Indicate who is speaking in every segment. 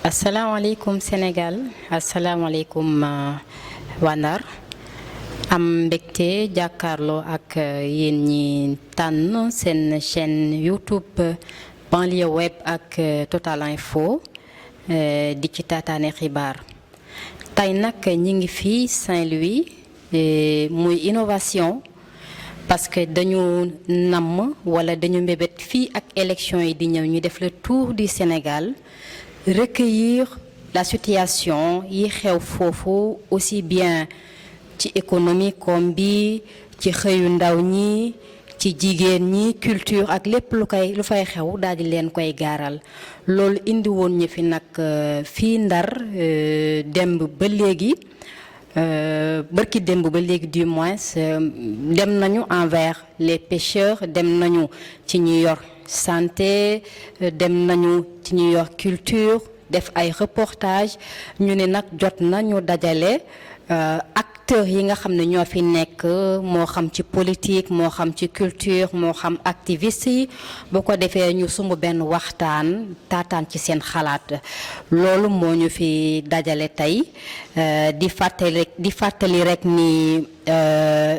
Speaker 1: asalaamaaleykum Sénégal asalaamaaleykum waa Ndar am mbégte jàkkaarloo ak yéen ñi tànn seen chaîne YouTube banlieue web ak Total Info di ci taataane xibaar tey nag ñi ngi fii Saint-Louis muy innovation parce que dañu namm wala dañu mbébét fii ak élection yi di ñëw ñu def le tour du Sénégal recueillir la situation yi xew foofu aussi bien ci économie comme bi ci xëyu ndaw ñi ci jigéen ñi culture ak lépp lu fay xew daal di leen koy gaaral loolu indi woon ñu fi nag fii Ndar demb ba léegi bërki démb ba léegi du moins dem nañu envers les pêcheurs dem nañu ci ñi yor santé dem nañu ci ñi yor culture def ay reportage ñu ne nag jot na ñu dajale acteurs yi nga xam ne ñoo fi nekk moo xam ci politique moo xam ci culture moo xam activistes yi bu ko defee ñu sumb benn waxtaan taataan ci seen xalaat loolu moo ñu fi dajale tey di fàttali rek ni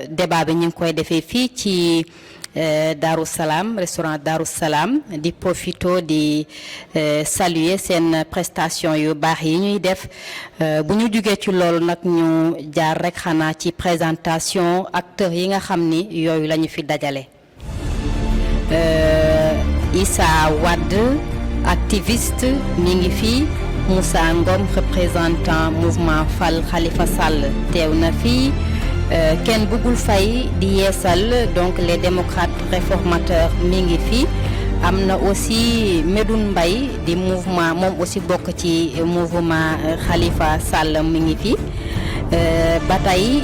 Speaker 1: débat bi ñu ngi koy defee fii ci Darou Salam restaurant Darou Salam di profito di saluer seen prestation yu baax yi ñuy def bu ñu jugee ci loolu nag ñu jaar rek xanaa ci présentation acteurs yi nga xam ni yooyu la ñu fi dajale. Issa Wade activiste mi ngi fi Moussa Ngom représentant mouvement Fal Khalifa Sall teew na fi. Ken Bougoul Faye di yeesal donc les démocrates réformateurs mi ngi fi am na aussi Medoune Mbaye di mouvement moom aussi bokk ci mouvement Khalifa Sall mi ngi fi ba tey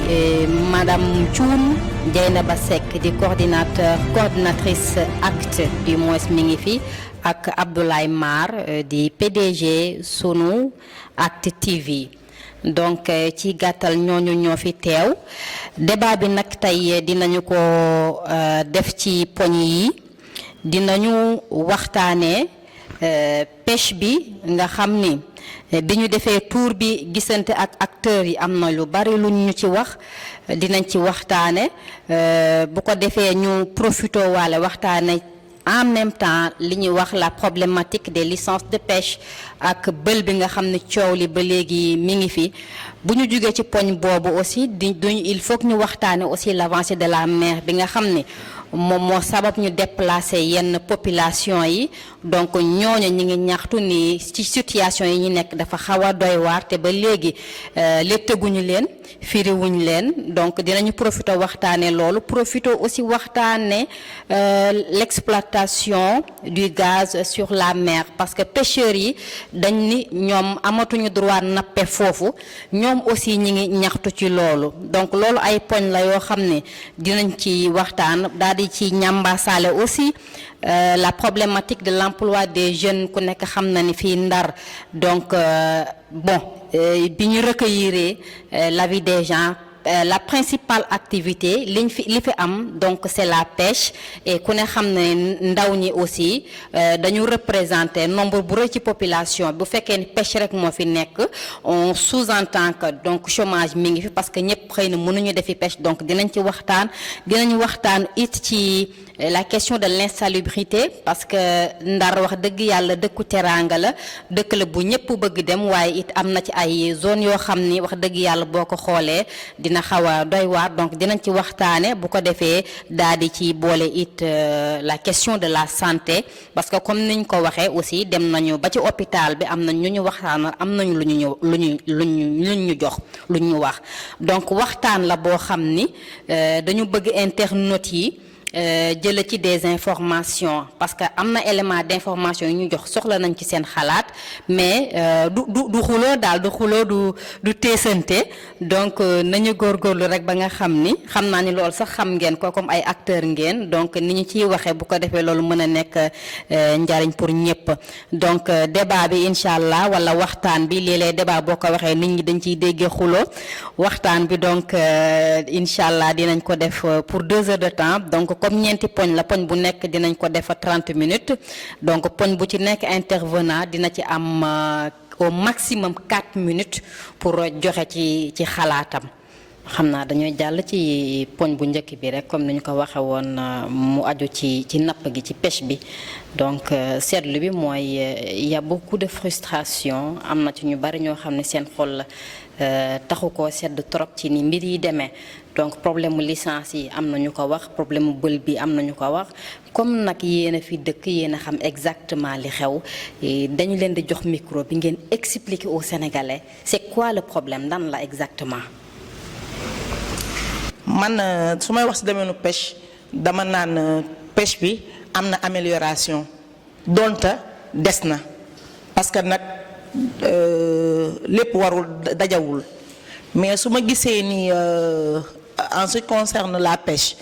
Speaker 1: madame Thioune Dieynaba Seck di coordinatrice acte du moins mi ngi fi ak Abdoulaye Mar di PDG Sunu Acte TV donc ci gàttal ñooñu ñoo fi teew débat bi nag tey dinañu ko def ci poñ yi dinañu waxtaanee pêche bi nga xam ni bi ñu defee tour bi gisante ak acteurs yi am na lu bari lu ñu ci wax dinañ ci waxtaane bu ko defee ñu profito waale waxtaane en même temps li ñuy wax la problématique des licences de pêche ak bël bi nga xam ne coow li ba léegi mi ngi fi bu ñu jógee ci poñ boobu aussi il faut que ñu waxtaane aussi l'avancée de la mer bi nga xam ne moom moo sabab ñu déplacer yenn population yi donc ñooñu ñi ngi ñaxtu ni ci situation yi ñu nekk dafa xaw a doy waar te ba léegi létteguñu leen firiwuñ leen donc dinañu profité waxtaane loolu profité aussi waxtaane l'exploitation du gaz sur la mer parce que pêcheurs yi dañ ni ñoom amatuñu droit nappe foofu ñoom aussi ñi ngi ñaxtu ci loolu donc loolu ay poñ la yoo xam ne dinañ ci waxtaan daal di ci ñambaasaale aussi la problématique de l'emploi des jeunes ku nekk xam na ni fii Ndar donc bi ñu recueillir l'avis des gens la principale activité li fi am donc c'est la pêche et ku ne xam ne ndaw ñi aussi dañu représenter nombre bu rëy ci population bu fekkee ni pêche rek moo fi nekk on sous-entend que donc chômage mi ngi fi parce que ñëpp xëy na mënuñu defi pêche donc dinañ waxtaan it ci la question de l'insalubrité parce que Ndar wax dëgg yàlla dëkku teraanga la dëkk la bu ñëpp bëgg dem waaye it am na ci ay zone yoo xam ni wax dëgg yàlla boo ko xoolee dina xaw a doy waar donc dinañ ci waxtaane bu ko defee daal di ci boole it la question de la santé parce que comme niñ ko waxee aussi dem nañu ba ci hôpital bi am nañ ñu ñu waxtaanal am nañu lu ñu jox lu ñu wax donc waxtaan la boo xam ni dañu bëgg internautes yi jële ci des informations parce que am na élément d'information yu ñu jox soxla nañ ci seen xalaat mais du xuloo daal du xuloo du teesante donc nañu góorgóorlu rek ba nga xam ni xam naa ni loolu sax xam ngeen ko comme ay acteurs ngeen donc ni ñu ciy waxee bu ko defee loolu mën a nekk njariñ pour ñëpp donc débat bi incha allah wala waxtaan bi léeg-léeg débat boo ko waxee nit ñi dañ ciy déggee xuloo waxtaan bi donc incha allah dinañ ko def pour 2 heures de temps donc comme ñeenti poñ la poñ bu nekk dinañ ko def 30 minutes donc poñ bu ci nekk intervenant dina ci am au maximum 4 minutes pour joxe ci xalaatam. xam naa dañooy jàll ci poñ bu njëkk bi rek comme ni ñu ko waxe woon mu aju ci napp gi ci pêche bi donc seetlu bi mooy y a beaucoup de frustration am na ci ñu bari ñoo xam ne seen xol taxu koo sedd trop ci ni mbir yi demee donc problème mu licence yi am na ñu ko wax problème mu bël bi am na ñu ko wax comme nag yéen a fi dëkk yéen a xam exactement li xew dañu leen di jox micro bi ngeen expliquer aux Sénégalais c'est quoi le problème lan la exactement.
Speaker 2: man su may wax ci domaine pêche dama naan pêche bi am na amélioration donte des na parce que nag lépp warul dajawul mais su ma gisee ni en ce qui concerne la pêche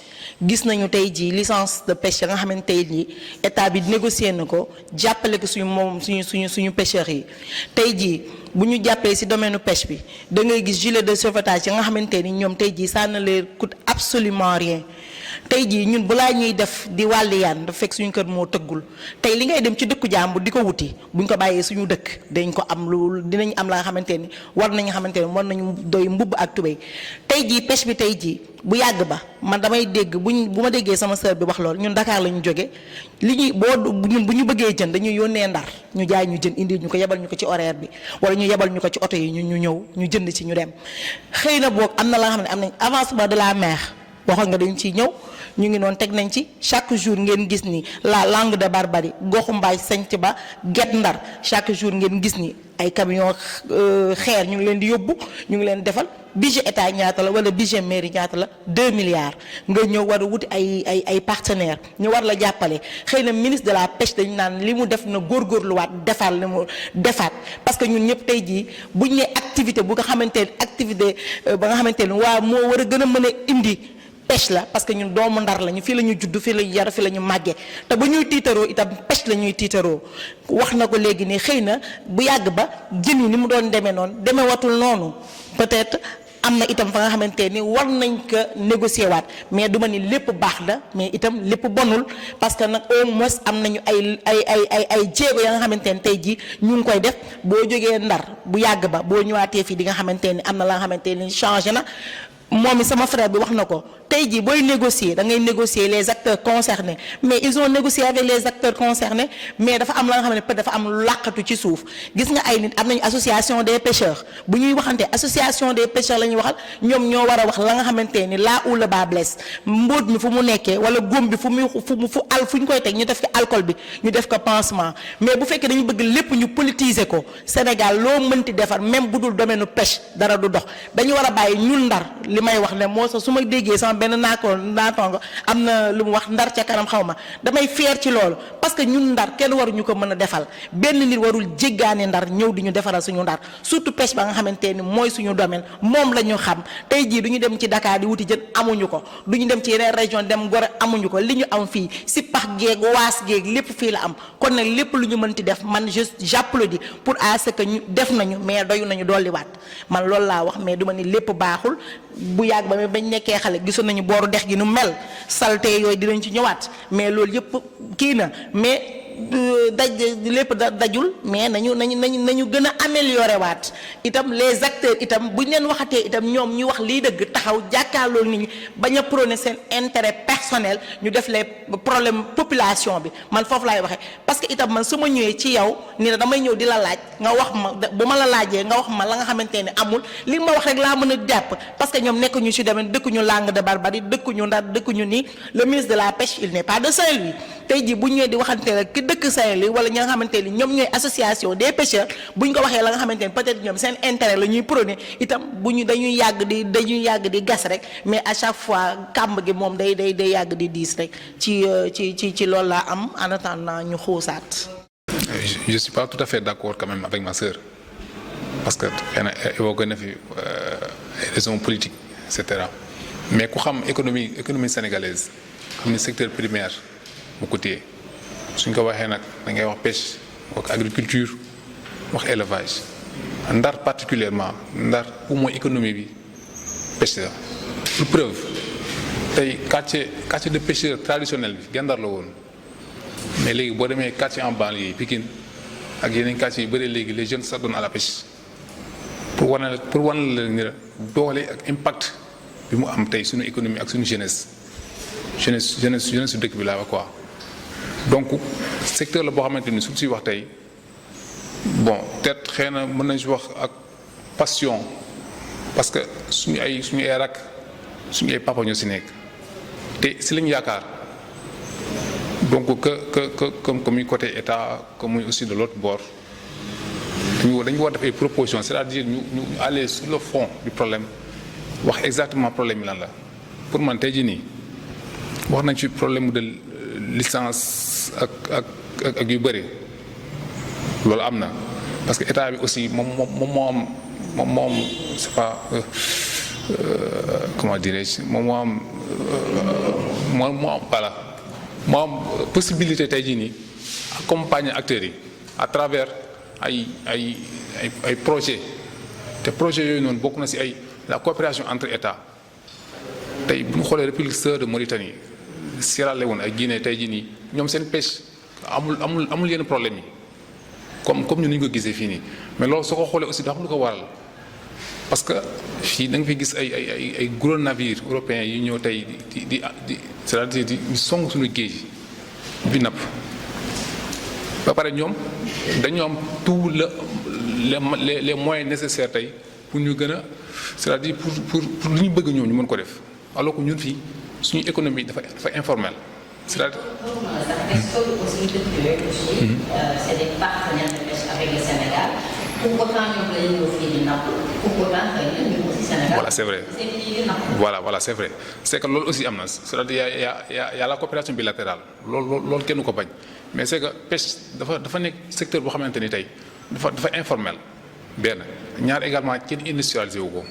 Speaker 2: gis nañu tey jii licence de pêche ya nga xamante tey jii état bi négocié na ko jàppale ko suñu pêcheurs yi tey jii bu ñu jàppee ci domaine pêche bi da ngay gis gilet de sauvetage ya nga xamante ni ñoom tey jii ça ne leur coûte absolument rien tey jii ñun balaa ñuy def di wàlli yaan dafa fekk suñu kër moo tëggul tey li ngay dem ci dëkku jàmbur di ko wuti buñ ko bàyyee suñu dëkk dañ ko am lu dinañ am la nga xamante ni war nañu doy mbubb ak tubéy tey jii pêche bi tey jii bu yàgg ba man damay dégg bu ma déggee sama sœur bi wax loolu ñun Dakar la ñu jóge li ñuy ñun bu ñu bëggee jën dañuy yónnee Ndar ñu jaay ñu jën indi ñu ko yebal ñu ko ci horaire bi wala ñu yebal ñu ko ci oto yi ñu ñëw ñu jënd ci ñu dem xëy na boog am na la nga xam ne am nañ avancement de la mer waxoon nga dañ ciy ñëw ñu ngi noonu teg nañ ci chaque jour ngeen gis ni la Langue de Barbarie goxu mbaay sanc ba Guet Ndar chaque jour ngeen gis ni ay camion xeer ñu ngi leen di yóbbu ñu ngi leen defal budget état ñaata la wala budget mairie ñaata la 2 milliards nga ñëw war a wuti ay partenaires ñu war la jàppale xëy na ministre de la pêche dañu naan li mu def na góorgóorluwaat defaat li mu defaat parce que ñun ñëpp tey jii buñ ne activité bu nga xamante ne activité ba nga xamante ne waa moo war a gën a mën a indi pêche la parce que ñun doomu Ndar lañu fii la ñu judd fii la ñu yar fii la ñu màggee te ba ñuy tiitaroo itam pêche la ñuy tiitaroo wax na ko léegi nii xëy na bu yàgg ba jën yi ni mu doon demee noonu demee watul noonu peut-être am na itam fa nga xamante ni war nañ ko négocier waat mais du ma ni lépp baax na mais itam lépp bonul parce que nag au moins am nañu ay jéego ya nga xamante ni tey jii ñu ngi koy def boo jógee Ndar bu yàgg ba boo ñëwaatee fii di nga xamante ni am na la nga xamante ni changé na moom sama frère bi wax na ko tey jii booy négocier da ngay négocier les acteurs concernés mais ils ont négocié avec les acteurs concernés mais dafa am la nga xam ne peut dafa am lu làqatu ci suuf gis nga ay nit am nañu association des pêcheurs bu ñuy waxante association des pêcheurs la ñuy waxal ñoom ñoo war a wax la nga xamante ni là où le bas blesse mbóot mi fu mu nekkee wala góom bi fu ñu koy teg ñu def ko alcool bi ñu def ko pansement mais bu fekkee dañu bëgg lépp ñu politiser ko Sénégal loo mënti defar même bu dul domaine pêche dara du dox dañu war a bàyyi ñun Ndar li may wax ne moo sax su ma déggee sama benn naataango am na lu mu wax Ndar ca kanam xaw ma damay fier ci loolu parce que ñun Ndar kenn waruñu ko mën a defal benn nit warul jéggaane Ndar ñëw di ñu defaral suñu Ndar surtout pêche ba nga xamante ni mooy suñu domaine moom la ñu xam tey jii du ñu dem ci Dakar di wuti jën amuñu ko du ñu dem ci yeneen région dem Gorée amuñu ko li ñu am fii si pax géeg waas géeg lépp fii la am kon nag lépp lu ñu mënti def man j'applaudis pour à ce que ñu def nañu mais doyu nañu dolliwaat man loolu laa wax mais du ma ni lépp baaxul bu yàgg ba bañ nekkee xale gisoon nañu booru dex gi nu mel salte yooyu dinañ ci ñëwaat mais loolu yëpp kii na mais lépp dajul mais nañu gën a améliorer waat itam les acteurs itam buñ leen waxatee itam ñoom ñu wax lii dëgg taxaw jàkkaarloo nit ñi bañ a prôner seen intérêt personnel ñu def les problèmes population bi man foofu laay waxee parce que itam man su ma ñëwee ci yow ni la damay ñëw di la laaj nga wax ma bu ma la laajee nga wax ma la nga xamante ne amul li ma wax rek laa mën a jàpp parce que ñoom nekkuñu ci domaine dëkkuñu Langue de Barbarie dëkkuñu Ndar dëkkuñu nii le ministre de la pêche il n'est pas de Saint-Louis tey jii bu ñëwee di waxante rek ki dëkk Saint-Louis wala ñi nga xamante ni ñoom ñooy association des pêcheurs buñ ko waxee la nga xamante ni peut-être ñoom seen intérêt la ñuy prôné itam dañuy yàgg di gas rek mais à chaque fois kàmb gi moom day yàgg di diis rek ci loolu laa am en attendant ñu xuusaat.
Speaker 3: Je suis pas tout à fait d'accord quand même avec ma sœur parce que xëy na évoqué na fi raisons politiques et cetera mais ku xam économie sénégalaise xam ni secteur primaire bu ko téye suñ ko waxee nag da ngay wax pêche wax agriculture wax élevage Ndar particulièrement Ndar bu mooy économie bi pêche la pour preuve tey quartier de pêcheurs traditionnel bi Guet Ndar la woon mais léegi boo demee quartier en banlieue Pikine ak yeneen quartiers yu bëri léegi les jeunes s'adonnent à la pêche pour wane la ni doole ak impact bi mu am tey suñu économie ak suñu jeunesse su dëkk bi laa wax quoi. donc secteur la boo xamante ni suñ siy wax tey bon peut-être xëy na mën nañ si wax ak passion parce que suñu ay rak suñu ay papa ñoo si nekk te si lañ yaakaar donc que muy côté état comme muy aussi de l'autre bord dañu war def ay propositions c'est-à-dire ñu aller sur le fond du problème wax exactement problème yi lan la pour man tey jii nii wax nañ ci problème de licence ak yu bëri loolu am na parce que état bi aussi moom c'est pas comment dirais-je moo am voilà moo am possibilité tey jii nii accompagner acteurs yi à travers ay projets te projets yooyu noonu bokk na ci la coopération entre états tey bu ñu xoolee République sœur de Mauritanie Sierra Leone ak Guinée tey jii nii ñoom seen pêche amul yenn problème yi comme ñun ñu ko gisee fii nii mais loolu soo ko xoolee aussi dafa lu ko waral parce que fii da nga fi gis ay gros navires européens yu ñëw tey di c'est-à-dire di song suñu géej bi napp ba pare ñoom dañu am tout les moyens nécessaires tey pour ñu gën a c'est-à-dire pour lu ñu bëgg ñoom ñu mën ko def alors que ñun fii suñu économie dafa informelle c'est-à-dire.
Speaker 1: C'est des partenaires de pêche avec le Sénégal. Pour autant, ñoom la ñu fii di napp pour autant que ñun aussi Sénégal.
Speaker 3: Voilà, c'est vrai. Voilà, c'est vrai. C'est que loolu aussi am na c'est-à-dire y a la coopération bilatérale loolu kenn ko bañ mais c'est que pêche dafa nekk secteur boo xamante ni tey dafa informel benn ñaar également kenn industrialisé wu ko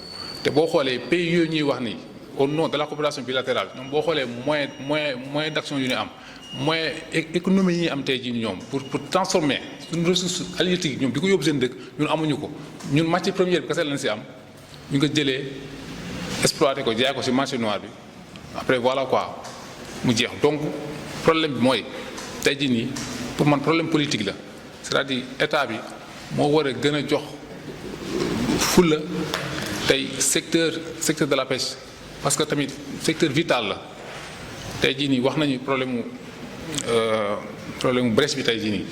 Speaker 3: te boo xoolee pays yooyu ñuy wax ni au nom de la coopération bilatérale ñoom boo xoolee moyen d'action yu ñu am moyen économie yi ñu am tey jii ñoom pour transformer suñu ressource halieutique ñoom di ko yóbbu seen dëkk ñun amuñu ko ñun matière première bi kese lañ si am ñu ko jëlee exploité ko jaay ko si marché noir bi après voilà quoi mu jeex donc problème bi mooy tey jii nii pour man problème politique la c'est-à-dire état bi moo war a gën a jox fulla tey secteur de la pêche parce que tamit secteur vital la tey jii nii wax nañu problème mu brèche bi tey jii nii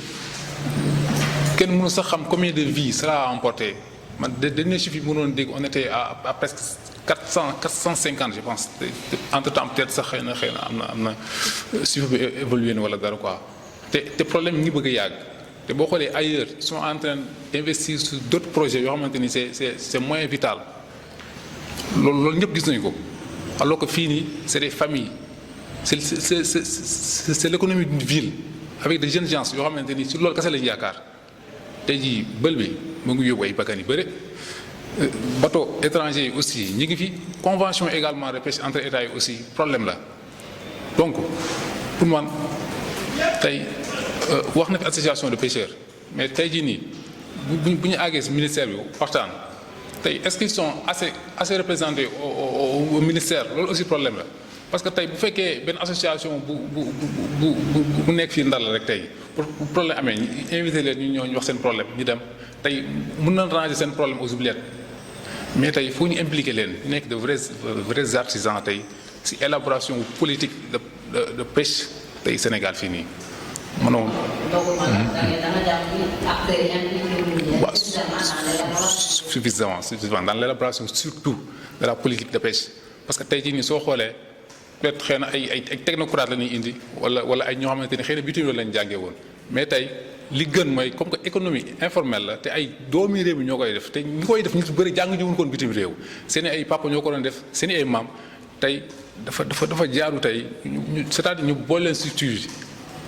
Speaker 3: kenn mënu sax xam combien de vies cela a emporté man dernier chiffre yi mënoon dégg on était à presque 450 je pense entre temps peut-être sax xëy na am na chiffre bi évolué na wala dara quoi te problème ngi bëgg a yàgg te boo xoolee ailleurs ils sont en train d'investir sur d'autres projets yoo xamante ni c'est moyen vital loolu ñëpp gis nañu ko alors que fii nii c'est des familles c'est l'économie d'une ville avec des jeunes gens yoo xamante ni si loolu kese lañu yaakaar tey jii bël bi mu ngi yóbbu ay bakkan yu bëri bateau étranger yi aussi ñi ngi fi convention également de pêche entre états yi aussi problème la donc pour man tey wax na fi association de pêcheurs mais tey jii nii bu ñu àggee si ministère bi waxtaan tey est-ce qu'ils sont assez représentés au ministère loolu aussi problème la parce que tey bu fekkee benn association bu nekk fii Ndar la rek tey pour problème amee ñu invité leen ñu ñëw ñu wax seen problème ñu dem tey mën na ranger seen problème aux oubliettes mais tey faut ñu impliquer leen ñu nekk de vrais artisans tey si élaboration politique de pêche tey Sénégal fii nii mënoo. waaw suffisamment dans l'élaboration surtout de la politique de pêche parce que tey jii nii soo xoolee peut-être xëy na ay technocrates la ñuy indi wala ay ñoo xamante ni xëy na bitim réew lañ jàngee woon mais tey li gën mooy comme que économie informelle la te ay doomi réew mi ñoo koy def te ñi koy def ñu bëri jàng ñu woon koon bitim réew seen ay papa ñoo ko doon def seen ay maam tey dafa jaaru tey ñu c'est-à-dire ñu boole leen structure yi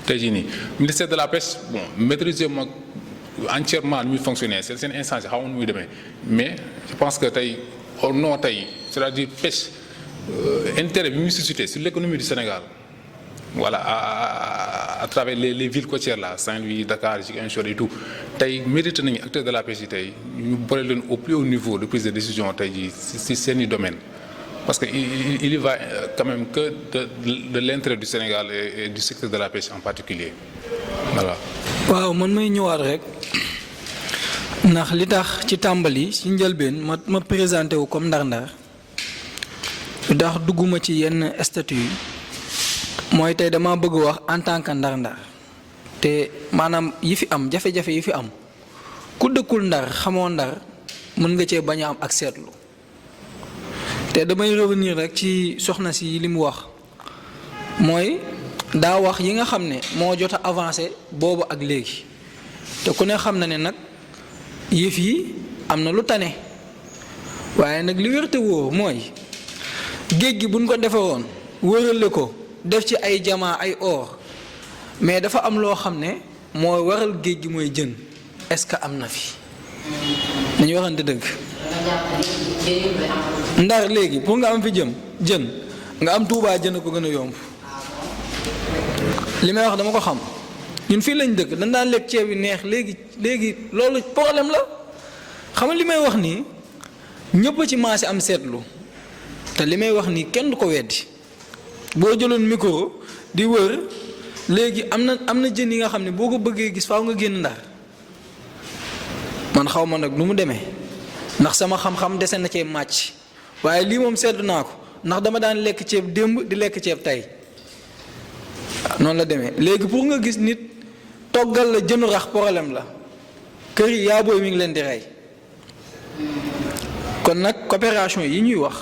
Speaker 3: tey jii nii ministère de la pêche bon maîtriser ma entièrement nu muy fonctionner seen instance yi xamoon nu muy demee mais je pense que tey au nom tey c'est-à-dire pêche intérêt bi muy suscité sur l'économie du Sénégal voilà à travers les villes côtières là Saint-Louis Dakar Ziguinchor et tout tey mérite nañu acteurs de la pêche yi tey ñu boole leen au plus haut niveau de prise de décision tey jii si seeni domaine parce que il y va quand même que de l'intérêt du Sénégal et du secteur de la pêche en particulier voilà.
Speaker 4: waaw man may ñëwaat rek ndax li tax ci tàmbali ci njëlbeen ma présenté wu comme ndar-ndar ndax dugguma ci yenn statut yi mooy tey dama bëgg wax en tant que ndar-ndar te maanaam yi fi am jafe-jafe yi fi am ku dëkkul ndar xamoo ndar mën nga cee bañ a am ak seetlu te damay revenir rek ci soxna si li mu wax mooy daa wax yi nga xam ne moo jot a avancé boobu ak léegi te ku ne xam na ne nag yëf yi am na lu tane waaye nag li wér te wóor mooy géej gi buñ ko defaroon wërale ko def ci ay jamaa ay or mais dafa am loo xam ne moo waral géej gi mooy jën est-ce que am na fi dañu waxante dëgg ndar léegi pour nga am fi jën nga am Tuubaa jën a ko gën a yomb li may wax dama ko xam ñun fii lañ dëkk dañ daan lekk ceeb yi neex léegi loolu problème la xam nga li may wax nii ñëpp a ci maase am seetlu te li may wax nii kenn du ko weddi boo jëloon micro di wër léegi am na jën yi nga xam ne boo ko bëggee gis faaw nga génn ndar man xaw ma nag nu mu demee ndax sama xam-xam dese na cee màcc waaye lii moom seetlu naa ko ndax dama daan lekk ceeb démb di lekk ceeb tey noonu la demee léegi pour nga gis nit toggal la jënu rax problème la kër yi yaa booy mi ngi leen di rey kon nag coopération yi ñuy wax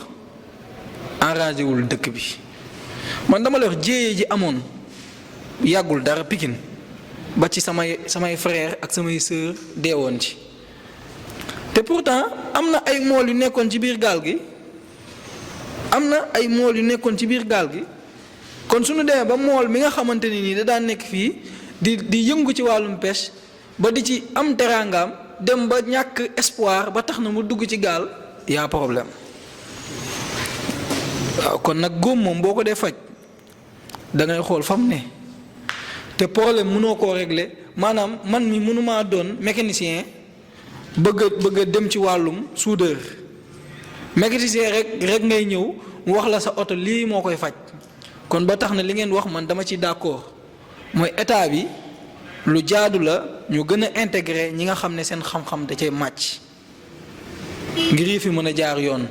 Speaker 4: enragé wul dëkk bi man dama la wax jéeye ji amoon yàggul dara Pikine ba ci samay frère ak samay sœur deewoon ci te pourtant am na ay mool yu nekkoon ci biir gaal gi kon suñu demee ba mool mi nga xamante ni nii da daan nekk fii di yëngu ci wàllum pêche ba di ci am teraangaam dem ba ñàkk espoir ba tax na mu dugg ci gaal yaa problème waaw kon nag góom moom boo ko dee faj da ngay xool fam ne te problème mënoo koo régler maanaam man mi mënumaa doon mécanicien bëgg a dem ci wàllum soudeur mécanicien rek ngay ñëw mu wax la sa oto lii moo koy faj kon ba tax na li ngeen wax man dama ci d'accord mooy état bi lu jaadu la ñu gën a intégrer ñi nga xam ne seen xam-xam da cay màcc ngir yi fi mën a jaar yoon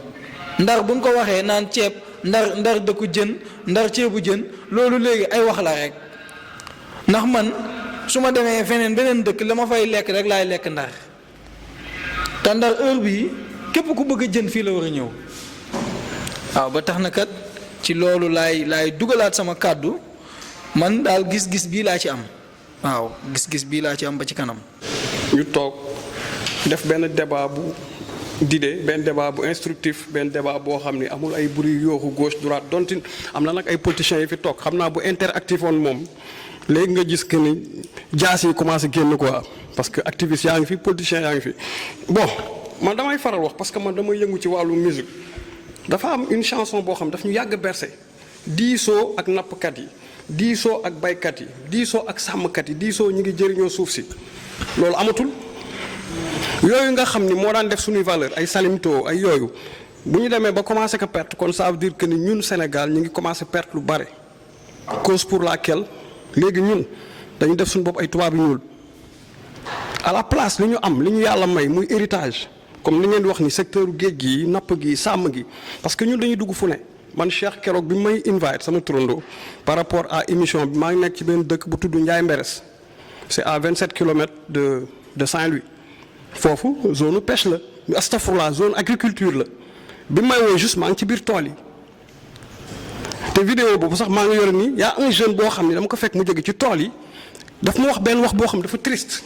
Speaker 4: ndar buñ ko waxee naan ceeb ndar dëkku jën ndar ceebu jën loolu léegi ay wax la rek ndax man su ma demee feneen beneen dëkk la ma fay lekk rek laay lekk ndar te ndar heure bii képp ku bëgg a jën fii la war a ñëw waaw ba tax na kat ci loolu laay dugalaat sama kàddu man daal gis-gis bii laa ci am waaw gis-gis bii laa ci am ba ci kanam.
Speaker 5: ñu toog def benn débat bu d'idée benn débat bu instructif benn débat boo xam ni amul ay bruit yooxu gauche droite donte am na nag ay politiciens yi fi toog xam naa bu interactif woon moom léegi nga gis que ni jaas yi commencé génn quoi parce que activiste yaa ngi fi politiciens yaa ngi fi bon man damay faral wax parce que man damay yëngu ci wàllu musique dafa am une chanson boo xam daf ñu yàgg bercé diisoo ak nappkat yi diisoo ak baykat yi diisoo ak sàmmkat yi diisoo ñu ngi jëriñoo suuf si loolu amatul yooyu nga xam ni moo daan def suñuy valeur ay salimto ay yooyu bu ñu demee ba commencé ko perte kon ça veut dire que ni ñun Sénégal ñu ngi commencé perte lu bare cause pour laquelle léegi ñun dañu def suñu bopp ay tubaab yu ñuul à la place li ñu am li ñu yàlla may muy héritage comme li ngeen di wax ni secteur géej gi napp gi sàmm gi parce que ñun dañuy dugg fu ne man Cheikh keroog bi may invite sama turando par rapport à émission bi maa ngi nekk ci benn dëkk bu tudd Ndiaye Mberes c'est à 27 kilomètres de Saint-Louis foofu zone pêche la astafurlah zone agriculture la bi may woo juste maa ngi ci biir tool yi te vidéo boobu sax maa ngi yore nii y a un jeune boo xam ne dama ko fekk mu jóge ci tool yi daf ma wax benn wax boo xam dafa triste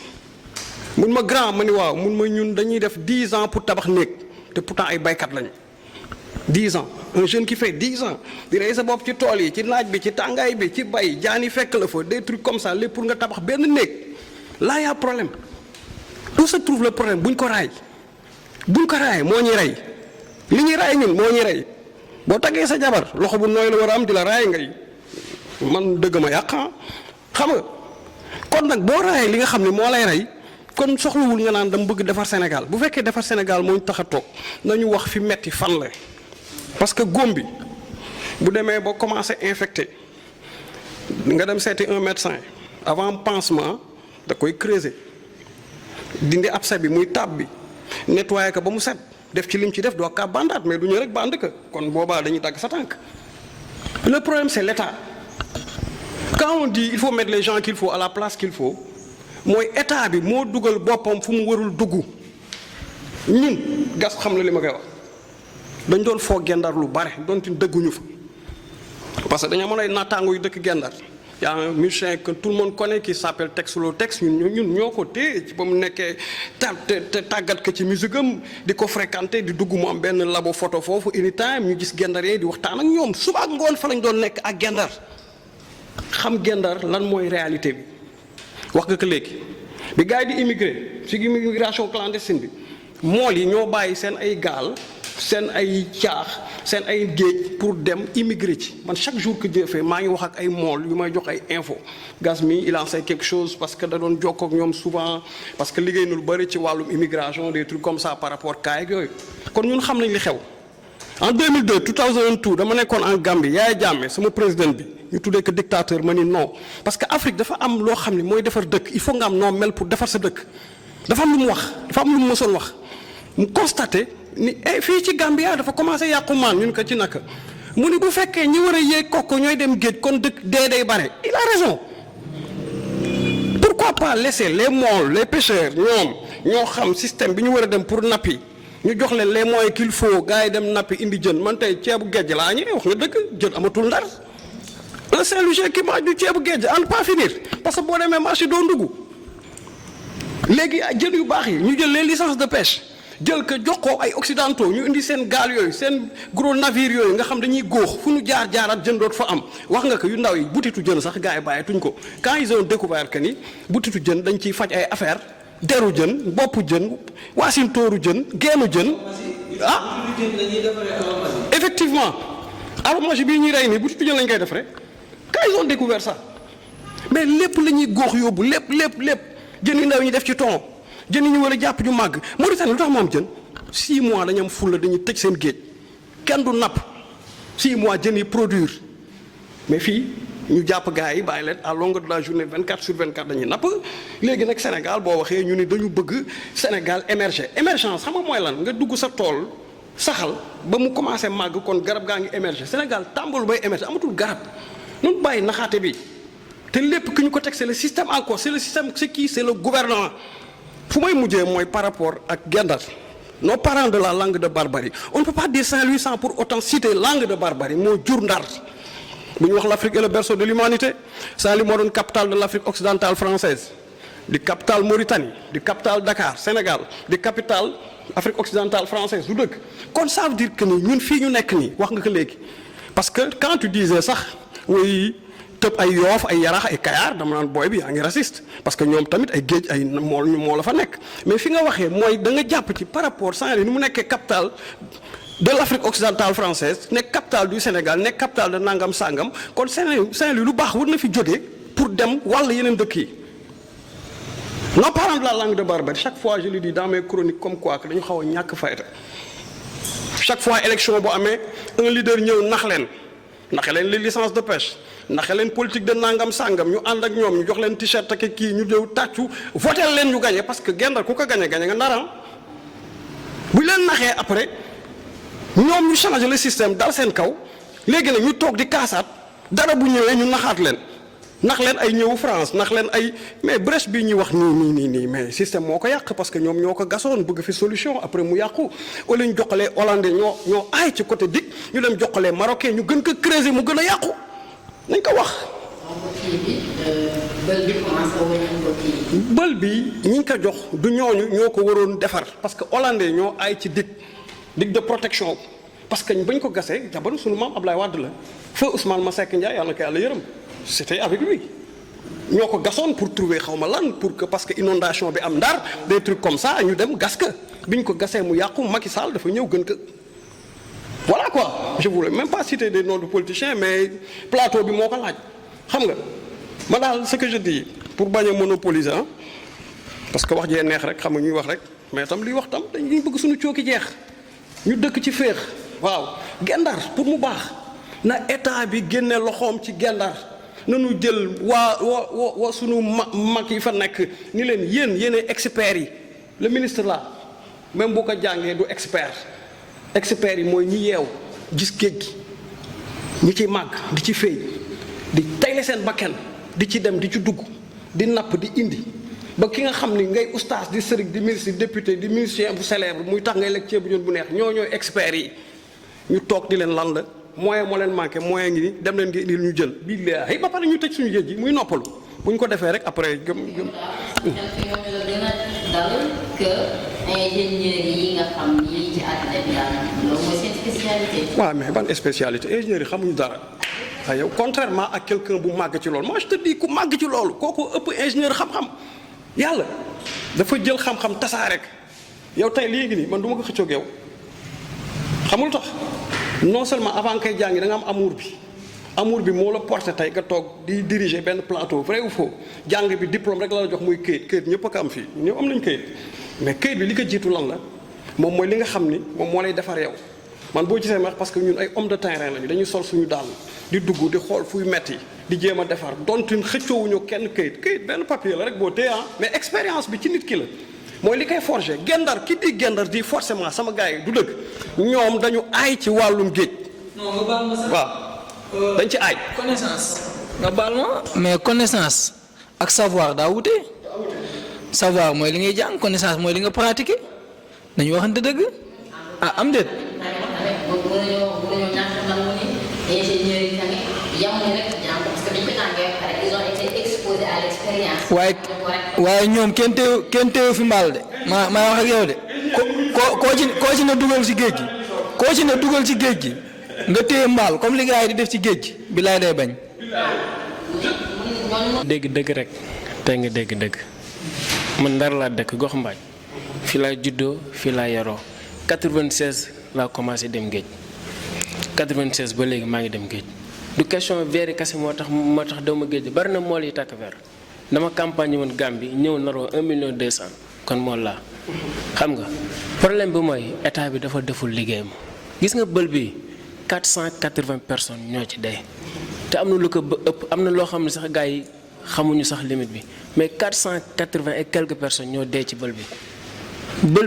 Speaker 5: mun ma grand ma ni waaw mun ma ñun dañuy def 10 ans pour tabax néeg te pourtant ay baykat lañu 10 ans un jeune qui fait 10 ans di rey sa bopp ci tool yi ci naaj bi ci tàngaay bi ci bay jaani fekk la fa des trucs comme ça lépp pour nga tabax benn néeg là y a problème où se trouve le problème buñ ko raay moo ñuy rey li ñuy raay ñun moo ñuy rey boo taggee sa jabar loxo bu nooy la war a am di la raay ngay man dëgg ma yàq xam nga kon nag boo raayee li nga xam ne moo lay rey kon soxlawul nga naan dama bëgg defar Sénégal bu fekkee defar Sénégal moo ñu tax a toog nañu wax fi metti fan la parce que góom bi bu demee ba commencé infecté nga dem seeti un médecin avant pansement da koy creuser dindi abcès bi muy tab bi nettoyer ko ba mu set def ci lim ci def doo kaa bandaat mais du ñu rek band ko kon boobaa dañuy dagg sa tànk. Le problème c'est l'État. Quand on dit il faut mettre les gens qu'il faut à la place qu'il faut mooy état bi moo dugal boppam fu mu warul dugg ñun gas xam la li ma koy wax dañ doon foo gendar lu bare doonte dëgguñu fa parce que dañu amoon ay naataango yu dëkk gendar y a un musicien que tout le monde connaît qui s'appelle Texulo Tex ñun ñoo ko téye ci ba mu nekkee te tàggat ko ci musique am di ko fréquenter di dugg mu am benn labo photo foofu anytime ñu gis gendar yi di waxtaan ak ñoom suba ak ngoon fa lañ doon nekk ak gendar xam gendar lan mooy réalité bi wax nga ko léegi bi gars yi di immigré ci immigration clandestine bi mool yi ñoo bàyyi seen ay gaal seen ay caax seen ay géej pour dem immigré ci man chaque jour que Dieu fait maa ngi wax ak ay mool yu may jox ay info gas mi il en sait quelque chose parce que da doon jokkoo ak ñoom souvent parce que liggéey na lu bëri ci wàllum immigration des trucs comme ça par rapport kaay ak yooyu kon ñun xam nañ li xew en 2002 dama nekkoon en Gambie Yaya Jammeh sama président bi ñu tuddee que dictateur ma ni non parce que Afrique dafa am loo xam ne mooy defar dëkk il faut nga am noo mel pour defar sa dëkk dafa am lu mu wax dafa am lu mu mësoon wax mu constaté ni fii ci Gambia dafa commencé yàqu maan ñun ko ci naka mu ni bu fekkee ñi war a yéeg kooku ñooy dem géej kon dëkk dee day bare il a raison pourquoi pas laisser les molles les pêcheurs ñoo xam système bi ñu war a dem pour nappi ñu jox leen les moyens qu'il faut gars yi dem nappi indi jën man tey ceebu géej laa ñëwee wax nga dëgg jën amatul Ndar un Saint-Louisien qui mange du ceebu géej à ne pas finir parce que boo demee marché doo ndugg léegi jën yu baax yi ñu jël les licences de pêche jël ko jox ko ay occidentaux ñu indi seen gaal yooyu seen gros navire yooyu nga xam dañuy góox fu ñu jaaraat jën doot fa am wax nga ko yu ndaw yi butitu jën sax gars yi bàyyeetuñ ko quand ils ont découvert que ni butitu jën dañ ciy faj ay affaire deru jën boppu jën waasintooru jën geenu jën ah effectivement aromage bii ñuy rey nii butitu jën lañ koy def rek quand ils ont découvert ça mais lépp la ñuy góox yóbbu lépp jën yu ndaw yi ñu def ci ton jën yi ñu war a jàpp ñu màgg Mauritanie lu tax mu am jën 6 mois dañu am fulla dañuy tëj seen géej kenn du napp 6 mois jën yi produire mais fii ñu jàpp gars yi bàyyi leen à longueur de la journée 24/24 dañuy napp léegi nag Sénégal boo waxee ñu ni dañu bëgg Sénégal émerger émergence xam nga mooy lan nga dugg sa tool saxal ba mu commencé màgg kon garab gaa ngi émerger Sénégal tàmbalu bay émerger amatul garab ñun bàyyi naxaate bi te lépp ki ñu ko teg c'est le système encore c'est le système c'est qui c'est le gouvernement fu may mujjee mooy par rapport ak gendar nos parents de la langue de barbarie on ne peut pas dire Saint-Louis sans pour autant citer langue de barbarie moo jur Ndar bu ñu wax l'Afrique est le berceau de l'humanité Saint-Louis moo doon capitale de l'Afrique occidentale française di capitale Mauritanie di capitale Dakar Sénégal di capitale Afrique occidentale française du dëgg kon ça veut dire que ni ñun fii ñu nekk nii wax nga ko léegi parce que quand tu disais sax oui tëb ay Yoof ay Yarax ay Kayaar dama naan booy bi yaa ngi raciste parce que ñoom tamit ay géej ay mool ñu moo la fa nekk mais fi nga waxee mooy da nga jàpp ci par rapport Saint-Louis ni mu nekkee capitale de l'Afrique occidentale française nekk capitale du Sénégal nekk capitale de nangam sangam kon Saint-Louis lu baax war na fi jógee pour dem wàll yeneen dëkk yi non parlant de la langue de barbarie chaque fois je le dis dans mes chroniques comme quoi que dañu xaw a ñàkk fayda chaque fois élection bu amee un leader ñëw nax leen les licences de pêche naxe leen politique de nangam sangam ñu ànd ak ñoom ñu jox leen t-shirt ak kii ñu jëw tàccu voté leen ñu gagné parce que gendar ku ko gagné nga Ndar bu leen naxee après ñoom ñu changé le système dal seen kaw léegi nag ñu toog di kaasaat dara bu ñëwee ñu naxaat leen nax leen ay ñëwu France nax leen ay mais brèche bii ñuy wax nii mais système moo ko yàq parce que ñoom ñoo ko gasoon bëgg fi solution après mu yàqu wala ñu joxalee hollandais ñoo aay ci côté dik ñu dem joxalee marocain ñu gën ko creuser mu gën a yàqu nañ ko wax. bël bi ñi ko jox du ñooñu ñoo ko waroon defar parce que hollandais ñoo aay ci dig de protection parce que bañ ko gasee jabaru sunu maam Ablaye Wade la feu Ousmane Masseck Ndiaye yàlla na ko yàlla yërëm c'était avec lui ñoo ko gasoon pour trouver xaw ma lan pour que parce que inondation bi am Ndar des trucs comme ça ñu dem gas ka biñ ko gasee mu yàqu Macky Sall dafa ñëw gën ko. Voilà quoi je voulais même pas citer des noms de politiciens mais plateau bi moo ko laaj xam nga ma daal ce que je dis pour bañ a monopoliser parce que wax jee neex rek xam nga ñuy wax rek mais tam liy wax tam dañuy bëgg suñu cooki jeex ñu dëkk ci féex waaw gendar pour mu baax na état bi génne loxoom ci gendar nanu jël waa suñu mag yi fa nekk ni leen yéenay experts yi le ministre là même bu ko jàngee du expert yi mooy ñi yeew gis géej gi ñi ci màgg di ci féey di tayle seen bakken di ci dem di ci dugg di napp di indi ba ki nga xam ni ngay oustaz di sëriñ di ministre di député di musicien bu célèbre muy tax ngay lekk ceebu jën bu neex ñooy experts yi ñu toog di leen lan la moyen moo leen manqué moyen ngi ni dem leen ngi indil ñu jël billaahi ba pare ñu tëj suñu géej gi muy noppalu bu ñu ko defee rek après gëm waaw mais ban spécialité ingénieur yi xamuñu dara waaye yow contrairement ak quelqu'un bu màgg ci loolu moi je te dis ku màgg ci loolu kooku ëpp ingénieur xam-xam yàlla dafa jël xam-xam tasaa rek yow tey léegi nii man du ma ko xëccoog yow xamul tax non seulement avant nga koy jàngi da nga am amour bi moo la porté tey nga toog di diriger benn plateau vrai ou faux jàng bi diplôme rek la la jox muy këyit ñëpp a ko am fii ñëpp am nañu këyit mais këyit bi li ko jiitu lan la moom mooy li nga xam ni moom moo lay defar yow man boo gisee ma parce que ñun ay homme de terrain lañu dañuy sol suñu dàll di dugg di xool fuy metti di jéem a defar donte xëccoowuñu kenn këyit benn papier la rek boo téye mais expérience bi ci nit ki la mooy li koy forger gendar ki di gendar di forcément sama gars yi du dëgg ñoom dañu aay ci wàllum géej.
Speaker 4: non nga baal ma sax
Speaker 5: waaw dañ ci aay.
Speaker 4: connaissance nga baal ma mais connaissance ak savoir daa wute savoir mooy li ngay jàng connaissance mooy li nga pratiquer dañu waxante dëgg am déet. waaye ñoom kenn teew fi mbaal de maa wax ak yow de koo ci ne dugal ci géej gi nga téye mbaal comme li gars yi di def ci géej gi bilaay day bañ.
Speaker 6: dégg dëgg rek tey nga dégg dëgg man Ndar laa dëkk gox mbaaj fii laa juddoo fii laa yaroo 96 laa commencé dem géej 96 ba léegi maa ngi dem géej du question verre kese moo tax dama géej bari na mool yi takk verre dama campagne woon Gambie ñëw naroo 1,2 million kon mool laa xam nga problème bi mooy état bi dafa deful liggéeyam gis nga bël bi 480 personnes ñoo ci dee te am na lu ko ëpp am na loo xam ne sax gars yi xamuñu sax limite bi mais 480 et quelques personnes ñoo dee ci bël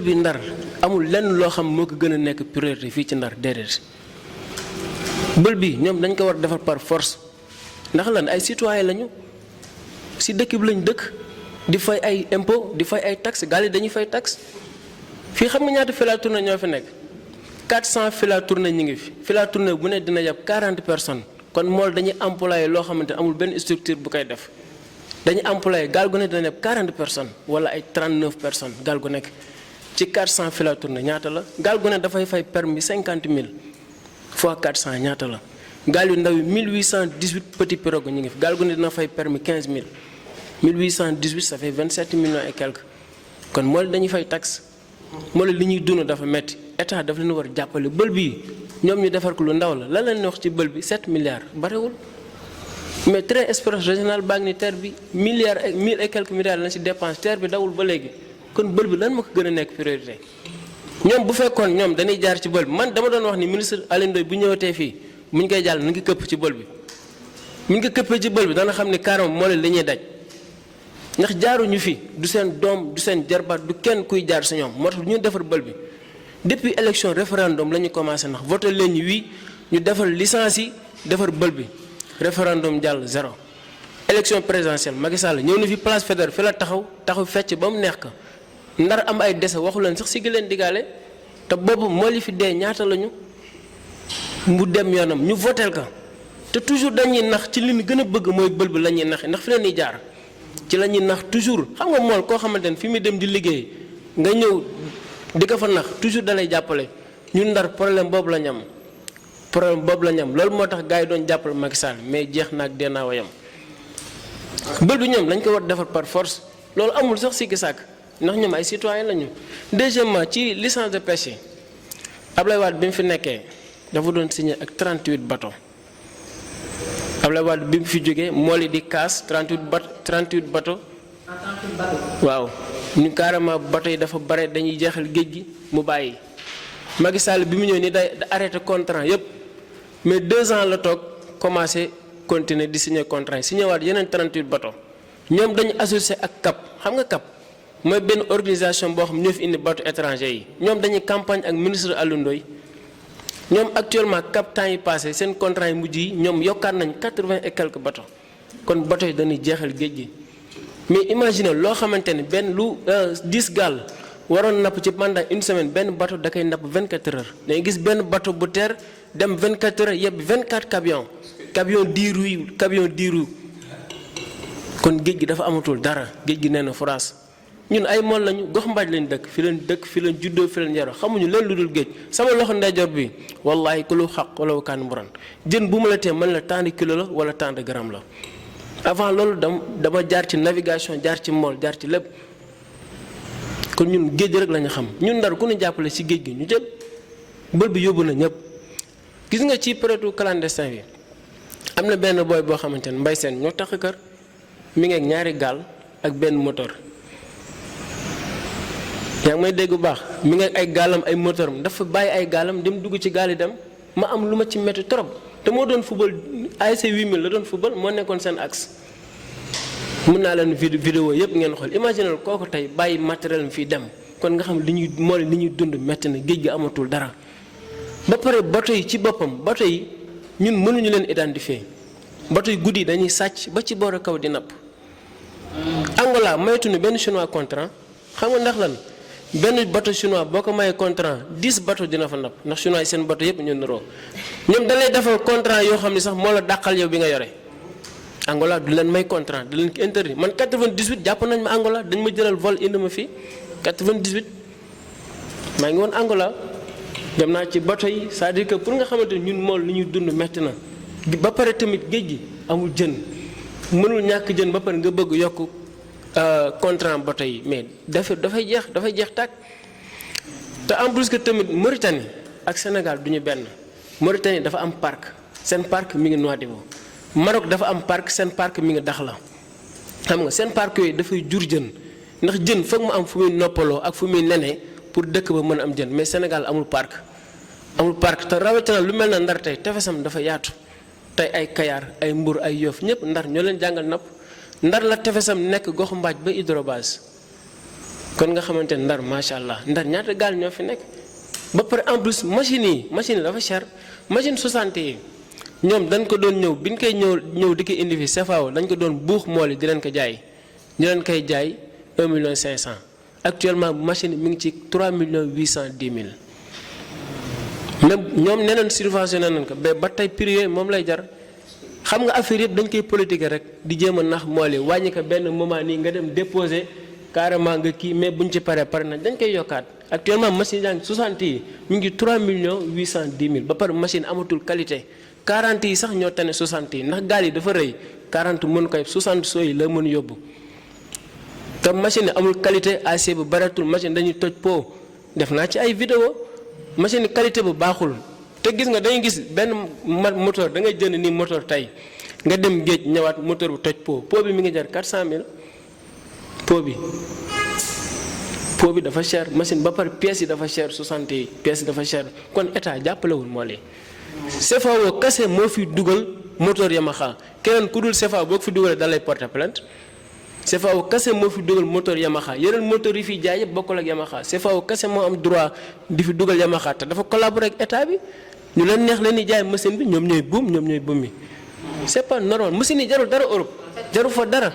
Speaker 6: bi Ndar amul lenn loo xam moo ko gën a nekk priorité fii ci Ndar déedéet bël bi ñoom dañ ko war defar par force ndax lan ay citoyen lañu si dëkk bi lañ dëkk di fay ay impôt di fay ay taxes gaal yi dañuy fay taxe fii xam nga ñaata fila tournée ñoo fi nekk 400 fila tournée ñu ngi fi fila tournée bu ne dina yàpp 40 personnes kon mool dañuy employé loo xamante amul benn structure bu koy def dañuy employé gaal gu ne dina yàpp 40 personnes wala ay 39 personnes gaal gu nekk ci 400 fila tournée ñaata la gaal gu ne dafay fay permis 50 000 fois 400 ñaata la gaal yu ndaw yi 1818 petits pirogues ñu ngi fi gaal gu ne dina fay permis 15 000 1818 ça fait 27 millions et quelques kon mool dañuy fay taxe mool li ñuy dund dafa metti état dafa leen war jàppale bël bii ñoom ñu defar ko lu ndaw la leen wax ci bël bi 7 milliards barewul mais train express régional baa ngi ni terre bi milliards et 1000 et quelques milliards lañ ci dépense terre bi dawul ba léegi kon bël bi lan ma ko gën a nekk priorité ñoom bu fekkoon ñoom dañuy jaar ci bël bi man dama doon wax ni ministre Alioune Ndoye bu ñëwatee fii mu ñu koy jàll na ngi këpp ci bël bi mu ngi ko këppee ci bël bi dana xam ne carrément moo leen li ñuy daj ndax jaaruñu fi du seen doom du seen jarbaat du kenn kuy jaar si ñoom moo tax ñu defar bël bi depuis élection référendum la ñu commencé ndax voté leen ñu wii ñu defar licence yi defar bël bi référendum jàll 0 élection présidentielle Macky Sall ñëw na fi place Faidherbe fi la taxaw fecc ba mu neex ko Ndar am ay dese waxu leen sax si gi leen digaale te boobu moo li fi dee ñaata lañu mu dem yoonam ñu voteel ko te toujours dañuy nax ci li ñu gën a bëgg mooy bël bi la ñuy nax ndax fi leen di jaar ci la ñuy nax toujours xam nga mool koo xamante ne fi muy dem di liggéey nga ñëw di ko fa nax toujours dalay jàppale ñun Ndar problème boobu la ñu am loolu moo tax gars yi doon jàppale Macky Sall mais jeex naag deenaa wayam bël bi ñoom dañ ko war defar par force loolu amul sax sikki sàkk ndax ñoom ay citoyen lañu. deuxièmement ci licence de pêche yi Ablaye Wade bi mu fi nekkee dafa doon signé ak 38 bateaux Ablaye Wade bi mu fi jógee mool yi di kaas 38 bateaux waaw ñu carrément bateaux yi dafa bare dañuy jeexal géej gi mu bàyyi. Macky Sall bi mu ñëw ni day arrêté contrat yépp mais 2 ans la toog commencé continuer di signer contrat yi signé waat yeneen 38 bateaux ñoom dañu associé ak CAP xam nga CAP mooy benn organisation boo xam ñoo fi indi bateau étranger yi ñoom dañuy campagne ak ministre Alioune Ndoye ñoom actuellement cap temps yi passé seen contrat yi mujj yi ñoom yokkaat nañ 80 et quelques bateaux kon bateau yi dañuy jeexal géej gi mais imaginez loo xamante ne benn lu 10 gaal waroon napp ci pendant une semaine benn bateau da koy napp 24 heures dañuy gis benn bateau bu teer dem 24 heures yëpp 24 camion 10 roues yi camion 10 roues kon géej gi dafa amatul dara géej gi nee na France ñun ay mool lañu gox mbaaj lañ dëkk fi leen juddoo fi leen yaroo xamuñu leen lu dul géej sama loxo ndeyjoor bi wallahi ku lu xaq wala kaan mburan jën bu ma la tee mën la tant de kilo la wala tant de gramme la avant loolu dama jaar ci navigation jaar ci mool jaar ci lépp kon ñun géej rek lañu xam ñun Ndar ku ñu jàppale ci géej gi ñu jël bël bi yóbbu na ñëpp gis nga ci période clandestin bi am na benn booy boo xamante ne mbay seen ñoo tax kër mi ngi ak ñaari gaal ak benn moteur yaa ngi may dégg bu baax mi ngi ak ay gaalam ay moteur am dafa bàyyi ay gaalam dem dugg ci gaal yi dem ma am lu ma ci métti trop te moo doon football ASC 8000 la doon football moo nekkoon seen axe mën naa leen vidéo yëpp ngeen xool imaginal kooku tey bàyyi matériel am fii dem kon nga xam li ñuy dund métti na géej gi amatul dara ba pare bateau yi ci boppam bateau yi ñun mënuñu leen identifier bateau yi guddi dañuy sàcc ba ci boor a kaw di napp Angola maytuñu benn chinois contrat xam nga ndax lan benn bateau chinois boo ko mayee contrat 10 bateau dina fa napp ndax chinois yi seen bateau yëpp ñu niroo ñoom da lay defal contrat yoo xam ne sax moo la dàqal yow bi nga yore Angola du leen may contrat da leen ko interdit man 98 jàpp nañ ma Angola dañ ma jëlal vol indi ma fii 98 maa ngi woon Angola dem naa ci bateau yi c'est-à-dire que pour nga xamante ñun mool li ñuy dund metti na ba pare tamit géej gi amul jën mënul ñàkk jën ba pare nga bëgg yokk contrat bateau yi mais dafay jeex tàkk te en plus que tamit Mauritanie ak Sénégal du ñu benn Mauritanie dafa am parc seen parc mi ngi Nouadhibou Maroc dafa am parc seen parc mi ngi Dakhla xam nga seen parc yooyu dafay jur jën ndax jën foog mu am fu muy noppaloo ak fu muy nenee pour dëkk ba mën a am jën mais Sénégal amul parc te rawatina lu mel na Ndar tey tefesam dafa yaatu tey ay Kayar ay Mbour ay Yoff ñëpp Ndar ñoo leen jàngal napp Ndar la tefesam nekk goxu mbaaj ba hydrobase kon nga xamante ne Ndar macha allah Ndar ñaata gaal ñoo fi nekk ba pare en plus machine yi dafa cher machine 60 yi ñoom dañ ko doon ñëw bi ñu koy ñëw di ko indi fi CFAO dañ ko doon buux mool yi di leen ko jaay ñu leen koy jaay 1 million 500 actuellement machine mi ngi ci 3 millions 810 mille même ñoom nee nañ subventionné nañ ko ba tey prix yooyu moom lay jar xam nga affaire yëpp dañ koy politique rek di jéem a nax mool yi wàññi ko benn moment nii nga dem déposer carrément nga kii mais buñ ci pare nañ dañ koy yokkaat actuellement machine yaa ngi 60 yi mi ngi 3 millions 810 mille ba pare machine amatul qualité 40 yi sax ñoo tane 60 yi ndax gaal yi dafa rëy 40 mën koy 60 soo yi la mën yóbbu te machine yi amul qualité AC bu bareetul machine dañuy toj po def naa ci ay vidéo machine qualité bu baaxul te gis nga dañuy gis benn moteur da ngay jënd ni moteur tey nga dem géej ñëwaat moteur bu toj po bi mi ngi jar 400000 po bi dafa cher machine ba pare pièces yi dafa cher 60 yi pièces yi dafa cher kon état jàppalewul moo lee CFAO kese moo fi dugal moteur Yamaha keneen ku dul CFAO boo ko fi dugalee da lay porter plainte CFAO kese moo fi dugal moteur Yamaha yeneen moteur yi fiy jaay yëpp bokkul ak Yamaha CFAO kese moo am droit di fi dugal Yamaha te dafa collaborer ak état bi ñu leen neex leen di jaay machine bi ñoom ñooy buum mi c'est pas normal machine yi jarul dara Europe jarul fa dara.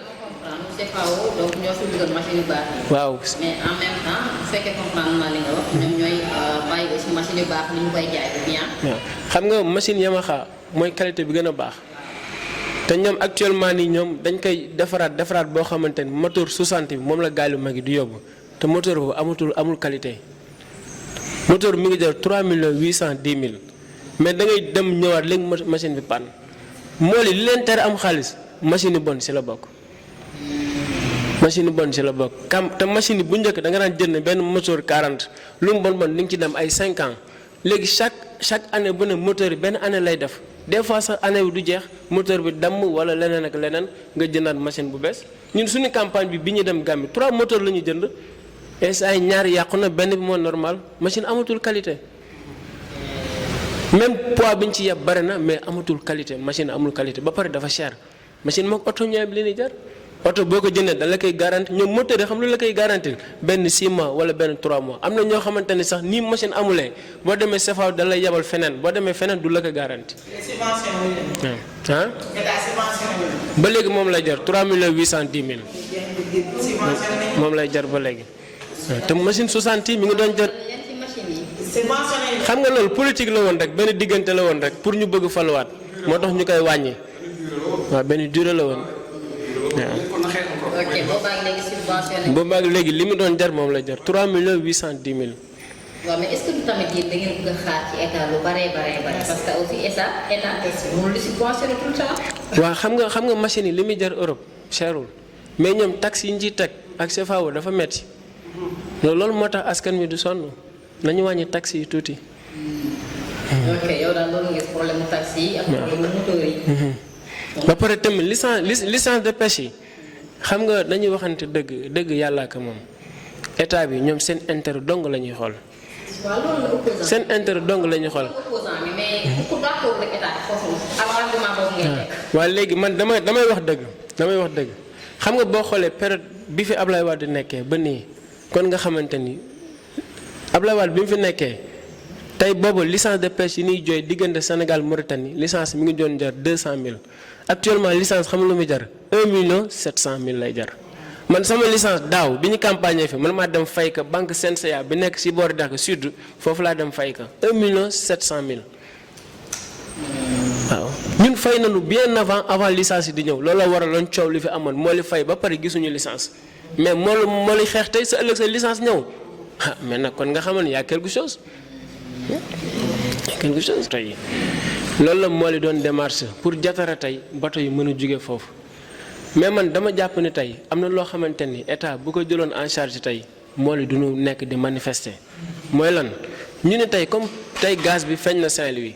Speaker 1: CFAO donc ñoo fi dugal machine yu baax yi.
Speaker 6: waaw
Speaker 1: mais en même temps bu fekkee comprendre naa li nga wax ñoom ñooy bàyyi aussi machine yu baax ni ñu koy jaay bien.
Speaker 6: waaw xam nga machine Yamaha mooy qualité bi gën a baax. te ñoom actuellement nii ñoom dañ koy defaraat boo xamante ni moteur 60 bi moom la gaal yu mag yi du yóbbu te moteur boobu amul qualité moteur mi ngi jar 3 millions 810 mille mais da ngay dem ñëwaat léegi machine bi panne mool yi li leen tere am xaalis machine yu bon si la bokk. te machine yi bu njëkk da nga daan jënd benn moteur 40 lu mu bon di nga ci dem ay 5 ans léegi chaque année bu ne moteur yi benn année lay def. des fois sax année bi du jeex moteur bi damm wala leneen ak leneen nga jëndaat machine bu bees ñun suñu campagne bi ñu dem Gambie 3 moteur la ñu jënd et ay ñaari yàqu na benn bi moo normal machine amatul qualité même poids bi ñu ci yeb bare na mais amatul qualité machine amul qualité ba pare dafa cher machine mook oto ñooy bi li ñuy jar oto boo ko jëndee da la koy garanti ñoom moteur yi xam lu la koy garanti benn 6 mois wala benn 3 mois am na ñoo xamante ni sax nii machine amulee boo demee CFA da lay yebal feneen boo demee feneen du la ko garanti. ah ba léegi moom lay jar 3 810 000 moom lay jar ba léegi te machine 60 yi mi ngi doon jar. xam nga loolu politique la woon rek benn diggante la woon rek pour ñu bëgg faluwaat moo tax ñu koy wàññi waaw benn durée la woon waaw.
Speaker 1: ok boobaag léegi subventionné.
Speaker 6: boobaag léegi li mu doon jar moom la jar 3 810 000.
Speaker 1: waaw mais est-ce que tamit yéen da ngeen bëgg a xaar ci état lu bare parce que aussi état mënul di subventionné tout le temps.
Speaker 6: waaw xam nga machine yi li muy jar Europe cherul mais ñoom taxes yi ñu ciy teg ak CFAO dafa metti loolu moo tax askan wi du sonn nañu wàññi taxes yi tuuti.
Speaker 1: ok yow daal loolu nga gis problème mu taxes yi ak problème mu moteur yi.
Speaker 6: ba pare tamit licence de pêche yi xam nga dañuy waxante dëgg yàllaa ko moom état bi ñoom seen intérêt dong la ñuy xool.
Speaker 1: waaw loolu la opposant
Speaker 6: seen intérêt dong la ñuy xool.
Speaker 1: opposant bi mais ku d'accord rek état foofu argument boobu ngay teg.
Speaker 6: waaw léegi man damay wax dëgg xam nga boo xoolee période bi fi Ablaye Wade nekkee ba nii kon nga xamante ni Ablaye Wade bi mu fi nekkee tey boobu licence de pêche yi ñuy jooy diggante Sénégal Mauritanie licence mi ngi doon jar 200 000 actuellement licence xam nga lu muy jar 1 700 000 lay jar. man sama licence daaw bi ñu campagne fi man maa dem fay ka banque CNCA bi nekk si boori Dakar Sud foofu laa dem fay ka 1 700 000 waaw ñun fay nañu bien avant licence yi di ñëw looloo waraloon coow li fi amoon moo li fay ba pare gisuñu licence mais moo li xeex tey sa ëllëg sa licence ñëw ah mais nag kon nga xamal ni y a quelque chose tey loolu la moo li doon démarche pour jatara tey bato yi mën a jóge foofu. mais man dama jàpp ni tey am na loo xamante ni état bu ko jëloon en charge tey moo li du ñu nekk di manifester mooy lan ñu ne tey comme tey gaz bi feeñ na Saint-Louis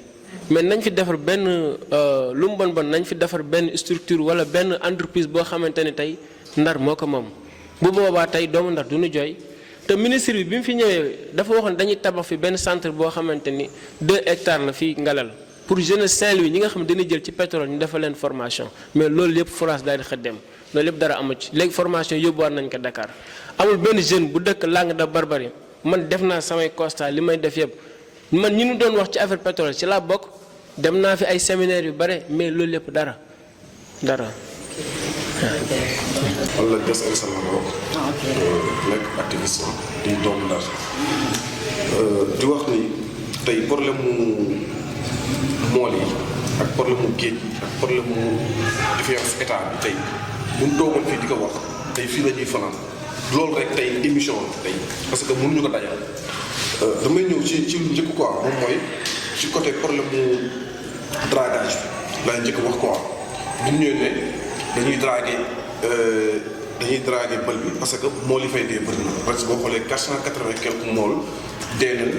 Speaker 6: mais nañ fi defar benn lu mu bon nañ fi defar benn structure wala benn entreprise boo xamante ni tey Ndar moo ko moom bu boobaa tey doomu Ndar du ñu jooy te ministre bi mu fi ñëwee dafa waxoon dañuy tabax fi benn centre boo xamante ni 2 hectares la fii Ngalal pour jeunesse Saint-Louis ñi nga xam ne dañuy jël ci pétrole ñu defal leen formation mais loolu yëpp France daal di xëddem loolu yëpp dara amu ci léegi formation yóbbuwaat nañ ko Dakar amul benn jeune bu dëkk Langue de Barbarie man def naa samay constat li may def yëpp man ñi ñu doon wax ci affaire pétrole ci laa bokk dem naa fi ay séminaires yu bare mais loolu yëpp dara.
Speaker 7: walla des ak sama bopp. nekk activiste di doomu Ndar di wax ni tey problème mu mool yi ak problème mu géej yi ak problème mu différence état bi tey bu ñu toogoon fii di ko wax tey fii la ñuy fanaan loolu rek tey émission la tey parce que mënuñu ko dajal damay ñëw ci lu njëkk quoi moom mooy ci côté problème mu dragage bi laay njëkk wax quoi bu ñu ñëwee ne dañuy draguer bël bi parce que mool yi fay dee bëri na parce que boo xoolee 480 quelques mool dee nañ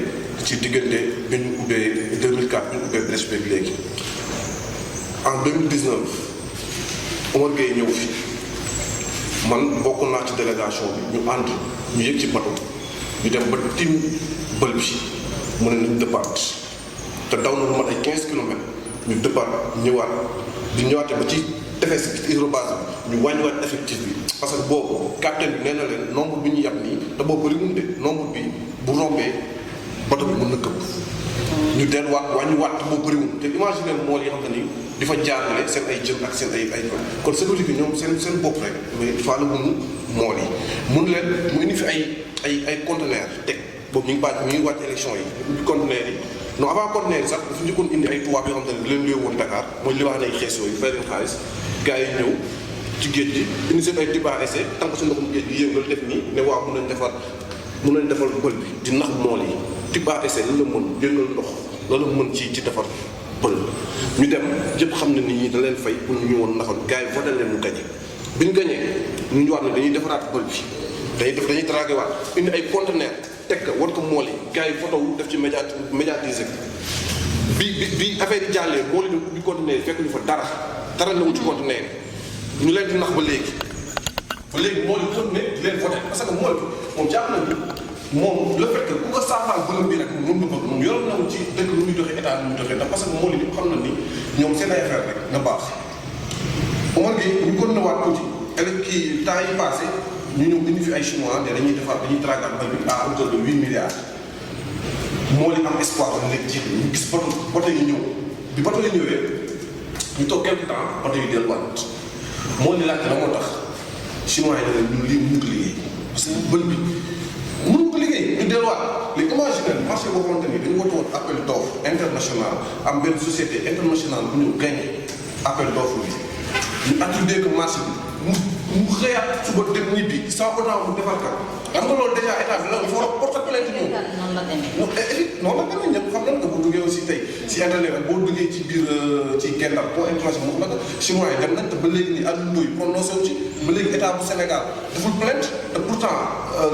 Speaker 7: ci diggante bi ñu ubbee 2004 bi ñu ubbee Brèche beeg léegi en 2019 Omar Gueye ñëw fi man bokk naa ci délégation bi ñu ànd ñu yëg ci bateau ñu dem ba tim bël bi mu ne nañ dëppaat te daw na lu mat ay 15 kilomètres ñu dëppaat ñëwaat di ñëwaatee ba ci tefes hydrobase bi ñu wàññiwaat effectif bi parce que boobu capitaine bi nee na leen nombre bi ñu yàpp nii te boobu bëri mun de nombre bi bu rombee bato bi mën na këpp ñu delluwaat wàññiwaat te boobu bëriwul te imaginer mool yi xam ne ni di fa jaarale seen ay jën ak seen ay kon sécurité bi ñoom seen bopp rek mais faa la mënu mool yi mun leen mu indi fi ay conteneur teg boobu ñu ngi wàcc élection yi ubbi conteneur yi non avant conteneur yi sax dafa njëkkoon indi ay tubaab yoo xam ne leen luy woon Dakar mooy li wax ne ay xees yooyu fay leen xaalis gars yi ñëw ci géej gi indi seen ay débat essai tànk si ndoxum géej gi yëngal def nii ne waaw mun nañ defal bël bi di nax mool yi débat essai lan la mën yëngal ndox loolu mën ci defar bël ñu dem yëpp xam ne nit ñi da leen fay pour ñu ñëwoon naxal gars yi voté leen ñu gañe bi ñu gañee ñu ñu wax ne dañuy defaraat bël bi dañuy dragué waat indi ay conteneur teg ko war ko mool yi gars yi photo wu def ci médiatiser bi affaire yi jàllee mool yi ubbi conteneur yi fekk ñu fa dara newul ci conteneur yi ñu leen di nax ba léegi mool yi xam ne di leen voté parce que mool bi moom jàpp na ni moom le fait que ku ko saafaal bëlëm bi rek moom bëgg moom yoroon na ci dëkk lu muy doxee état lu muy doxee ndax parce que mool yi ñëpp xam na ni ñoom seen ay affaire rek na baax Omar Gueye ñu kon na waat tuuti kii temps yi passé ñu ñëw indi fi ay chinois ne dañuy traquer bal bi à hauteur de 8 milliards moo li am espoir ba léegi jiitu ñu gis bato yi ñëw bi bato yi ñëwee ñu toog quelque temps bato yi delluwaat moo li laajte la moo tax chinois yi dañu ñun lii mënuñu ko liggéey parce que bël bi mënuñu ko liggéey ñu delluwaat léegi imaginer marché boo xamante ni dañu woote woon appel d'offre international am benn société internationale bu ñu gagné appel d'offre bi ñu attribué que marché bi mu xëyaat suba dem ñibbi sans autant mu defar ka xam nga loolu déjà état bi la il faut porter plainte ñoom.
Speaker 1: noonu la demee.
Speaker 7: non la demee ñëpp xam nañ ko bu duggee aussi tey si internet ak boo duggee ci biir ci Gendar boo international moom nag chinois yi dem nañ te ba léegi nii Alioune Ndoye prononcé wu ci ba léegi état bu Sénégal deful plainte te pourtant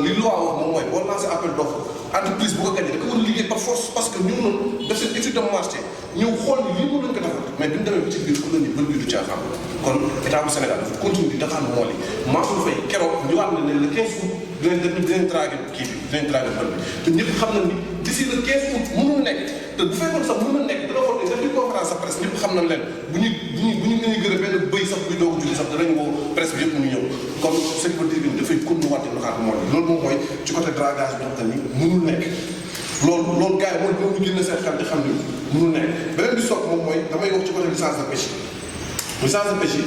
Speaker 7: li loi wax moom mooy boo lancé appel d'offre entreprise bu ko gagné da ko war a liggéey par force parce que ñun noonu def seen étude de marché ñëw xool ni lii mën nañ ko defar mais bi ñu demee ba ci biir xam nañ ni bën bi du caaxaan kon état bu Sénégal dafa continue di daxaan mool yi Mansour Faye keroog ñëwaat na ne le 15 août dinañ tragué kii bi dinañ tragué bën bi te ñëpp xam na ni d'ici le 15 août mënul nekk te bu fekkoon sax mën na nekk dana war ne def di conférence sa presse ñëpp xam nañ leen bu ñu gën a benn bëy sax buy doog a julli sax danañ woo presse bi yëpp ñu ñëw kon ce qui veut dire que dafay continuer waat di daxaan mool yi loolu moom mooy ci côté dragage bi xam ni mënul nekk loolu gars yi mooy ñu génn seen xel di xam ni mënul nekk beneen bi soog moom mooy damay wax ci côté licence de pêche licence de pêche yi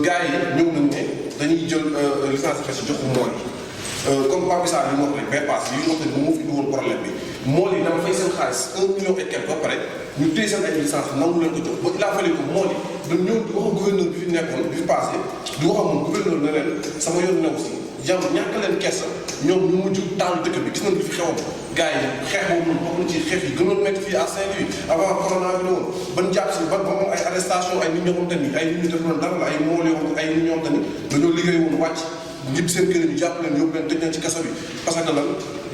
Speaker 7: gars yi ñëw nañ ne dañuy jël licence de pêche jox ko mool yi comme Pape Issa li mu wax rek bay pass yi ñu wax ne moom moo fi indi woon problème bi mool yi dama fay seen xaalis 1 million et quelque ba pare ñu téye seen ay licence nangu leen ko jox ba il a fallu que mool yi dañ ñëw di wax ak gouverneur bi fi nekkoon bi fi passé di wax ak moom gouverneur ne leen sama yoon new si jàmm ñàkk leen kersa ñoom ñu mujj taal dëkk bi gis nañ li fi xewoon gars yi xeex boobu noonu bokk na ci xeex yi gënoon métti fii à Saint-Louis avant corona bi la woon ban jàpp si ba moom ay arrestation ay nit ñoo xamante ni ay nit ñu def loolu dara la ay mool yoo xam ay nit ñoo xamante ni dañoo liggéey woon wàcc ñëpp seen kër ñu jàpp leen yóbbu leen tëj leen ci kaso bi parce que lan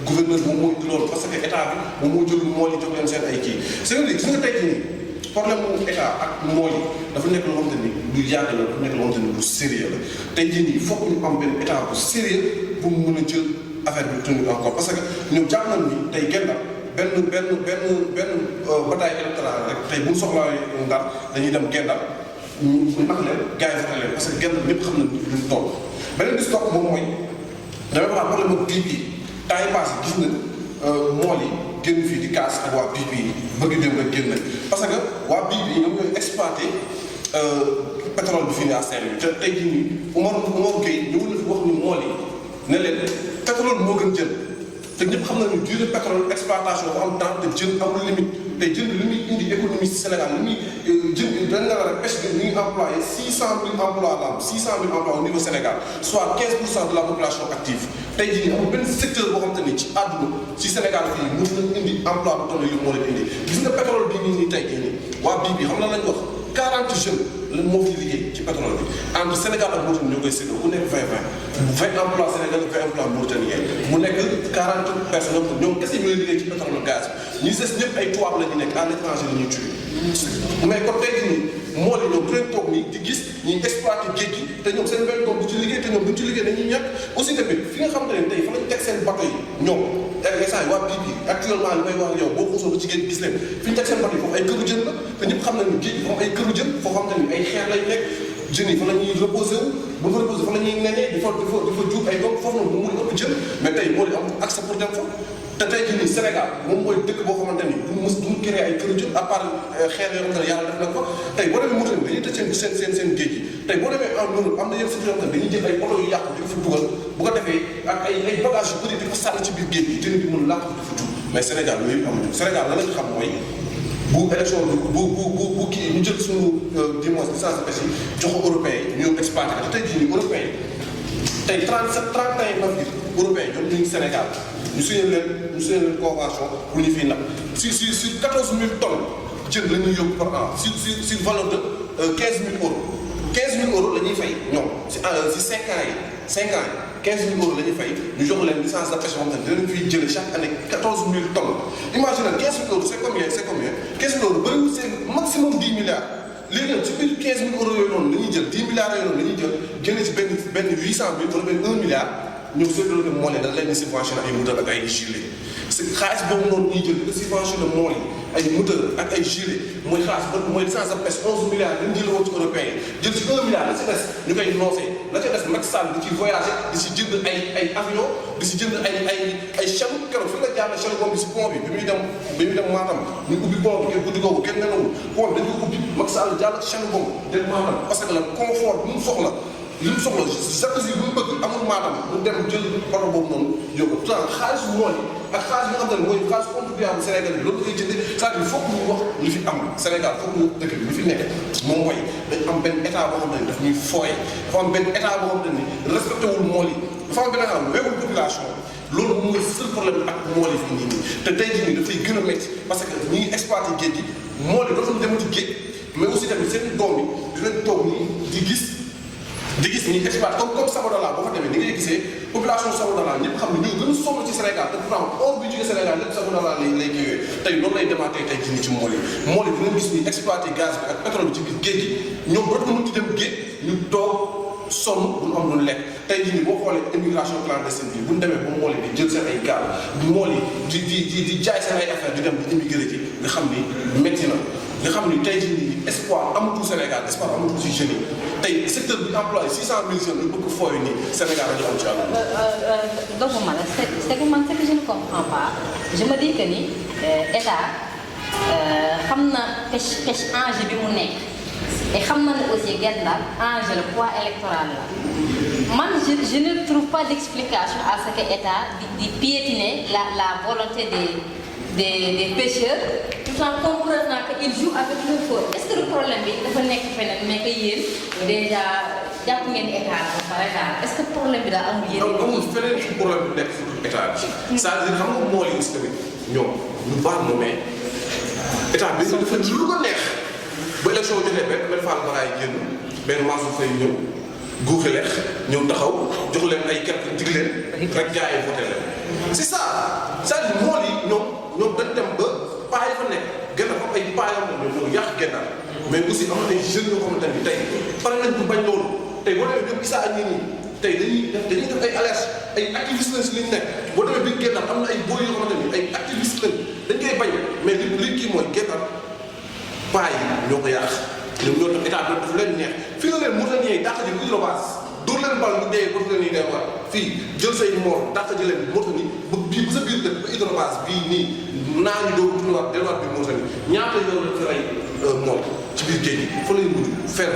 Speaker 7: gouverneur moom moo indi loolu parce que état bi moom moo jël mool yi jox leen seen ay kii c'est-à-dire gis nga tey jii nii problème mu état ak mool yi dafa nekk loo xamante ni lu yàgg la dafa nekk loo xamante ni lu sérieux la tey jii nii foog ñu am benn état bu sérieux pour mu mën a jël affaire bi tenir encore parce que ñoom jàpp nañ ni tey Gendar benn bataille électorale rek tey bu ñu soxlaa Ndar dañuy dem Gendar ñu nax leen gars yi voté leen parce que Gendar ñëpp xam nañ luñ toll beneen bi si topp moom mooy damay wax problème ak géej gi temps yi passé gis na mool yi génn fii di kaas ak waa bii bii bëgg dem rek génn parce que waa bii bii ñoom ñooy exploité pétrole bi fii nii à Saint-Louis te tey jii nii Umar Gueye ñëwul na fi wax ni mool yi ne leen pétrole moo gën jën te ñëpp xam nañu durée pétrole exploitation bu am temps te jën amul limite te jën li muy indi économie si Sénégal li muy jën dañ la rek pêche bi ñu ngi employé 600 000 emplois la am 600 000 emplois au niveau Sénégal soit 15% de la population active tey jii amul benn secteur boo xamante ni ci àdduna ci Sénégal fii mën na indi emploi bu toll yu moo leen indi gis nga pétrole bii nii tey jii nii waa bii bi xam na lañ wax 40 jeunes lan moo fi liggéey ci pétrole bi entre Sénégal ak Mauritanie ñoo koy séddoo ku nekk 20 emplois Sénégal 20 emplois mauritanien mu nekk 40 personnes ñoom kese ñooy liggéey ci pétrole gaz bi ñi des ñëpp ay tubaab la ñu nekk à l'étranger la ñuy tuddee mais comme tey jii nii moo li ñoom dinañ toog nii di gis ñuy exploité géej gi te ñoom seen benn doom du ci liggéey te ñoom duñ ci liggéey dañuy ñàkk aussi tamit fi nga xamante ne tey fa lañ teg seen bateau yi ñoom instant yi waa bii bi actuellement li may wax ak yow boo xuusoo ba ci géej gis leen fi ñu teg seen bateau yi foofu ay këru jën la te ñëpp xam nañ ni géej gi foofu ay këru jën foo xamante ni ay xeer lay nekk jën yi fa la ñuy reposé wu bu fa reposé fa la ñuy nenee di fa juub ay doom foofu noonu mu ëpp jën mais tey moo di am accès pour dem fa te tey jii nii Sénégal moom mooy dëkk boo xamante ni duñu créé ay këru jën à part xeer yoo xamante ne yàlla def na ko tey boo demee Mauritanie dañuy tëj seen géej gi tey boo demee en Europe am na yenn secteur yoo xamante ne dañuy jël ay oto yu yàqu di ko fa dugal bu ko defee ak ay bagages yu bëri di ko sànni ci biir géej gi jën bi mën làqu di fa jug mais Sénégal yooyu amuñu Sénégal la lañ xam mooy bu élection bu kii ñu jël suñu dimanche licence de pêche yi jox ko européen yi ñu exploité te tey jii nii européen yi tey 30 navires européens ñoom ñu ngi Sénégal ñu signé leen convention pour ñu fiy napp sur 14 000 tonnes jën la ñuy yóbbu par an sur valeur de 15 000 euros 15 000 euros la ñuy fay ñoom si 5 ans yi 15 000 euros la ñuy fay ñu jox leen licence de pêche boo xam ne dinañ fiy jëlee chaque année 14 000 tonnes imagine 15 000 euros c'est combien 15 000 euros bëriwul c'est maximum 10 milliards léegi nag ci biir 15 000 euros yooyu noonu la ñuy jël 10 milliards yooyu noonu la ñuy jël génne ci benn 800 000 wala benn 1 milliard ñoom séddale ne moo leen dañ leen di subventionné ay moteur ak ay gilet xaalis boobu noonu ñuy jël di subventionné mool yi ay moteur ak ay gilet mooy xaalis ba mooy licence de pêche 11 milliards dañu jël woon ci européen yi jël ci 1 milliard la ci des ñu koy noosee la ca des Macky Sall di ci voyagé di si jënd ay avion di si jënd ay chaîne keroog fi la jaaree chaîne boobu si pont bi bi muy dem Matam ñu ubbi pont bi kenn guddi googu kenn nelawul pont bi dañ ko ubbi Macky Sall jàll chaîne boobu dem Matam parce que la confort bi mu soxla li mu soxla jalousie bi mu bëgg amul Matam mu dem jël oto boobu noonu yóbbu pourtant xaalis mool yi ak xaalis bi nga xam ne mooy xaalis contribuable Sénégal bi loolu koy jëndee c'est-à-dire il faut que ñu wax li fi am Sénégal foog ñu dëkk bi li fi nekk moom mooy dañ am benn état boo xam ne daf ñuy fooye dafa am benn état boo xam ne ni respecté wul mool yi dafa am benn xam ne weewul population bi loolu moom mooy seul problème ak mool yi fii nii te tey jii nii dafay gën a métti parce que ñi ngi exploité géej gi mool yi dootuñu demati géej mais aussi tamit seen doom yi dinañ toog nii di gis ñuy exploité comme Sabodala boo fa demee ni ngay gisee population Sabodala ñëpp xam ne ñoo gën a sonn ci Sénégal te pourtant or bi jógee Sénégal lépp Sabodala lay kiiwee tey loolu lay démarqué tey jii nii ci mool yi dinañ gis ñuy exploité gaz bi ak pétrole bi ci biir géej gi ñoom dootuñu mën ci dem géej ñu toog sonn bu ñu am lu lekk tey jii nii boo xoolee immigration clandestine bi bu ñu demee ba mool yi di jël seen ay gaal mool yi di jaay seen ay affaire di dem di immigré ci nga xam ni métti na nga xam ni tey jii nii espoir amatul Sénégal espoir amatul si jeunes yi tey secteur bi employé 600 000 jeunes ñu bëgg fooyu nii Sénégal dañu am ci àll.
Speaker 1: doguma la c'est que man ce que je ne comprends pas je me dis que ni état xam na pêche enjeu bi mu nekk et xam na ne aussi Guet Ndar enjeu le poids électoral la man je ne trouve pas d'explication à ce que état di piétiner la volonté des pêcheurs tout en comprenant qu'ils jouent avec le feu. Est-ce que le problème bi dafa nekk feneen mais que yéen déjà jàpp ngeen état bi par exemple est-ce que problème bi daa amul yéen.
Speaker 7: amul feneen fu problème bi nekk fu état bi. c'est-à-dire xam nga mool yi aussi tamit ñoom ñu baax na mais état bi dafa lu ko neex ba élection jotee benn Fall Baraye génn benn Mansour Faye ñëw guuxi leex ñëw taxaw jox leen ay quelque dig leen rek jaayee voté leen. c'est ça c'est-à-dire mool yi ñoom dañ dem ba paa yi fa nekk gën a fa ay paa yoo xam ne ñoo yàq Guet Ndar mais aussi am na ay jeunes yoo xamante ni tey pare nañ pour bañ loolu tey boo demee ñoom Issa ak ñi nii tey dañuy def ay alerte ay activistes lañ si li ñu nekk boo demee biir Guet Ndar am na ay boy yoo xamante ni ay activistes lañ dañ koy bañ mais li kii mooy Guet Ndar paa yi ñoo ko yàq ñoom ñoo tax état bi dafa leen neex fii la leen Mauritaniens yi dàq ji hydrobase dóor leen bal mu dee ba leen day war fii jël say moor dàq ji leen Mauritanie ba bii ba sa biir dëkk ba hydrobase bii nii naa ñu doog tuuti delluwaat bi Mauritanie ñaata yoon la fi rey mool ci biir géej gi fa lay mujj fenn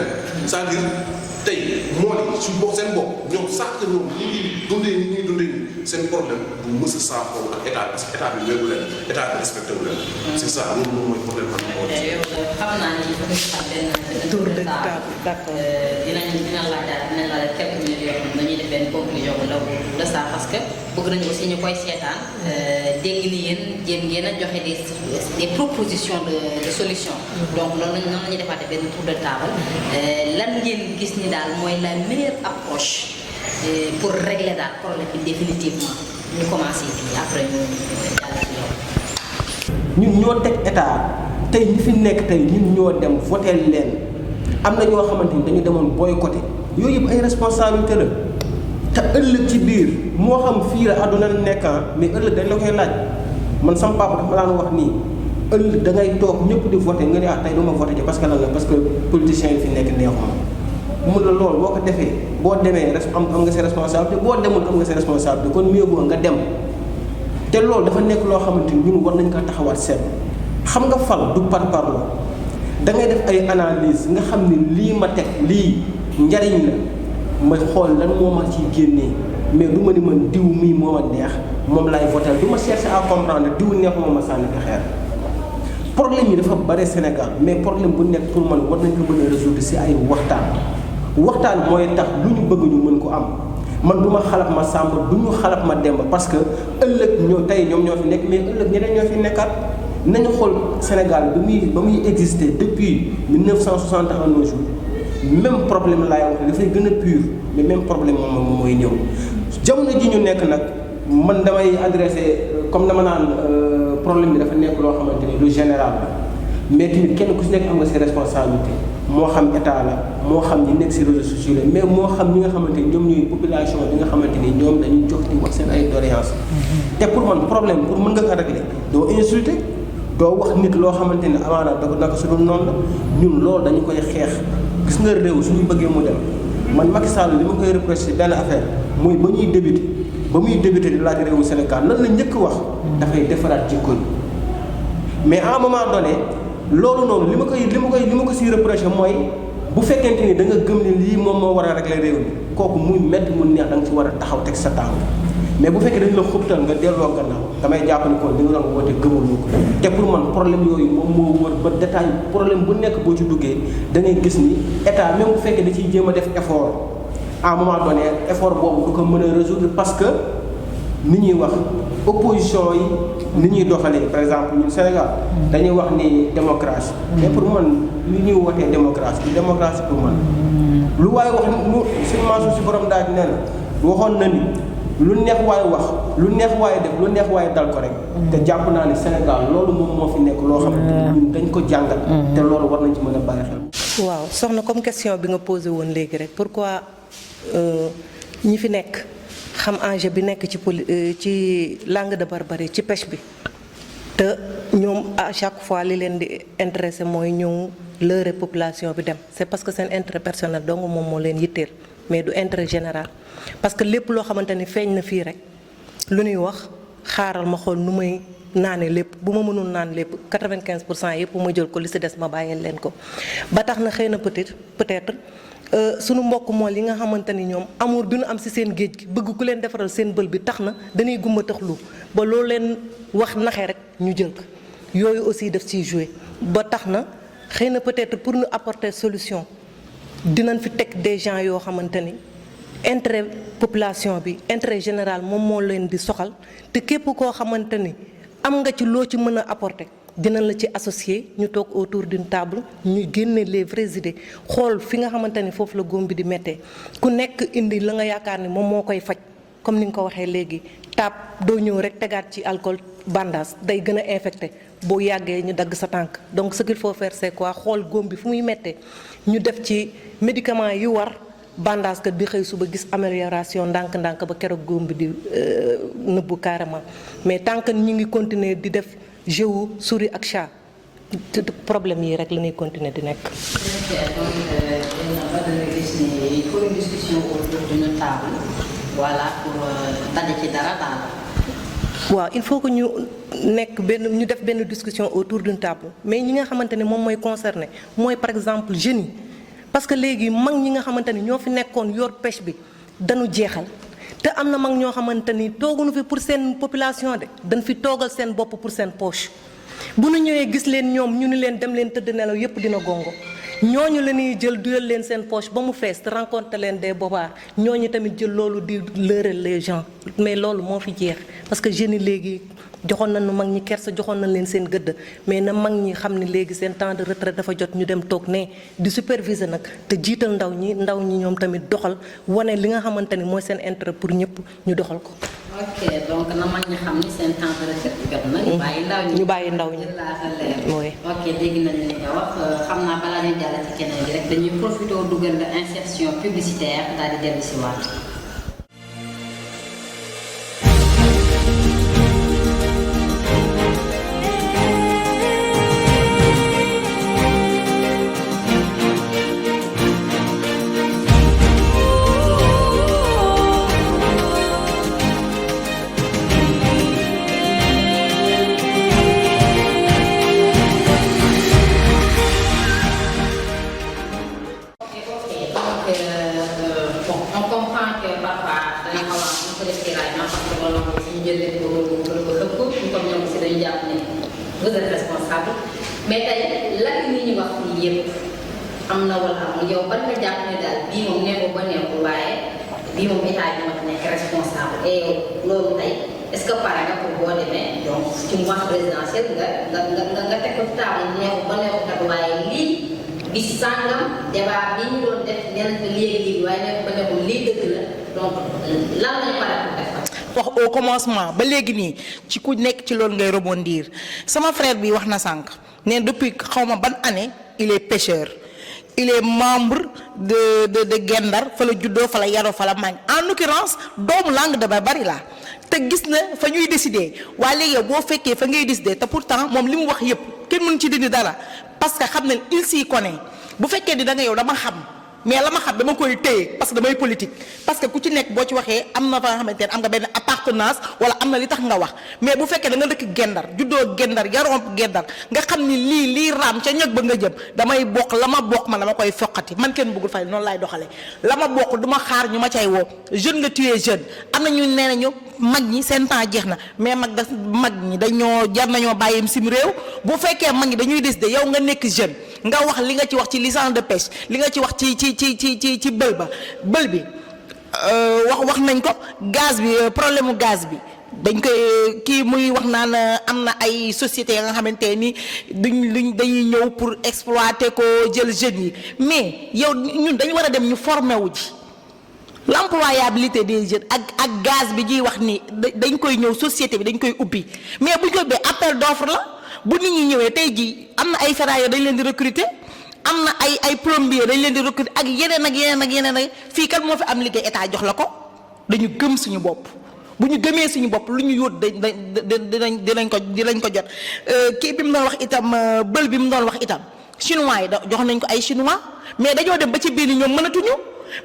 Speaker 7: c'est-à-dire tey mool yi su bokk seen bopp ñoom sax que ñoom ñi ngi dundee ni ñuy dundee nii seen problème bu mës a saafara ak état parce que état bi wéru leen état bi respecté wu leen. c'est ça loolu moom mooy problème ak mool.
Speaker 1: xam naa ni dafa xam benn tour de table d'accord dina la laaj quelques minutes yoo xam ne dañuy def benn conclusion bu ndaw de ça parce que bëgg nañu aussi ñu koy seetaan dégg ni yéen jéem ngeen a joxe des propositions de solution. donc loolu noonu la ñuy defaatee benn tour de table lan ngeen gis ni daal mooy la meilleure approche pour régler daal problème bi définitivement ñu commencé fii après ñu jàll ci loolu.
Speaker 8: ñun ñoo teg état tey ñi fi nekk tey ñun ñoo dem voté leen am na ñoo xamante ni dañu demoon boycotté yooyu yëpp ay responsabilité la te ëllëg ci biir moo xam fii la àdduna la nekk mais ëllëg dañ la koy laaj man sama papa dafa ma daan wax nii ëllëg da ngay toog ñëpp di voté nga ne tey duma voté ci parce que lan la parce que politiciens yi fi nekk neexuma mun la loolu boo ko defee boo demee am nga sa responsabilité boo demul am nga sa responsabilité kon mieux vaut nga dem te loolu dafa nekk loo xamante ni ñun war nañ ko taxawaat seet xam nga fal du parparloo da ngay def ay analyse nga xam ne lii ma teg lii njariñ la ma xool lan moo ma ciy génnee mais du ma ni man diw mii moo ma neex moom laay voter du ma chercher à comprendre diw neexuma ma sànni ko xeer problème yi dafa bare Sénégal mais problème bu nekk pour man war nañ ko mën a résoudre si ay waxtaan mooy tax lu ñu bëgg ñu mën ko am man du ma xalab ma Samba du ñu xalab ma Demba parce que ëllëg tey ñoom ñoo fi nekk mais ëllëg ñeneen ñoo fi nekkaat nañu xool Sénégal ba muy exister depuis 1960 à nos jours même problème laay wax dafay gën a pur mais même problème moom mooy ñëw jamono ji ñu nekk nag man damay adressé comme dama naan problème bi dafa nekk loo xamante ni lu général la mais tamit kenn ku si nekk am nga ses responsabilités moo xam état la moo xam ñi nekk si réseaux sociaux la mais moo xam ñi nga xamante ni ñoom ñooy population bi nga xamante ni ñoom dañuy jox di wax seen ay doléances te pour man problème pour mën nga ko régler doo insulter doo wax nit loo xamante ni amaana da ko naka su dul noonu la ñun loolu dañu koy xeex gis nga réew suñu bëggee mu dem man Macky Sall li ma koy reproché benn affaire mooy ba muy débuté di laaj réewu Sénégal lan la njëkk wax dafay defaraat jikko yi mais à un moment donné loolu noonu li ma ko siy reproché mooy bu fekkente ni da nga gëm ni lii moom moo war a régler réew mi kooku muy métti mu neex da nga ci war a taxaw teg sa tànk mais bu fekkee dañu la xubtal nga delloo gannaaw damay jàpp ni kon li nga doon woote gëmul ko te pour man problème yooyu moom moo wër ba détail problème bu nekk boo ci duggee da ngay gis ni état même bu fekkee da ciy jéem a def effort à un moment donné effort boobu du ko mën a résoudre parce que ni ñuy wax opposition yi ni ñuy doxalee par exemple ñun Sénégal dañuy wax ni démocratie mais pour man li ñuy wootee démocratie pour man lu waaye wax lu suñu Mansour Sy borom daal nee na waxoon na ni lu neex waay wax lu neex waay def lu neex waay dal ko rek te jàpp naa ne Sénégal loolu moom moo fi nekk loo xamante ni ñun dañ ko jàngal te loolu war nañ ci mën a bàyyi xel.
Speaker 9: waaw soxna comme question bi nga posé woon léegi rek pourquoi ñi fi nekk xam enjeu bi nekk ci langue de barbarie ci pêche bi te ñoom à chaque fois li leen di intéressé mooy ñëw leurrer population bi dem c'est parce que seen intérêt personnel donc moom moo leen yitteel mais du intérêt général parce que lépp loo xamante ni feeñ na fii rek lu ñuy wax xaaral ma xool nu may naane lépp bu ma mënul naan lépp 95% yëpp ma jël ko li si des ma bàyyil leen ko ba tax na xëy na peut-être sunu mbokk mool yi nga xamante ni ñoom amour bi ñu am ci seen géej gi bëgg ku leen defaral seen bël bi tax na dañuy gumba taxlu ba loolu leen wax naxee rek ñu jël ko yooyu aussi daf ciy jouer ba tax na xëy na peut-être pour ñu apporter solution dinañ fi teg des gens yoo xamante ni intérêt population bi intérêt général moom moo leen di soxal te képp koo xamante ni am nga ci loo ci mën a apporter dinañ la ci associé ñu toog autour d'une table ñu génne les vraies idées xool fi nga xamante ni foofu la góom bi di méttee ku nekk indi la nga yaakaar ni moom moo koy faj comme ni nga ko waxee léegi taab doo ñëw rek tegaat ci alcool bandage day gën a infecté boo yàggee ñu dagg sa tànk donc ce qu'il faut faire c'est quoi xool góom bi fu muy méttee ñu def ci médicament yi war bandage kat bi xëy suba gis amélioration ndànk-ndànk ba keroog góom bi di nëbbu carrément mais tant que ñu ngi continuer di def jeu souris ak chat problème yi rek la ñuy continuer di nekk.
Speaker 1: il faut une discussion autour d'une table voilà pour daje ci dara daal.
Speaker 9: waaw il faut que ñu nekk ñu def benn discussion autour d'une table mais ñi nga xamante ne moom mooy concerné mooy par exemple jeunes yi parce que léegi mag ñi nga xamante ni ñoo fi nekkoon yor pêche bi dañu jeexal. te am na mag ñoo xamante ni tooguñu fi pour seen population de dañ fi toogal seen bopp pour seen poche bu nu ñëwee gis leen ñoom ñu ni leen dem leen tëdd nelaw yépp dina gongo ñooñu la ñuy jël duyal leen seen poche ba mu fees te rencontre leen des bobards ñooñu tamit jël loolu di leurrer les gens mais loolu moo fi jeex parce que jeunes yi léegi joxoon nañu mag ñi kersa joxoon nañ leen seen gëdd mais na mag ñi xam ne léegi seen temps de retraite dafa jot ñu dem toog ne di superviser nag te jiital ndaw ñi ñoom tamit doxal wane li nga xamante ni mooy seen intérêt pour ñëpp ñu doxal ko.
Speaker 1: ok donc na mag ñi xam ni seen temps de retraite jot na. ñu bàyyi ndaw ñi
Speaker 9: oui.
Speaker 1: ok dégg nañu li nga wax xam naa balaa ñuy jàll ci keneen gi rek dañuy profité dugal la insertion publicitaire daal di dellu si waat.
Speaker 10: vous êtes responsable mais tey lan nit ñi wax nii yëpp am na wala amul yow ban nga jàpp ne daal bii moom nekkul ba nekkul waaye bii moom état bi ma nekk responsable et yow loolu tey est-ce que pare nga pour boo demee donc ci mois présidentiel nga teg ko ci table nekkul ba nekkul kat waaye lii bis sàngam débat bi ñu doon def nee nañ ko léegi waaye nekkul ba nekkul lii dëgg la donc lan lañu pare pour def.
Speaker 2: wax au commencement ba léegi nii ci ku nekk ci loolu ngay rebondir sama frère bi wax na sànq ne depuis xawma ban année il est pêcheur il est membre de Gendar fa la juddoo fa la yaroo fa la màgg en l'occurrence doomu Langue de Barbarie la te gis na fa ñuy décider waaye léegi yow boo fekkee fa ngay décider te pourtant moom li mu wax yépp kenn mënu ci dindi dara parce que xam ne il s'y connaît bu fekkee di da nga yow dama xam mais la ma xam dama koy téye parce que damay politique parce que ku ci nekk boo ci waxee am na fa nga xamante ne am nga benn appartenance wala am na li tax nga wax mais bu fekkee da nga dëkk Gendar juddoo Gendar yaroo Gendar nga xam ni lii raam ca ñëg ba nga jëm damay bokk la ma bokk man dama koy foqati man kenn bëggul fay noonu laay doxale la ma bokk du ma xaar ñu ma cay woo jeune nga tuye jeune am na ñu nee nañu mag ñi seen temps jeex na mais mag ñi dañoo jar nañoo bàyyim sim réew bu fekkee mag ñi dañuy décider yow nga nekk jeune nga wax li nga ci wax ci licence de pêche li nga ci wax ci bël bi wax nañ ko gaz bi problème mu gaz bi dañ koy kii muy wax naan am na ay sociétés ya nga xamante ni dañuy ñëw pour exploiter ko jël jeunes yi mais yow ñun dañu war a dem ñu formé wu ji l'employabilité des jeunes ak gaz bi ñuy wax ni dañ koy ñëw société bi dañ koy ubbi mais bu ñu ko ubbee appel d'offre la bu nit ñi ñëwee tey jii am na ay ferrailleurs dañ leen di recruter am na ay plombier dañ leen di recruter ak yeneen ak fii kat moo fi am liggéey état jox la ko dañu gëm suñu bopp bu ñu gëmee suñu bopp lu ñu yóot dinañ ko jot kii bi mu doon wax itam bël bi mu doon wax itam chinois yi jox nañ ko ay chinois mais dañoo dem ba ci biir ni ñoom mënatuñu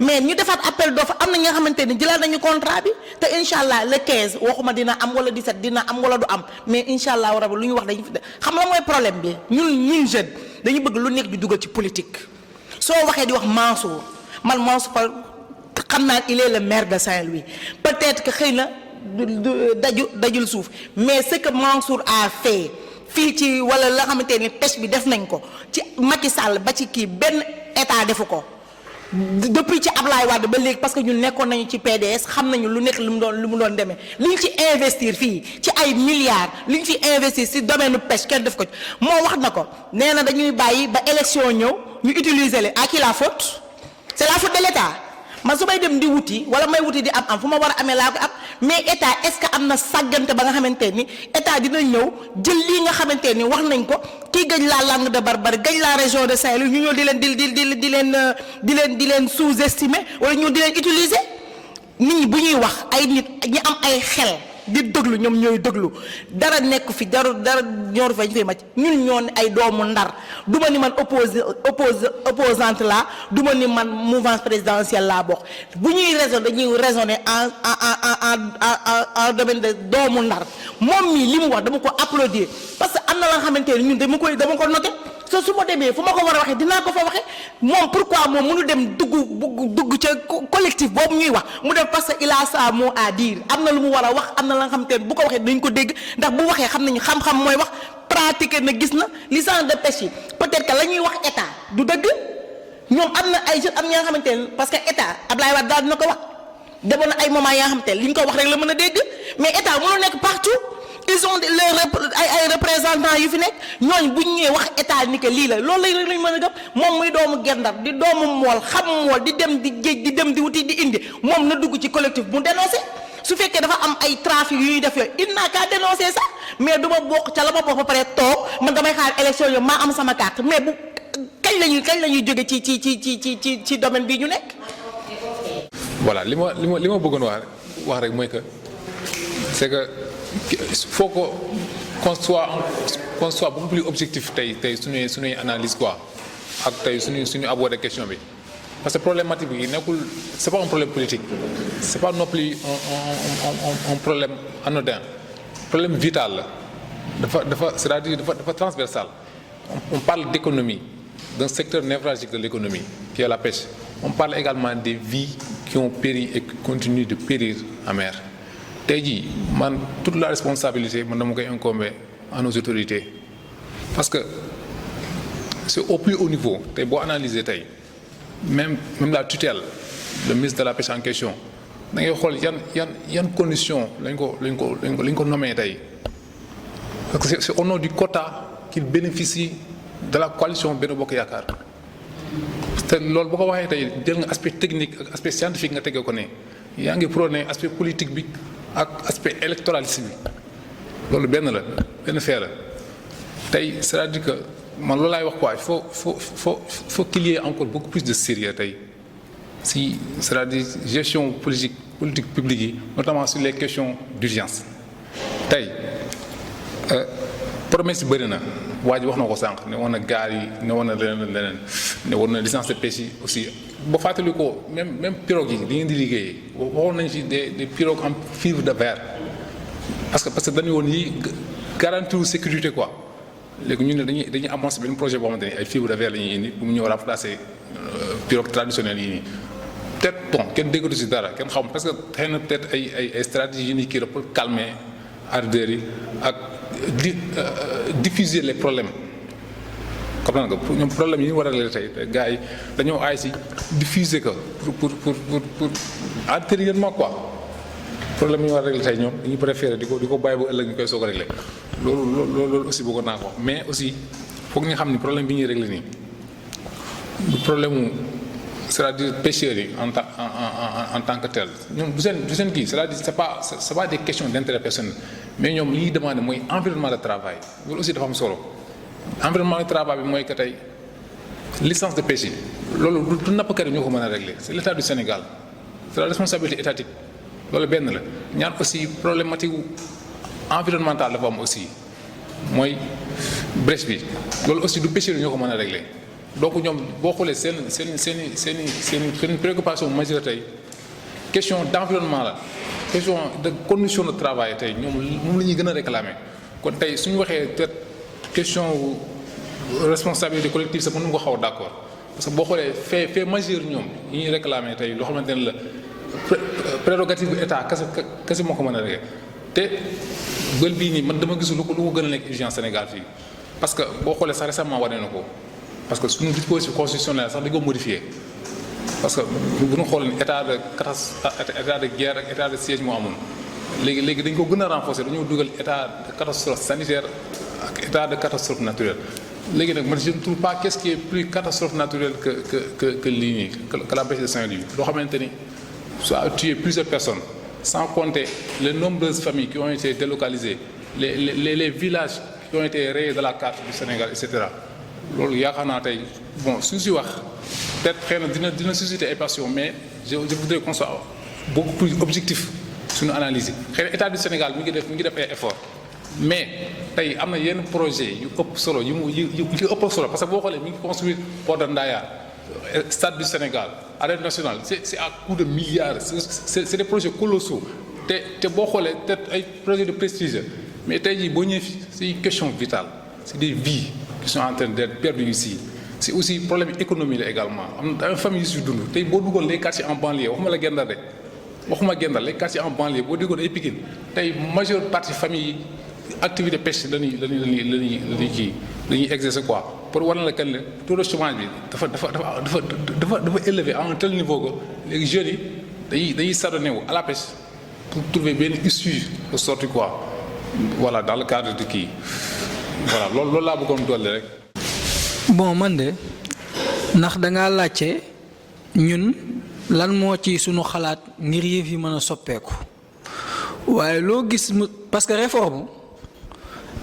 Speaker 2: mais ñu defaat appel d'offre am na nga xamante ni jëlaat nañu contrat bi te incha allah le 15 waxuma dina am wala 17 dina am wala du am mais incha allah rabi lu ñu wax dañu fi xam la mooy problème bi ñun jeune dañu bëgg lu nekk di dugal ci politique soo waxee di wax Mansour xam naa il est le maire de Saint-Louis peut-être que xëy na dajul suuf mais ce que Mansour a fait fii ci wala la xamante ni pêche bi def nañ ko ci Macky Sall ba ci kii benn état defu ko. depuis ci Ablaye Wade ba léegi parce que ñun nekkoon nañu ci PDS xam nañu lu nekk lu mu doon demee li ñu ci investir fii ci ay milliards li ñu fi investir ci domaine pêche kenn def ko moo wax na ko nee na dañuy bàyyi ba élection ñëw ñu utiliser leen à qui la faute c'est la faute de l'État man su may dem di wuti wala may wuti di am fu ma war a amee laa ko am mais état est-ce que am na sàggante ba nga xamante ni état dina ñëw jël lii nga xamante ni wax nañ ko kii gëj la Langue de Barbarie gëj la région de Saint-Louis ñu ñëw di leen sous-estimer wala ñu di leen utiliser nit ñi bu ñuy wax ay nit ñi am ay xel di déglu ñoom ñooy déglu dara nekk fi dara ñooru fa ñu fay màcc ñun ñoo ay doomu Ndar du ma ni man opposante la du ma ni man mouvance présidentielle laa bokk bu ñuy raisonner dañuy raisonner en domaine de doomu Ndar moom mii li mu wax dama ko applaudir parce que am na la nga xamante ne ñun dama ko noté so su ma demee fu ma ko war a waxee dinaa ko fa waxee moom pourquoi moom mënu dem dugg ca collectif boobu ñuy wax mu dem parce que il a sa mot à dire am na lu mu war a wax am na la nga xamante ne bu ko waxee dañ ko dégg ndax bu waxee xam nañu xam-xam mooy wax pratiquer na gis na licence de pêche yi peut-être que la ñuy wax état du dëgg ñoom am na ay jeunes am ña nga xamante ne parce que état Ablaye Wade daal dina ko wax demoon na ay moment yaa nga xamante ne li ñu ko wax rek la mën a dégg mais état mënul nekk partout ils ont ay représentants yu fi nekk ñooñ bu ñu ñëwee wax état ni que lii la loolu lañ mën a gëm moom muy doomu Gendar di doomu mool xam mool di dem di géej di dem di wuti di indi moom na dugg ci collectif mu dénoncé su fekkee dafa am ay trafic yu ñuy def yooyu il n'a qu'à dénoncer ça mais du ma bokk ca la ma bokk ba pare toog man damay xaar élection yo maa am sama carte mais bu kañ la ñuy jóge ci domaine bii ñu nekk.
Speaker 3: voilà li ma bëggoon wax rek mooy que c'est que il faut qu'on soit beaucoup plus objectif tey suñuy analyse quoi ak tey suñu aborder question bi parce que problématique bi nekkul c'est pas un problème politique c'est pas non plus un problème anodin problème vital la dafa transversal on parle d'économie d'un secteur névralgique de l'économie qui est la pêche on parle également des vies qui ont péri et qui continuent de périr en mer tey jii man toute la responsabilité man dama koy incomber à nos autorités parce que c'est au plus haut niveau tey boo analyser tey même la tutelle le ministre de la pêche en question da ngay xool yan conditions lañ ko nommé tey parce que c'est au nom du quota qu'il bénéficie de la coalition Benno Bokk Yaakaar te loolu boo ko waxee tey jël nga aspect technique ak aspect scientifique nga tege ko ne yaa ngi prôné aspect politique bi ak aspect électoraliste bi loolu benn fait la tey c'est-à-dire que man loolu laay wax quoi faut qu'il y ait encore beaucoup plus de sérieux tey si c'est-à-dire gestion politique publique yi notamment sur les questions d'urgence tey promesse yi bëri na waa ji wax na ko sànq ne woon na gaar yi ne woon na leneen ne woon na licence de pêche yi aussi ba fàttali ko même pirogue yi li ngeen di liggéeyee waxoon nañ ci des pirogues en fibre de verre parce que dañu woon yi garantir sécurité quoi léegi ñu ne dañuy avancer benn projet boo xamante ni ay fibre de verre la ñuy indi pour mu ñëw remplacer pirogue traditionnelles yi nii peut-être bon kenn déggatu si dara kenn xam parce que xëy na peut-être ay stratégies yu ni kii la pour calmer ardeurs yi ak diffuser les problèmes comprendre nga pour ñoom problème yi ñu war a régler tey gars yi dañoo aay si diffuser ko pour antérieurement quoi problème yi ñu war a régler tey ñoom dañuy préférer di ko bàyyi ba ëllëg ñu koy soog a régler loolu aussi bëggoon naa ko mais aussi foog ñu xam ni problème bi ñuy régler nii du problème mu c'est-à-dire pêcheurs yi en tant que tel ñoom du seen kii c'est-à-dire c'est pas des questions d'intérêt personnel mais ñoom li ñuy demander mooy environnement de travail loolu aussi dafa am solo environnement de travail bi mooy que tey licence de pêche yi loolu du nappkat yi ñoo ko mën a régler c'est l'État du Sénégal c'est la responsabilité étatique loolu benn la ñaar aussi problématique environnementale dafa am aussi mooy brèche bi loolu aussi du pêcheur yi ñoo ko mën a régler donc ñoom boo xoolee seen préoccupation majeure tey question d'environnement la question de condition de travail tey ñoom moom la ñuy gën a réclamer kon tey suñu waxee peut-être question responsabilité collective sax mën nga ko xaw d'accord parce que boo xoolee fait majeur ñoom yi ñuy réclamer tey loo xamante ne la prérogative bu état kese moo ko mën a régler te bël bii nii man dama gisul lu ko gën a nekk urgence Sénégal fii parce que boo xoolee sax récemment wane na ko parce que suñu dispositif constitutionnel sax dañ ko modifié parce que bu ñu xool état de guerre ak état de siège moo amoon léegi dañ ko gën a renforcer dañoo dugal état de catastrophe sanitaire ak état de catastrophe naturelle léegi nag man je ne trouve pas qu'est-ce qui est plus catastrophe naturelle que lii nii que la pêche de Saint-Louis loo xamante ni ça a tué plusieurs personnes sans compter les nombreuses familles qui ont été délocalisées les villages qui ont été rayés de la carte du Sénégal et cetera loolu yaakaar naa tey bon suñu si wax peut-être xëy na dina susciter ay passion mais je voudrais qu'on soit beaucoup plus objectif suñu analyse yi xëy na état du Sénégal mi ngi def ay efforts mais tey am na yenn projet yu ëpp solo yu ëpp solo parce que boo xoolee mi ngi construire port de Ndayane stade du Sénégal arène nationale c'est à coût de milliards c'est des projets colossaux te boo xoolee peut-être ay projets de prestige mais tey jii boo ñëwee fii c'est une question vitale c'est des vies qui sont en train d'être perdues ici c'est aussi problème économie la également am na famille yu si dund tey boo duggoon les quartiers en banlieue waxuma Gendar les quartiers en banlieue boo duggoon ay Pikine tey majeure partie famille yi activité pêche lañuy exercer quoi pour war na la kan le taux de chômage bi dafa élevé à un tel niveau que léegi jeunes yi dañuy s'adonner wu à la pêche pour trouver benn issue de sortie quoi voilà dans le cadre de kii voilà loolu laa bëggoon dolli rek.
Speaker 4: bon man de ndax dangaa laajte ñun lan moo ci sunu xalaat ngir yëf yi mën a soppeeku waaye loo gis parce que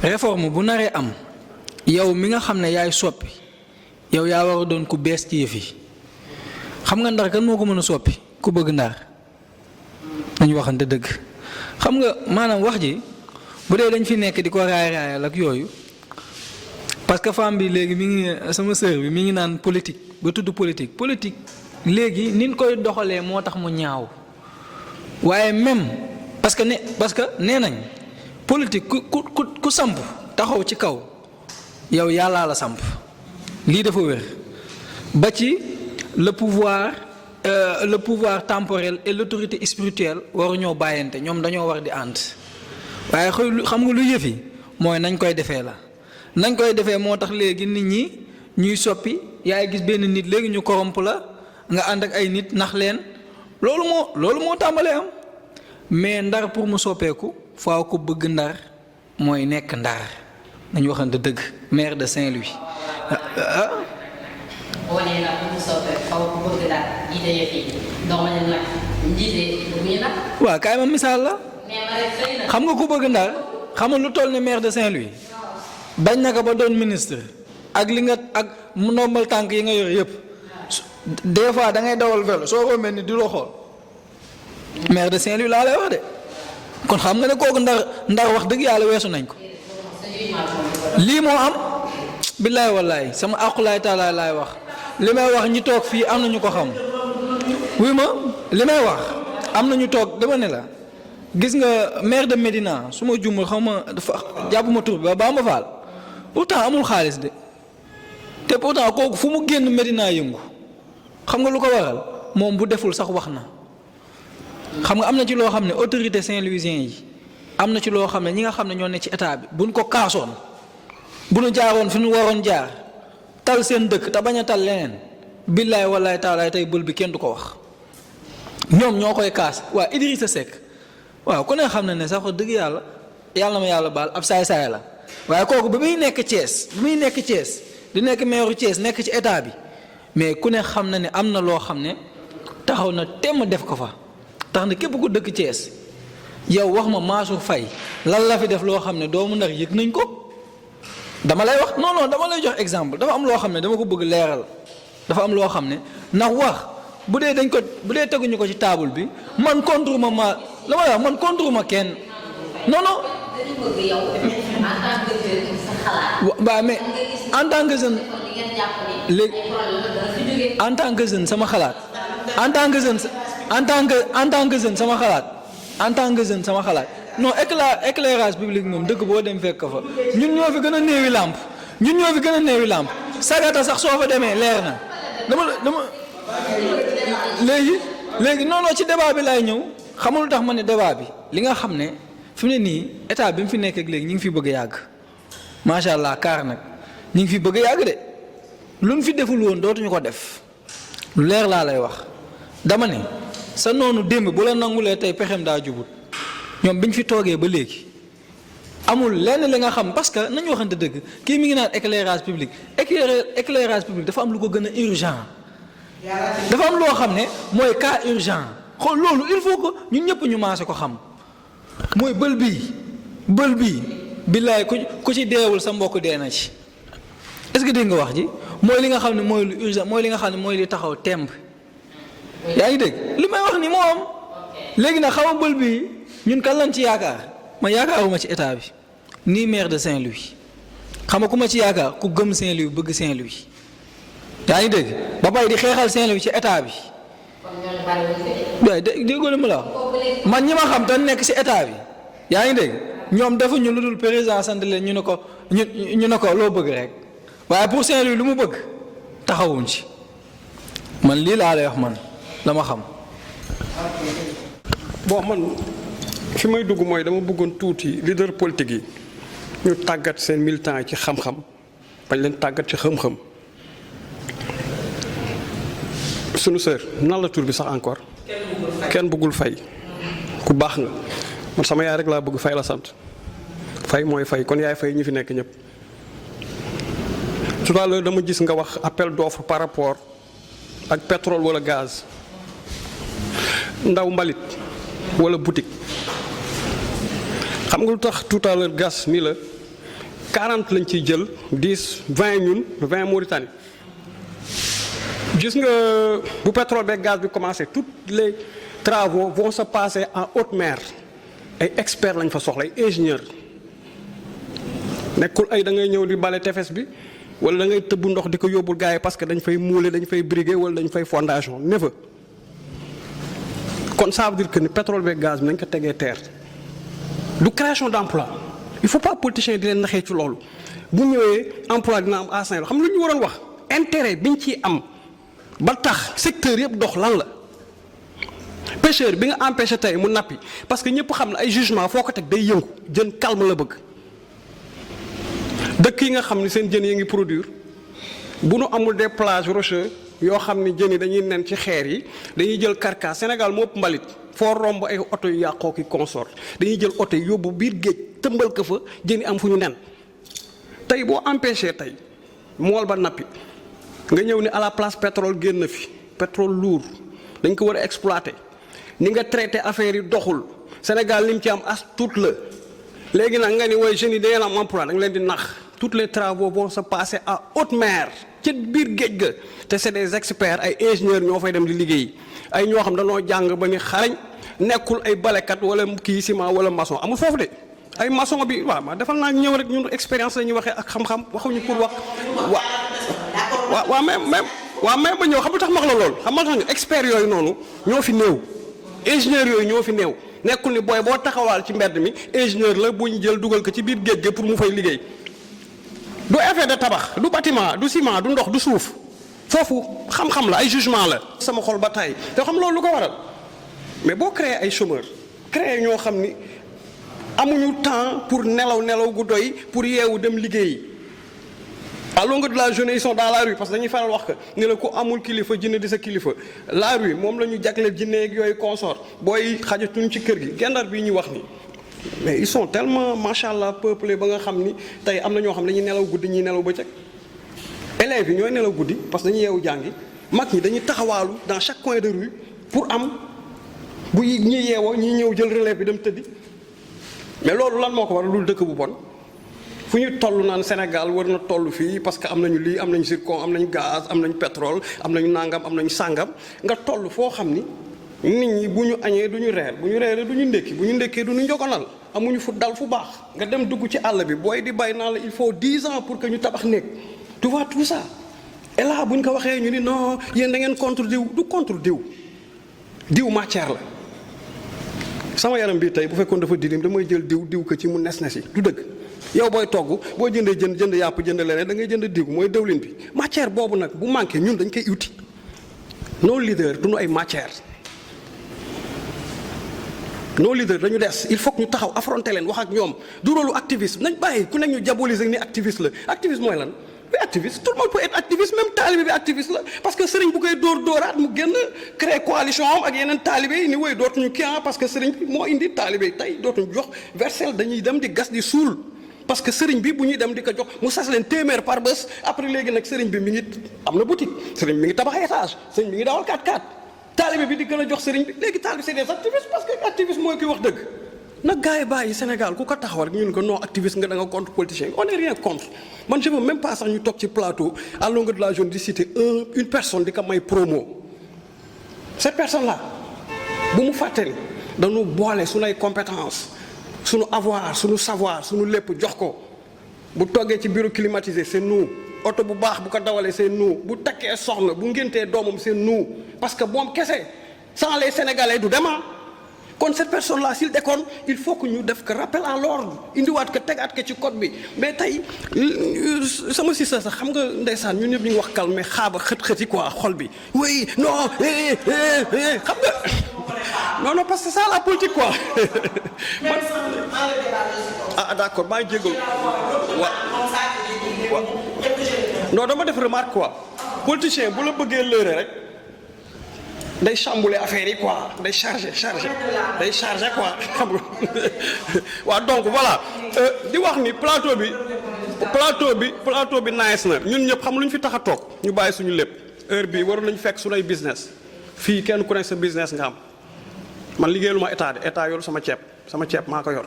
Speaker 4: réforme bu naree am yow mi nga xam ne yaay soppi yow yaa war a doon ku bees ci yëf yi xam nga Ndar kan moo ko mën a soppi ku bëgg Ndar dañu waxante dëgg xam nga maanaam wax ji bu dee dañ fi nekk di ko raayal ak yooyu parce que femme bi léegi mi ngi sama sœur bi mi ngi naan politique ba tudd politique léegi nin koy doxalee moo tax mu ñaaw waaye même parce que nee nañ politique ku samp taxaw ci kaw yow yàllaa la samp lii dafa wér ba ci le pouvoir temporel et l'autorité spirituelle waru ñoo bàyyante ñoom dañoo war di ànd waaye xam nga lu yëfi mooy nañ koy defee moo tax léegi nit ñi ñuy soppi yaay gis benn nit léegi ñu corrompre la nga ànd ak ay nit nax leen loolu moo tàmbalee am mais Ndar pour mu soppeeku faaw ko bëgg Ndar mooy nekk Ndar dañu waxante dëgg maire de Saint-Louis
Speaker 10: boo nee nag pour mu soppeeku faaw ko bëgg Ndar jiite yëf yi ndox ma ne nag njiite bu ñu nag
Speaker 4: waaw kaay ma misaal la xam nga ku bëgg Ndar xam nga lu toll ne maire de Saint-Louis bañ na ko ba doon ministre ak li nga ak ndombal tànk yi nga yor yëpp des fois da ngay dawal vélo soo ko mel ni di loo xool maire de Saint-Louis laa lay wax de kon xam nga ne kooku Ndar wax dëgg yàlla weesu nañ ko lii moo am billaay wallaay sama aqulaay taala laay wax li may wax ñi toog fii am na ñu ko xam wuy ma li may wax am na ñu toog dama ne la gis nga maire de Médina su ma juumul xaw ma dafa jàpp ma tur bi ba Bamba Fall pourtant amul xaalis de te pourtant kooku fu mu génn Médina yëngu xam nga lu ko waral moom bu deful sax wax na xam nga am na ci loo xam ne autorité Saint-Louisien yi am na ci loo xam ne ñi nga xam ne ñoo ne ci état bi buñ ko kaasoon bu nu jaaroon fi nu waroon jaar tal seen dëkk te bañ a tal leneen billaay wallaay taalaay tey bël bi kenn du ko wax ñoom ñoo koy kaas waa Idrissa Seck waaw ku ne xam na ne sax wax dëgg yàlla yàlla na ma yàlla baal ab saay-saay la waaye kooku bi muy nekk Thiès di nekk maire Thiès nekk ci état bi mais ku ne xam na ne am na loo xam ne taxaw na temm def ko fa tax na képp ku dëkk Thiès yow wax ma Mansour Faye lan la fi def loo xam ne doomu Ndar yëg nañ ko dama lay wax non dama lay jox exemple dafa am loo xam ne dama ko bëgg leeral dafa am loo xam ne ndax wax bu dee teguñu ko ci table bi man contre ma la ma wax man contre ma kenn non waaw mais en tant que jeune léegi en tant que jeune sama xalaat en tant que jeune sama xalaat non éclairage public moom dëkk boo dem fekk fa ñun ñoo fi gën a néewi làmp sagata sax soo fa demee leer na dama léegi non ci débat bi laay ñëw xamul tax ma ne débat bi li nga xam ne fi mu ne nii état bi mu fi nekk ak léegi ñu ngi fi bëgg a yàgg macha allah kaar nag ñu ngi fi bëgg a yàgg de luñ fi deful woon dootuñu ko def lu leer laa lay wax dama ne sa noonu démb bu la nangulee tey pexem daa jubut ñoom biñ fi toogee ba léegi amul lenn li nga xam parce que nañu waxante dëgg kii mi ngi naan éclairage public dafa am lu ko gën a urgent dafa am loo xam ne mooy cas urgent xool loolu il faut que ñun ñëpp ñu maase ko xam mooy bël bii billaay ku ci deewul sa mbokk dee na ci est-ce que dégg nga wax ji mooy li nga xam ne mooy lu urgent mooy li nga xam ne mooy li taxaw temb yaa ngi dégg li may wax ni moo am léegi nag xaw a bël bii ñun kan lañ ci yaakaar ma yaakaaruma ci état bi nii maire de Saint-Louis xam nga ku ma ci yaakaar ku gëm Saint-Louis bëgg Saint-Louis yaa ngi dégg ba pare di xeexal Saint-Louis ci état bi waaye déggoo la ma la wax man ñi ma xam te nekk ci état bi yaa ngi dégg ñoom defuñu lu dul président sant leen ñu ne ko loo bëgg rek waaye pour Saint-Louis lu mu bëgg taxawuñ ci man lii laa lay wax man la ma xam.
Speaker 5: bon man fi may dugg mooy dama bëggoon tuuti leader politique yi ñu tàggat seen militants yi ci xam-xam bañ leen tàggat ci xam-xam. sunu sœur nan la tur bi sax encore kenn bëggul fay ku baax nga man sama yaay rek laa bëgg fay la sant fay mooy fay kon yaay fay ñi fi nekk ñëpp. tout à l'heure dama gis nga wax appel d'offre par rapport ak pétrole wala gaz ndaw mbalit wala boutique xam nga lu tax tout à l'heure gas ni la 40 lañ ciy jël 10 20 ñun 20 Mauritanie. gis nga bu pétrole beeg gaz bi commencé tous les travaux vont se passer en haute mer ay experts lañ fa soxla ay ingénieurs nekkul ay da ngay ñëw di bale tefes bi wala da ngay tëbb ndox di ko yóbbul gars yi parce que dañ fay mouler dañ fay briguer wala dañ fay fondation nefa kon ça veut dire que ni pétrole beeg gaz bi nañ ko tegee terre du création d'emploi il faut pas politiciens di leen naxee ci loolu bu ñëwee emploi dina am à Saint-Louis xam lu ñu waroon wax intérêt biñ ciy am. ba tax secteur yëpp dox lan la pêcheur bi nga empêché tey mu nappi parce que ñëpp xam ne ay jugement foo ko teg day yëngu jën calme la bëgg dëkk yi nga xam ne seen jën yi ngi produire bu nu amul des plages rocheuses yoo xam ne jën yi dañuy nen ci xeer yi dañuy jël carcasse Sénégal moo ëpp mbalit foo romb ay oto yu yàqoo ki consort dañuy jël oto yi yóbbu biir géej tëmbal ko fa jën yi am fu ñu nen tey boo empêché tey mool ba nappi nga ñëw ni à la place pétrole génn na fi pétrole lourd dañ ko war a exploiter ni nga traité affaire yi doxul Sénégal lim ci am as tuut la léegi nag nga ni woy jeunes yi da ngeen am emploi da nga leen di nax tous les travaux vont se passer à haute mer ci biir géej ga te c'est des experts ay ingénieurs ñoo fay dem di liggéey ay ñoo xam dañoo jàng ba ni xarañ nekkul ay balekat wala kii ciment wala maçon amul foofu de ay maçon bi waaw ma defal naa ñëw rek ñun expérience la ñuy waxee ak xam-xam waxuñu pour wax waaw même ba ñëw xam lu tax max la loolu xam nga tax ñu experts yooyu noonu ñoo fi néew ingénieurs yooyu ñoo fi néew nekkul ni booy boo taxawaal ci mbedd mi ingénieur la bu ñu jël dugal ko ci biir géej ga pour mu fay liggéey du effet de tabax du bâtiment du ciment du ndox du suuf foofu xam-xam la ay jugement la sama xol ba tey te xam loolu lu ko waral mais boo créé ay chômeurs créé ñoo xam ni amuñu temps pour nelaw gu doy pour yeewu dem liggéeyi à longueur de la journée ils sont dans la rue parce que dañuy faral wax que ni la ku amul kilifa jinne di sa kilifa la rue moom la ñu jagleel jinne ak yooyu consort booy xajatuñ ci kër gi gendar bii ñuy wax ni mais ils sont tellement macha allah peuplés ba nga xam ni tey am na ñoo xam ne dañuy nelaw guddi ñuy nelaw bëccëg élèves yi ñooy nelaw guddi parce que dañuy yeewu jàngi mag ñi dañuy taxawaalu dans chaque coin de rue pour am bu ñuy yeewoo ñuy ñëw jël relève bi dem tëddi mais loolu lan moo ko waral lu dëkk bu bon fu ñu toll naan Sénégal war na toll fii parce que am nañu lii am nañu zircon am nañu gaz am nañu pétrole am nañu nangam am nañu sàngam nga toll foo xam ni nit ñi bu ñu añee du ñu reer bu ñu reeree du ñu ndékki bu ñu ndékkee du ñu njogonal amuñu fu dal fu baax nga dem dugg ci àll bi booy di bay naa la il faut 10 ans pour que ñu tabax néeg tu vois tout ça et là bu ñu ko waxee ñu ni non yéen da ngeen contre diw du contre diw matière la sama yaram bii tey bu fekkoon dafa dilim damay jël diw ko ci mu nes yi du dëgg yow booy togg boo jëndee jënd yàpp jënd leneen da ngay jënd diw mooy dëwlin bi matière boobu nag bu manqué ñun dañ koy uti nos leaders duñu ay matière nos leaders dañu des il faut que ñu taxaw affronter leen wax ak ñoom du rôle activiste nañ bàyyi ku nekk ñu diaboliser ni activiste la activiste mooy lan mais activiste tout le monde peut être activiste même taalibe bi activiste la parce que sëriñ bu koy dóoraat mu génn créer coalition am ak yeneen taalibe yi ni woy dootuñu kii parce que sëriñ bi moo indi taalibe yi tey dootuñu jox versel dañuy dem di gas di suul parce que sëriñ bi bu ñuy dem di ko jox mu sas leen téeméer par bés après léegi nag sëriñ bi mi ngi am na boutique sëriñ bi mi ngi tabax étage sëriñ bi mi ngi dawal 4x4 taalibe bi di gën a jox sëriñ bi léegi taalibe c'est des activistes parce que activiste mooy kuy wax dëgg nag gars yi bàyyi Sénégal ku ko taxawal rek ñun ko non activiste nga da nga contre politicien on est rien contre man je veux même pas sax ñu toog ci plateau à longueur de la journée di citer une personne di ko may promo cette personne là bu mu fàttali dañu boole suñu ay compétences suñu avoir suñu savoir suñu lépp jox ko bu toggee ci bureau climatisé c'est nous oto bu baax bu ko dawalee c'est nous bu takkee soxna bu ngéntee doomam c'est nous parce que moom kese sans les Sénégalais du dema kon cette personne là s'il déconne il faut que ñu def ko rappel à l'ordre indiwaat ko tegaat ko ci code bi mais tey sama si sax xam nga ndeysaan ñun ñëpp ñu ngi wax calme mais xaaba xët-xët yi quoi xol bi oui non xam nga non parce que ça la politique quoi ah d'accord maa ngi jégalu waaw non dama def remarque quoi politicien bu la bëggee lëre rek day chambouler affaire yi quoi day chargé quoi xam nga waaw donc voilà di wax ni plateau bi nice na ñun ñëpp xam lu ñu fi tax a toog ñu bàyyi suñu lépp heure bii waroon nañu fekk suñu ay business fii kenn ku nekk sa business nga am man liggéeyalu ma état de état yoru sama ceeb maa ko yor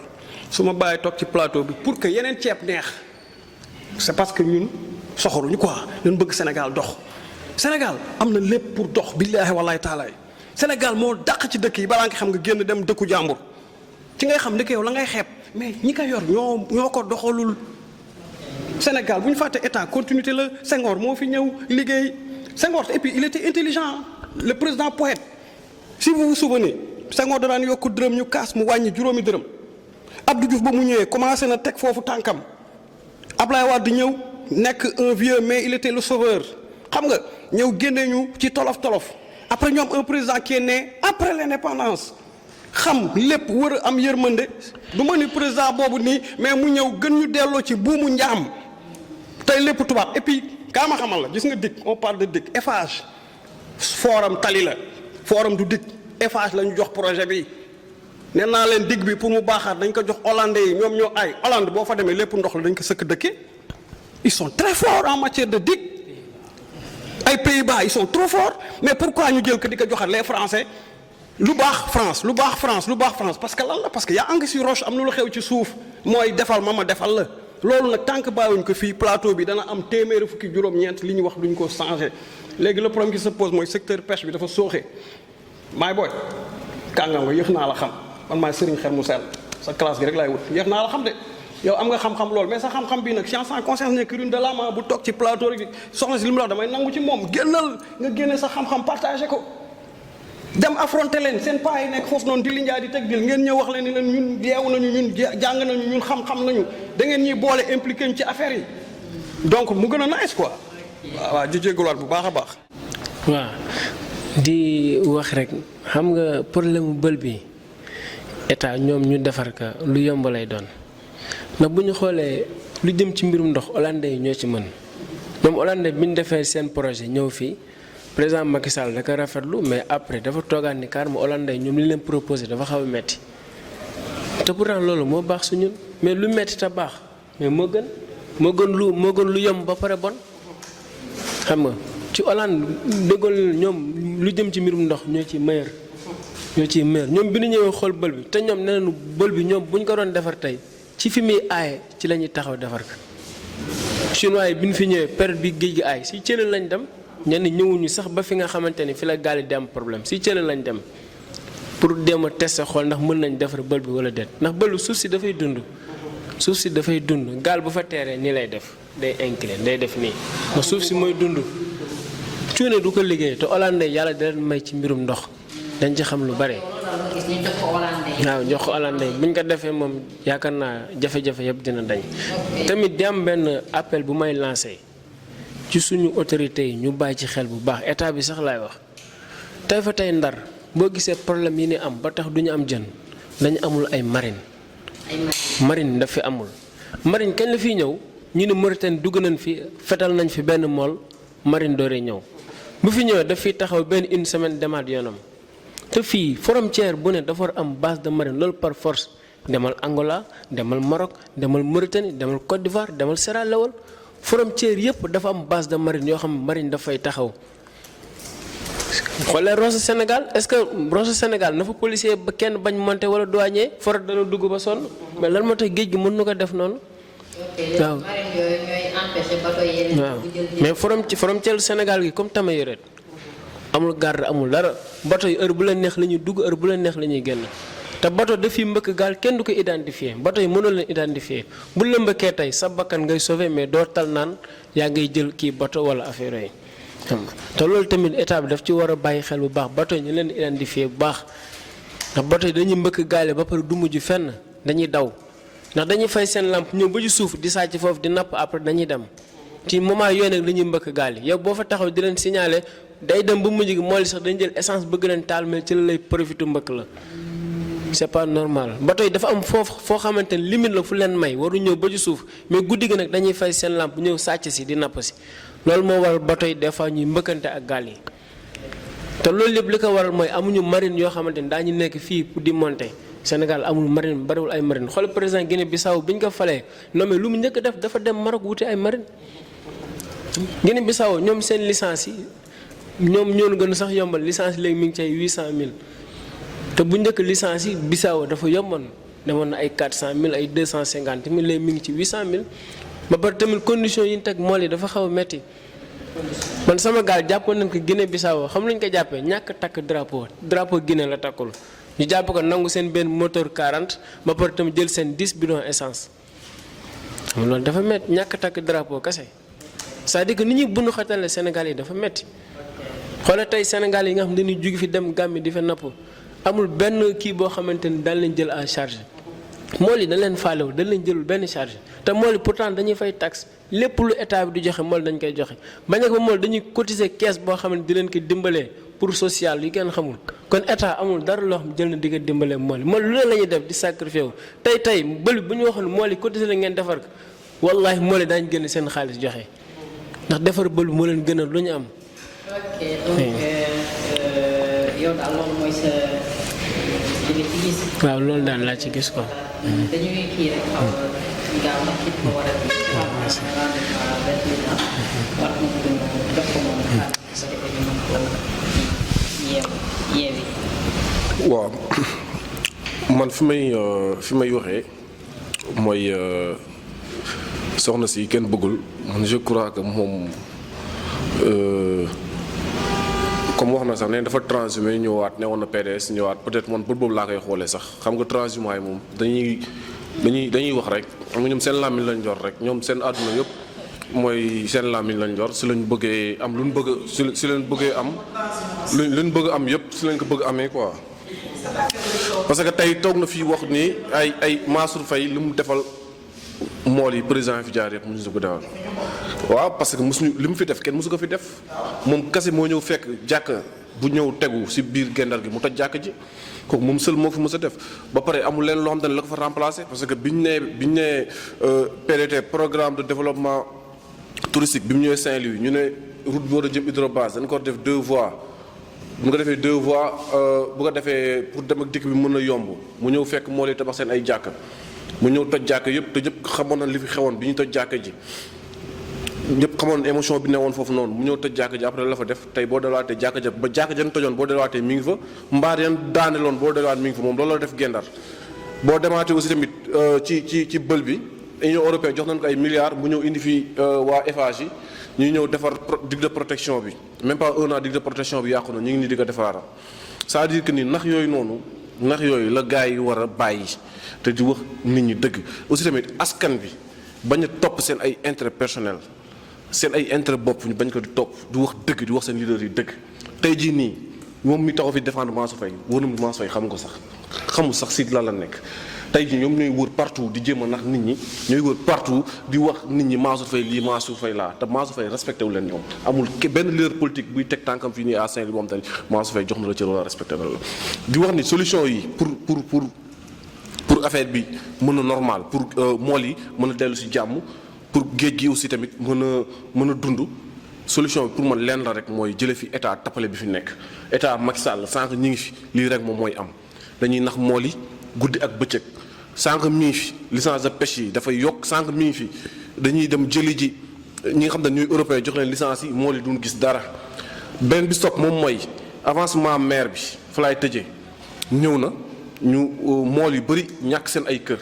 Speaker 5: su ma bàyyi toog ci plateau bi pour que yeneen ceeb neex c'est parce que ñun soxoruñu quoi ñun bëgg Sénégal dox. Sénégal am na lépp pour dox billaahi wallaahi taalaay Sénégal moo dàq ci dëkk yi balaa nga xam nga génn dem dëkku jàmbur ci ngay xam ne que yow la ngay xeeb mais ñi ko yor ñoo ko doxalul Sénégal bu ñu fàtte état continuité la Senghor moo fi ñëw liggéey Senghor et puis il était intelligent le président poète si vous vous souvenez Senghor da daan yokk dërëm ñu kaas mu wàññi juróomi dërëm Abdou Diouf ba mu ñëwee commencé na teg foofu tànkam Ablaye Wade ñëw nekk un vieux mais il était le sauveur xam nga ñëw génne ñu ci tolof après ñoom un président qui est né après l'indépendance xam lépp war a am yërmande du ma ni président boobu nii mais mu ñëw gën ñu delloo ci buumu njaam tey lépp tubaab et puis kaa ma xamal la gis nga DIC on parle de DIC Eiffage forum tali la forum du DIC Eiffage la ñu jox projet bi nee naa leen DIC bi pour mu baaxaat dañ ko jox hollandais yi ñoom ñoo ay Hollande boo fa demee lépp ndox la dañ ko sëkk dëkke ils sont très forts en matière de DIC ay Pays-Bas ils sont trop forts mais pourquoi ñu jël ko di ko joxat les Français lu baax France parce que lan la parce que yaa angi si roche am na lu xew ci suuf mooy defal ma defal la loolu nag tant que bàyyiwuñ ko fii plateau bi dana am téeméeri fukki juróom-ñeent li ñu wax duñ ko changé léegi le problème qui se pose mooy secteur pêche bi dafa sooxe maay booy kàngam nga yéex naa la xam man maay Serigne Xel mu sell sa classe gi rek laay wut yéex naa la xam de yow am nga xam-xam loolu mais sa xam-xam bii nag science en conscience nekk une de l'âme bu toog ci plateau rek soxna si li mu la wax damay nangu ci moom génnal nga génne sa xam-xam partagé ko dem affronter leen seen paa yi nekk foofu noonu di li njaa di teg dil ngeen ñëw wax leen ni leen ñun yeewu nañu ñun jàng nañu ñun xam-xam nañu da ngeen ñuy boole impliqué ñu ci affaire yi donc mu gën a nice quoi waaw di jégaluwaat bu baax a baax.
Speaker 6: waaw di wax rek xam nga problème mu bël bi état ñoom ñu defar ka lu yomb lay doon ndax bu ñu xoolee lu jëm ci mbirum ndox hollandais yi ñoo ci mën ñoom hollandais bi ñu defee seen projet ñëw fii. président Macky Sall da ko rafetlu mais après dafa toogaan ni carrément hollandais ñoom li leen proposé dafa xaw a metti te pourtant loolu moo baax su ñun mais lu metti te baax mais moo gën lu yomb ba pare bon xam nga ci Hollande déggoon ñoom lu jëm ci mbirum ndox ñoo ci meilleur ñoom bi ñu ñëwee xool bël bi te ñoom nee nañu bël bi ñoom bu ñu ko doon defar tey ci fi muy aaye ci la ñuy taxaw defar ko chinois yi bi ñu fi ñëwee période bi géej gi aay si cële lañ dem. ñenn ñëwuñu sax ba fi nga xamante ni fi la gaal yi di am problème si cële lañ dem pour dem a tester xool ndax mën nañ defar bël bi wala déet ndax bëlu suuf si dafay dund gaal bu fa teeree nii lay def day incliné day def nii ndax suuf si mooy dund cuune du ko liggéey te hollandais yàlla da leen may ci mbirum ndox dañ ci xam lu bare. waaw jox ko hollandais buñ ko defee moom yaakaar naa jafe-jafe yëpp dina dañ tamit di am benn appel bu may lancé. ci suñu autorités yi ñu bàyyi ci xel bu baax état bi sax laay wax tey fa tey Ndar boo gisee problème yi ni am ba tax duñu am jën dañu amul ay marine daf fi amul marine kañ la fiy ñëw ñu ne Mauritanie dugg nañ fi fetal nañ fi benn mool marine dooree ñëw bu fi ñëwee daf fiy taxaw benn une semaine demaat yoonam te fii frontière bu ne dafa war am base de marine loolu par force demal Angola demal Maroc demal Mauritanie demal Côte d'Ivoire demal Sierra Leone frontière yëpp dafa am base de marine yoo xam ne marine dafay taxaw xoolee Rosso Sénégal est-ce que Rosso Sénégal na fa policier ba kenn bañ monter wala douanier forot dana dugg ba sonn mais lan moo tax géej gi mën na ko def noonu. waaw waaw mais frontière Sénégal gi comme tama yoret amul garde amul dara bato yi heure bu leen neex la ñuy dugg heure bu leen neex la ñuy génn. te bato daf fi mbëkk gaal kenn du ko identifier bato yi mënoo leen identifier bu la mbëkkee tey sa bakkan ngay sauver mais doo tal naan yaa ngay jël kii bato wala affaire yi xam nga te loolu tamit état bi daf ci war a bàyyi xel bu baax bato yi ñu leen identifier bu baax ndax bato yi dañuy mbëkk gaal yi ba pare du mujj fenn dañuy daw ndax dañuy fay seen lampe ñëw ba ci suuf di sàcc foofu di napp après dañuy dem ci moment yooyu nag dañuy mbëkk gaal yi yow boo fa taxaw di leen signaler day dem ba mujj gi mool sax dañu jël essence bëgg leen taal mais ci la lay profité mbëkk la. c'est pas normal bato yi dafa am foo xamante ne limite la fu leen may waru ñëw ba ci suuf mais guddi gi nag dañuy fay seen lampe ñëw sàcc si di napp si loolu moo waral bato yi des fois ñuy mbëkkante ak gaal yi te loolu lépp li ko waral mooy amuñu marine yoo xamante ni daañu nekk fii pour di monter Sénégal amul marine bariwul ay marine xool président Guinée Bissau bi ñu ko falee nommé lu mu njëkk def dafa dem Maroc wuti ay marine Guinée Bissau ñoom seen licence yi ñoom ñoo gën a sax yombal licence léegi mi ngi ci ay 800000 te bu njëkk licence yi Bissau dafa yomboon demoon na ay 400000 ay 250000 léegi mi ngi ci 800000 ba pare tamit conditions yi ñu teg mool yi dafa xaw a metti man sama gaal jàppoon nañ ko Guinée Bissau xam lañ ko jàppee ñàkk takk drapeau Guinée la takkul ñu jàpp ko nangu seen benn moteur 40 ba pare tamit jël seen 10 bidons essence xam loolu dafa metti ñàkk takk drapeau kese c'est-à-dire que nit ñi bunu xatale Sénégal yi dafa metti xoolal tey Sénégal yi nga xam dañuy jóge fi dem Gambie di fa napp amul benn kii boo xamante ni dañ leen jël en charge mool yi dañ leen faalewu dañ leen jëlul benn charge te mool yi pourtant dañuy fay taxe lépp lu état bi di joxe mool dañ koy joxe bañ a ko mool dañuy cotiser caisse boo xam ne di leen ko dimbalee pour social yi kenn xamul kon état amul dara loo xam jël na di ko dimbalee mool yi mool lu leen la ñuy def di sacrifié wu tey bël bu ñu waxoon mool yi cotiser la ngeen defar ko wallaahi mool yi daañu génn seen xaalis joxe ndax defar bël moo leen gënal lu ñu am.
Speaker 10: ok donc yow daal loolu mooy sa li nga ci gis.
Speaker 6: waaw loolu daal laa ci gis quoi.
Speaker 10: dañuy kii rek xaw a gaaw ndax kii ko war a kii. waaw war na ko jox ko moom xaalis ba defee ñu mën ko yeewi
Speaker 7: waaw man fi may waxee mooy soxna si kenn bëggul man je crois que moom comme wax na sax ne dafa transhumé ñëwaat ne woon na PDS ñëwaat peut-être man bët boobu laa koy xoolee sax xam nga transhumant yi moom dañuy wax rek xam nga ñoom seen làmmiñ lañ jor rek ñoom seen àdduna yëpp mooy seen làmmiñ lañ jor si lañ bëggee am lu ñu bëgg si leen bëggee am luñ bëgg am yëpp si lañ ko bëgg amee quoi. parce que tey toog na fii wax ni ay Mansour Faye li mu defal mool yi président yi fi jaar yëpp mosu ko defal waaw parce que mosuñu li mu fi def kenn mosu ko fi def moom kese moo ñëw fekk jàkk bu ñëw tegu si biir gendar gi mu toj jàkk ji kooku moom seul moo fi mos a def ba pare amul leen loo xam ne la ko fa remplacer parce que biñ nee PDT programme de développement touristique bi mu ñëwee Saint-Louis ñu ne route bi war a jëm Hydrobase dañ ko def 2 voies bu nga defee 2 voies bu ko defee pour dem ak dikk bi mën a yomb mu ñëw fekk moo lay tabax seen ay jàkk mu ñëw toj jàkk yëpp te ñëpp xamoon na li fi xewoon bi ñu toj jàkk ji ñëpp xamoon émotion bi ne woon foofu noonu mu ñëw toj jàkk ji après la fa def tey boo delluwaatee jàkk ja ba jàkk jan tojoon boo delluwaatee mi ngi fa mbaar yan daaneloon boo delluwaat mi ngi fa moom loolu la def gendar boo demaatee aussi tamit ci bël bi Union européenne jox nañ ko ay milliards mu ñëw indi fi waa Eiffage yi ñu ñëw defar digue de protection bi même pas 1 an digue de protection bi yàqu na ñu ngi nii di ko defaraat c'est-à-dire que ni nax yooyu noonu nax yooyu la gars yi war a bàyyi te di wax nit ñi dëgg aussi tamit askan bi bañ a topp seen ay intérêt personnel seen ay intérêt bopp ñu bañ ko di topp di wax dëgg di wax seen leader yi dëgg tey jii nii moom mi taxaw fi défendre Mansour Faye wóor na Mansour Faye xam nga sax xamul sax si la nekk tey jii ñoom ñooy wër partout di jéem a nax nit ñi ñooy wër partout di wax nit ñi Mansour Faye lii Mansour Faye laa te Mansour Faye respecté wu leen ñoom amul benn leader politique buy teg tànkam fii nii à Saint-Louis moom tamit Mansour Faye jox na la ci loolu respecté na la di wax ni solution yi pour affaire bi mën a normal pour mool yi mën a dellu si jàmm pour géej gi aussi tamit mën a dund solution bi pour man leen la rek mooy jële fi état tappale bi fi nekk état Macky Sall sànq ñi ngi fi lii rek moom mooy am dañuy nax mool yi guddi ak bëccëg sànq mi ngi fi licence de pêche yi dafay yokk sànq mi ngi fi dañuy dem jëli ji ñi nga xam ne ñuy européen jox leen licence yi mool yi duñ gis dara benn bi stop moom mooy avancement maire bi fa laay tëjee ñëw na ñu mool yu bëri ñàkk seen ay kër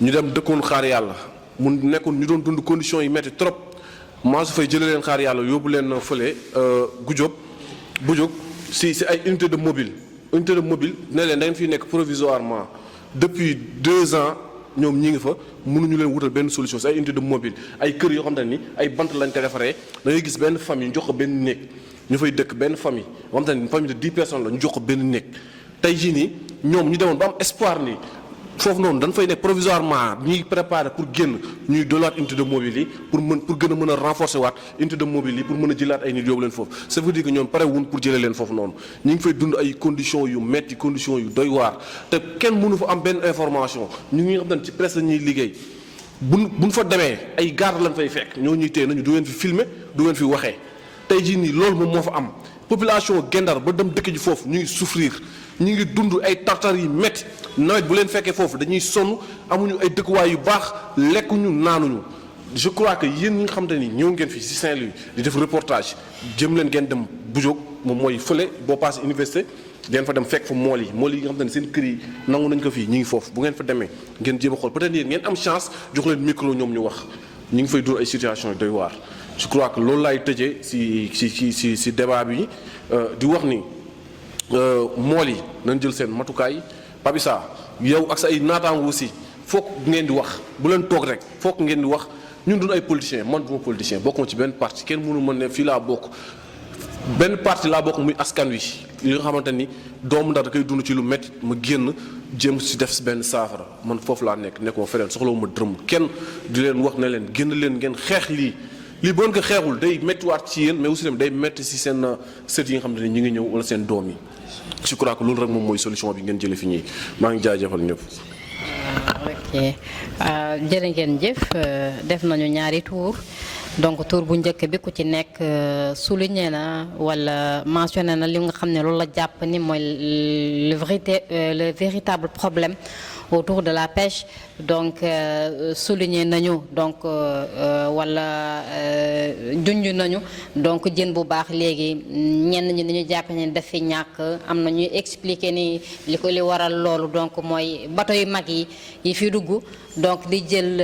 Speaker 7: ñu dem dëkkoon xaar yàlla mu nekkoon ñu doon dund conditions yi metti trop Mansour Faye jëlee leen xaar yàlla yóbbu leen fële Bujóg si ay unité de mobile ne leen da ngeen fiy nekk provisoirement depuis 2 ans ñoom ñi ngi fa mënuñu leen wutal benn solution si ay unité de mobile ay kër yoo xam ne ni ay bant lañ ko defaree da ngay gis benn famille ñu jox ko benn néeg ñu fay dëkk benn famille yoo xam ne ni famille de 10 personnes la ñu jox ko benn néeg tey jii nii ñoom ñu demoon ba am espoir ni foofu noonu dañ fay nekk provisoirement ñuy préparer pour génn ñuy dolaat unité de mobile yi pour gën a mën a renforcer waat unité de mobile yi pour mën a jëlaat ay nit yóbbu leen foofu ça veut dire que ñoom pare wun pour jëlee leen foofu noonu ñu ngi fay dund ay conditions yu metti conditions yu doy waar te kenn mënu fa am benn information ñu ngi xam ne ci presse la ñuy liggéey buñ fa demee ay garde lañ fay fekk ñoo ñuy téye nañu du ngeen fi filmer du ngeen fi waxee tey jii nii loolu moom moo fa am population Gendar ba dem dëkk ji foofu ñu ngi souffrir ñu ngi dund ay tartar yi métti nawet bu leen fekkee foofu dañuy sonn amuñu ay dëkkuwaay yu baax lekkuñu naanuñu je crois que yéen ñi nga xamante ni ñëw ngeen fi ci Saint-Louis di def reportage jëm leen ngeen dem Bujóog moom mooy fële boo passé université ngeen fa dem fekk fa mool yi nga xamante ni seen kër yi nangu nañ ko fii ñu ngi foofu bu ngeen fa demee ngeen jéem a xool peut-être yéen ngeen am chance jox leen micro ñoom ñu wax ñu ngi fay dund ay situation yu doy waar je crois que loolu laay tëjee ci débat bi di wax ni mool yi nañ jël seen matukaay Papissa yow ak sa ay naataango aussi foog ngeen di wax bu leen toog rek foog ngeen di wax ñun duñ ay politiciens man duma politicien bokkuma ci benn parti kenn mënu mën ne fii laa bokk benn parti laa bokk muy askan wi li nga xamante ni doomu Ndar da koy dund ci lu métti ma génn jéem si def si benn saafara man foofu laa nekkuma feneen soxlawuma dërëm kenn di leen wax ne leen génn leen ngeen xeex lii bu ngeen ko xeexul day méttiwaat ci yéen mais aussi tamit day métti si seen sët yi nga xamante ni ñu ngi ñëw wala seen doom yi je crois que loolu rek moom mooy solution bi ngeen jëlee fi ñii maa ngi jaajëfal ñëpp.
Speaker 1: ok jërë ngeen jëf def nañu ñaari tour donc tour bu njëkk bi ku ci nekk souligné na wala mentionné na li nga xam ne loolu la jàpp ni mooy le véritable problème autour de la pêche donc souligner nañu donc wala junj nañu donc jën bu baax léegi ñenn ñi dañu jàpp ne daf fi ñàkk am na ñuy expliquer ni li waral loolu donc mooy bateau yu mag yi fi dugg donc di jël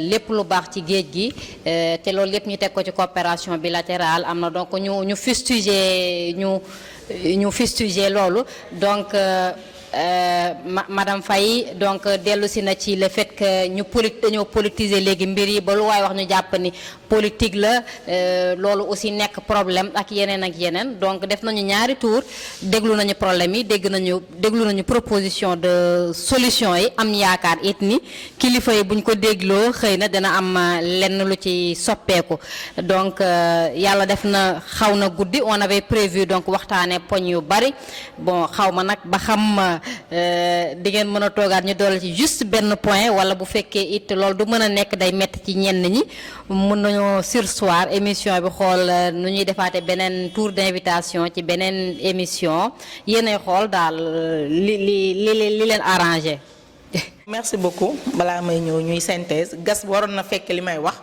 Speaker 1: lépp lu baax ci géej gi te loolu lépp ñu teg ko ci coopération bilatérale am na donc ñu fustiger loolu donc madame Faye donc dellu si na ci le fait que dañoo politiser léegi mbir yi ba lu waaye wax ñu jàpp ni politique la loolu aussi nekk problème ak yeneen donc def nañu ñaari tour déglu nañu problème yi déglu nañu proposition de solution yi am yaakaar it ni kilifa yi buñ ko dégloo xëy na dina am lenn lu ci soppeeku donc yàlla def na xaw na guddi on avait prévu donc waxtaane poñ yu bari bon xaw ma nag ba xam di ngeen mën a toogaat ñu doole ci juste benn point wala bu fekkee it loolu du mën a nekk day metti ci ñenn ñi mën nañoo surseoir émission bi xool nu ñuy defaate beneen tour d'invitation ci beneen émission yéenay xool daal li leen arrangé.
Speaker 2: merci beaucoup balaa may ñëw ñuy synthèse gas waroon na fekk li may wax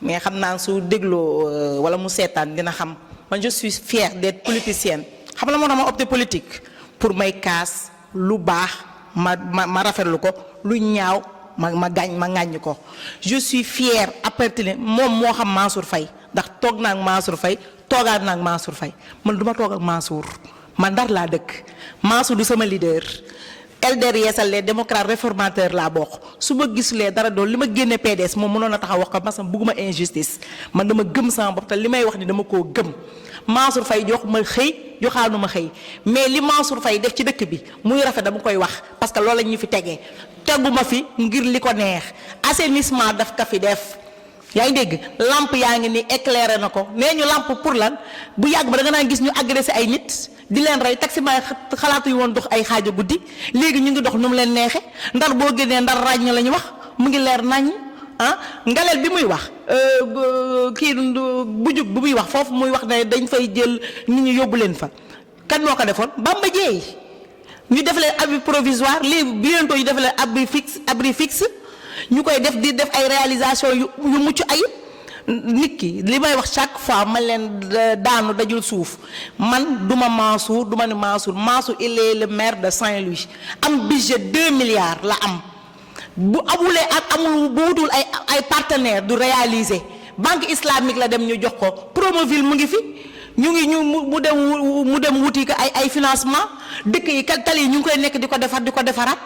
Speaker 2: mais xam naa su dégloo wala mu seetaan dina xam man je suis fière d'être politicienne xam la moo tax ma opté politique pour may kaas lu baax ma rafetlu ko lu ñaaw ma ŋàññ ko je suis fière appartenir moom moo xam Mansour Faye ndax toog naa ak Mansour Faye toogaat naa ak Mansour Faye man du ma toog ak Mansour man Ndar laa dëkk Mansour du sama leader LDR Yeesal les démocrates réformateurs laa bokk su ma gisulee dara doon li ma génne PDS moom mënoon a taxaw wax ko parce que bugguma injustice man dama gëm sama bopp te li may wax ni dama koo gëm Mansour Faye jox ma xëy joxaanu ma xëy mais li Mansour Faye def ci dëkk bi muy rafet dama koy wax parce que loolu la ñu fi tegee teguma fi ngir li ko neex assainissement daf ka fi def yaa ngi dégg lampe yaa ngi ni éclairé na ko nee ñu lampe pour lan bu yàgg ba da nga naan gis ñu agressé ay nit di leen rey taximan xalaatu yu woon dox ay xaaja guddi léegi ñu ngi dox nu mu leen neexe Ndar boo génnee Ndar ràññ la ñu wax mu ngi leer naññ ngaleel bi muy wax kii bu jug bu muy wax foofu muy wax ne dañ fay jël nit ñi yóbbu leen fa kan moo ko defoon Bamba Dièye ñu def leen abri provisoire léegi bientôt ñu def leen abri fixe ñu koy def di def ay réalisation yu mucc ayib nit ki li may wax chaque fois man leen daanu dajul suuf man duma Mansour duma ni Mansour il est le maire de Saint-Louis am budget 2 milliards la am bu amulee ak amul bu wutul ay partenaires du réaliser banque islamique la dem ñu jox ko Promoville mu ngi fi mu dem wuti ko ay financement dëkk yi tali yi ñu ngi koy nekk di ko defaraat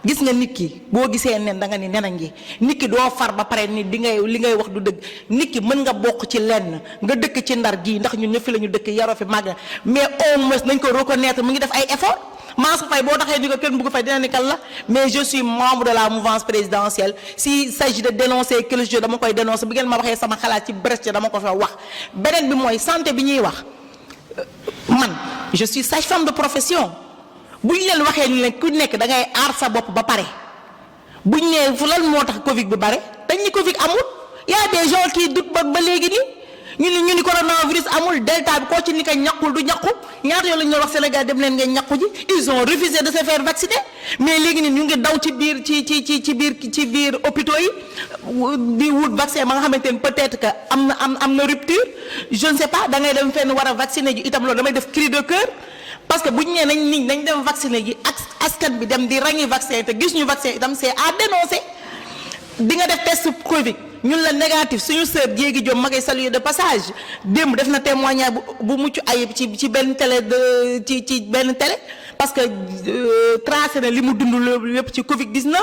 Speaker 2: gis nga nit ki boo gisee nen da nga ni nena ngi nit ki doo far ba pare ni li ngay wax du dëgg nit ki mën nga bokk ci lenn nga dëkk ci Ndar gii ndax ñun ñëpp fi la ñu dëkk yaroo fi màgg mais au moins nañ ko reconnaître mu ngi def ay effort Mansour Faye boo taxee ni ko kenn bëgg fay dina ni kan la mais je suis membre de la mouvance présidentielle s'il s'agit de dénoncer quelque chose dama koy dénoncer bu ngeen ma waxee sama xalaat ci Brest dama ko fa wax beneen bi mooy santé bi ñuy wax man je suis sage-femme de profession bu ñu leen waxee ni leen ku nekk da ngay aar sa bopp ba pare bu ñu nee fu lan moo tax Covid bi bare dañ ni Covid amul y a des gens qui doutent ba léegi nii ñu ni coronavirus amul delta bi koo ci ni ko ñàkkul du ñàkku ñaata yoon la ñu wax Sénégal dem leen ngeen ñàkku ji ils ont refusé de se faire vacciner mais léegi nii ñu ngi daw ci biir hôpitaux yi di wut vaccin ba nga xamante ni peut-être que am na rupture je ne sais pas da ngay dem fenn war a vacciner ji itam loolu damay def cri de cœur parce que bu ñu nee nañ dem vacciner ji ak askan bi dem di rangi vaccin te gis ñu vaccin itam c'est à dénoncer di nga def test Covid ñun la négatif suñu sœur Diégui Diop ma koy saluer de passage démb def na témoignage bu mucc ayib ci benn télé ci benn télé parce que tracé na li mu dund lépp ci Covid 19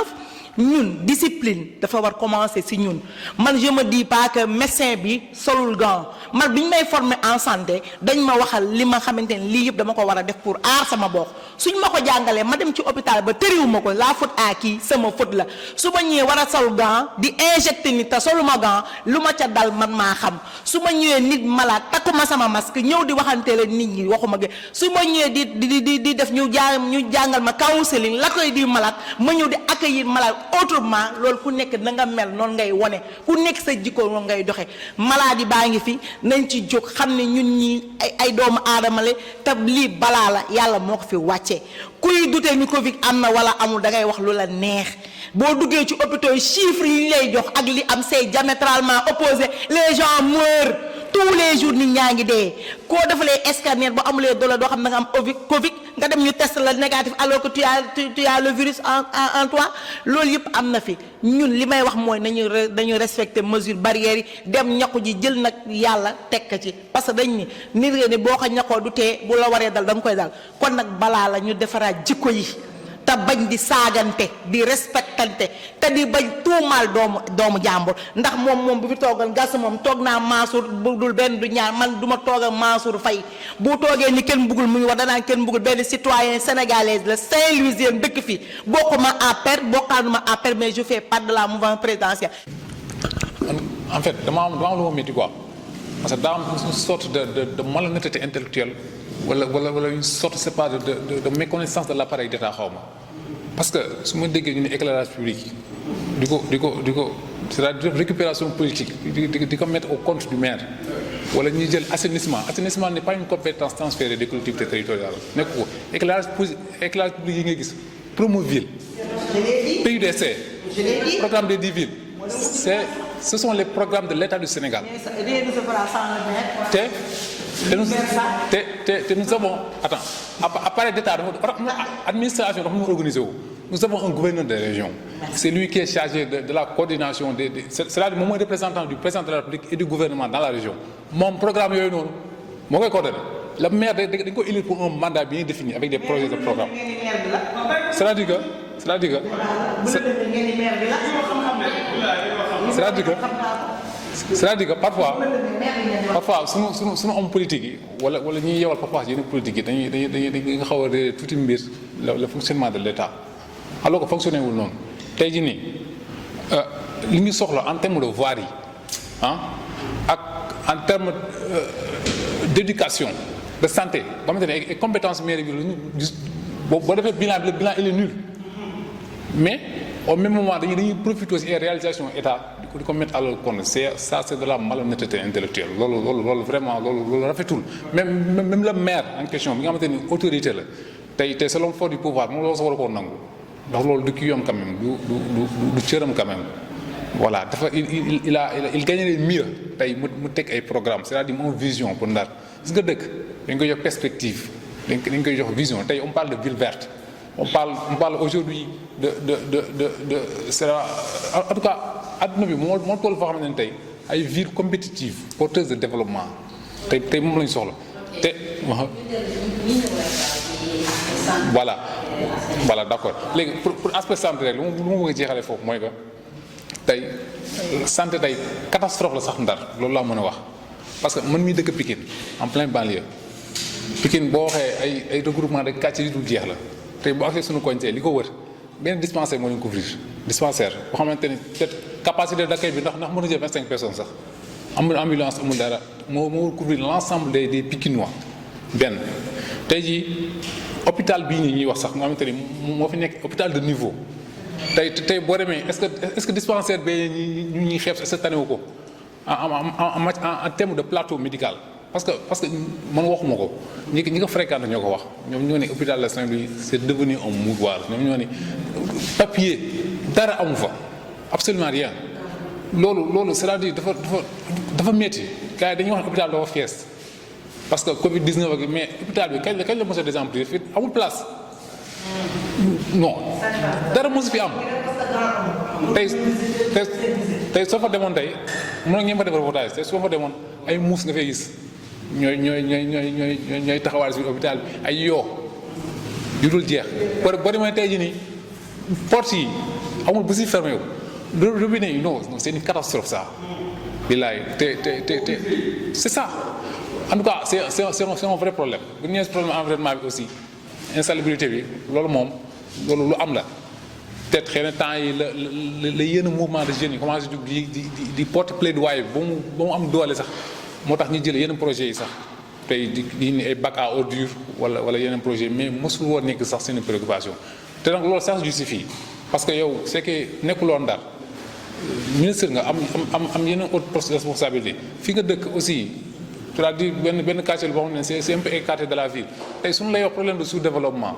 Speaker 2: ñun discipline dafa war commencer ci ñun man je me dis pas que médecin bi solul gant man bi ñu may former en santé dañ ma waxal li ma xamante ne lii yëpp dama ko war a def pour aar sama bopp suñ ma ko jàngalee ma dem ci hôpital ba tëriwuma ko la faute à qui sama faute la su ma ñëwee war a sol gant di injecté nit te soluma gant lu ma ca dal man maa xam su ma ñëwee nit malade takkuma sama masque ñëw di waxanteele nit ñi waxuma ge su ma ñëwee di def ñu jàngal ma counseling la koy di malade ma ñëw di accueillir malade autrement loolu ku nekk na nga mel noonu ngay wone ku nekk sa jikko noonu ngay doxe maladie baa ngi fi nañ ci jóg xam ne ñun ñi ay doomu aadama la te lii balaa la yàlla moo ko fi wàccee kuy dute ni Covid am na wala amul da ngay wax lu la neex boo duggee ci hôpitaux yi chiffres yi ñu lay jox ak li am c'est diamétralement opposé les gens meurent tous les jours nit ñaa ngi dee koo defalee scanner ba amulee doole doo xam ne nga am Covid nga dem ñu test la négatif alors que tu as le virus en toi loolu yëpp am na fi ñun li may wax mooy dañu respecter mesures barrières yi dem ñaqu ji jël nag yàlla tekk ci parce que dañ ni nit nga ni boo ko ñaqoo du tee bu la waree dal da nga koy dal kon nag balaa la ñu defaraat jikko yi te bañ di saagante di respectante te di bañ tuumaal doomu jàmbur ndax moom bu fi toogal gas moom toog naa Mansour bu dul benn du ñaar man du ma toog ak Mansour Faye bu toogee ni kenn bëggul mu ngi wax danaa kenn bëggul benn citoyen sénégalaise la Saint-Louisien dëkk fi bokkuma APR bokkaanuma APR mais je fais part de la mouvance présidentielle.
Speaker 3: En fait dama am lu ma métti quoi parce que daa am une sorte de malhonnêteté intellectuelle wala une sorte c'est pas de méconnaissance de l'appareil d'État xaw ma parce que su ma déggee ñu ne éclairage public di ko c'est-à-dire récupération politique di ko mettre au compte du maire wala ñuy jël assainissement n'est pas une compétence transférée des collectivités territoriales nekk ko éclairage public yi nga gis Promoville PUDC programme des 10 villes ce sont les programmes de l'État du Sénégal nous avons appareil d'État administration dafa ñu organiser wu nous avons un gouverneur de région c'est lui qui est chargé de la coordination c'est-à-dire moom mooy représentant du président de la République et du gouvernement dans la région moom programme yooyu noonu moo koy coordonné le maire dañ ko élire pour un mandat bien défini avec des projets de programme c'est-à-dire que parfois sunu homme politique yi wala ñuy yewal parfois yenn politique yi dañuy nga xaw a réer tuuti mbir le fonctionnement de l'État alors que fonctionné wul noonu tey jii nii li ñu soxla en termes de voirie ak en termes d'éducation de santé ba xamante ne ay compétences mairie bi la ñu gis boo defee bilan il est nul mais au même moment dañuy profiter aussi ay réalisation État di ko mettre à leur compte c'est de la malhonnêteté intellectuelle loolu vraiment loolu rafetul même le maire en question bi nga xamante ni autorité la tey c'est l'homme fort du pouvoir moom loolu sa war a koo nangu ndax loolu du kii yoon quand même du cëram quand même voilà dafa il gagnerait mieux tey mu teg ay programme c'est-à-dire mu am vision pour Ndar gis nga dëkk dañ koy jox perspective dañ koy jox vision tey on parle de ville verte on parle aujourd'hui de c'est en tout cas adduna bi moo toll foo xamante ne tey ay villes compétitives porteuses de développement tey moom lañu soxla te voilà d'accord léegi pour aspect santé rek lu ma bëgg a jeexale foofu mooy que tey santé tey catastrophe la sax Ndar loolu laa mën a wax parce que man mii dëkk Pikine en plein banlieue Pikine boo waxee ay regroupement de quartiers yi dul jeex la tey boo accès suñu koñ tey li ko wër benn dispensaire moo leen couvrir dispensaire boo xamante ni peut-être capacité d'accueil bi ndax mën a jël 25 personnes sax amul ambulance amul dara moo couvrir l'ensemble des Pikinois benn tey jii hôpital bii nii ñuy wax sax nga xamante ni moo fi nekk hôpital de niveau tey boo demee est-ce que dispensaire bee ñu ñuy xeeb est-ce que tanewu ko en terme de plateau médical parce que man waxuma ko ñi ko fréquente ñoo ko wax ñoom ñoo ne hôpital de Saint-Louis c'est devenu un mouroir ñoom ñoo ne papier dara amu fa absolument rien loolu c'est-à-dire dafa métti gars yi dañuy wax ne hôpital dafa fees parce que Covid-19 ak mais hôpital bi kañ la mos a désemplir fii amul place non dara mosu fi am tey soo fa demoon tey mën na ngeen fa def reportage tey soo fa demoon ay muus nga fay gis ñooy taxawaal si hôpital bi ay yoo yu dul jeex boo demee tey jii nii porte yi amul bu si fermé wu robinet yi non c'est une catastrophe ça billaay te c'est ça en tout cas c'est un vrai problème bu ñu nee problème environnement bi aussi insalubrité bi loolu lu am la peut-être xëy na temps yi la yenn mouvement de jeunes yi commencé di porte plaidoyer ba mu am doole sax moo tax ñu jël yenn projets yi sax tey di ni ay bac à ordures wala yeneen projet mais mosul woon nekk sax seen préoccupation te donc loolu sax justifie parce que yow c'est que nekkuloo Ndar ministre nga am yeneen autre poste de responsabilité fi nga dëkk aussi c'est-à-dire benn quartier boo xam ne c'est un peu écarté de la ville tey suñu lay wax problème de sous-développement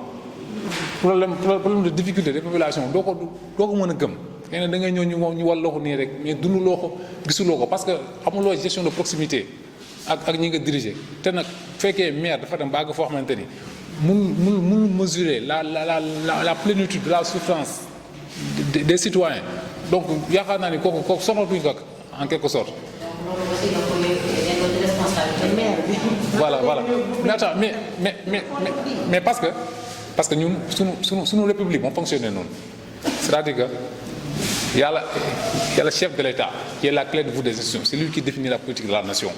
Speaker 3: problème de difficulté des populations doo ko mën a gëm xëy na da ngay ñëw ñu wàlloo ko nii rek mais dunduloo ko gisuloo ko parce que amuloo gestion de proximité ak ñi nga diriger te nag fekkee maire dafa dem ba àgg foo xamante ni mun mesurer la plénitude de la souffrance des citoyens donc yaakaar naa ni kooku sonatuñ ko en quelque sorte. voilà mais attends mais parce que ñun suñu république moo fonctionné noonu c'est-à-dire que yàlla chef de l'État qui est la clé de voûte des institutions c'est lui qui définit la politique de la nation.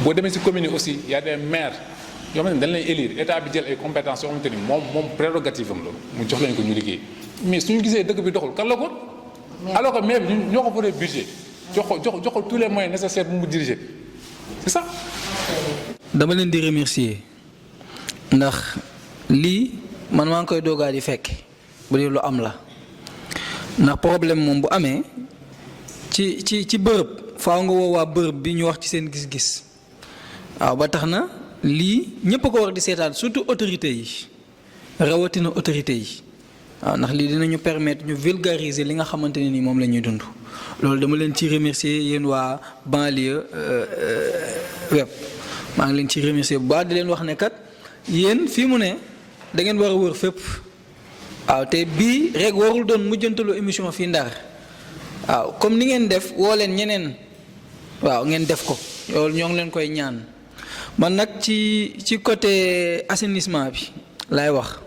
Speaker 3: boo demee ci commune yi aussi y a des maires yoo xam ne dañ lay élire état bi jël ay compétences yoo xamante ni moom prérogative am loolu mu jox leen ko ñu liggéey mais suñu gisee dëkk bi doxul kan la ko alors que maire bi ñoo ko voté budget jox ko tous les moyens nécessaires bu mu diriger c'est ça.
Speaker 4: dama leen di remercier ndax lii man maa ngi koy doogaa di fekk bu dee lu am la ndax problème moom bu amee ci bërëb faaw nga woo waa bërëb bi ñu wax ci seen gis-gis waaw ba tax na lii ñëpp a ko war di seetaan surtout autorités yi rawatina autorités yi waaw ndax lii dinañu permettre ñu vulgariser li nga xamante ne ni moom la ñuy dund loolu dama leen ci remercier yéen waa banlieue web maa ngi leen ci remercier bu baax di leen wax ne kat yéen fii mu ne da ngeen war a wër fépp waaw te bii rek warul doon mujjantalu émission fii Ndar waaw comme ni ngeen def woo leen ñeneen waaw ngeen def ko loolu ñoo ngi leen koy ñaan man nag ci côté assainissement bi laay wax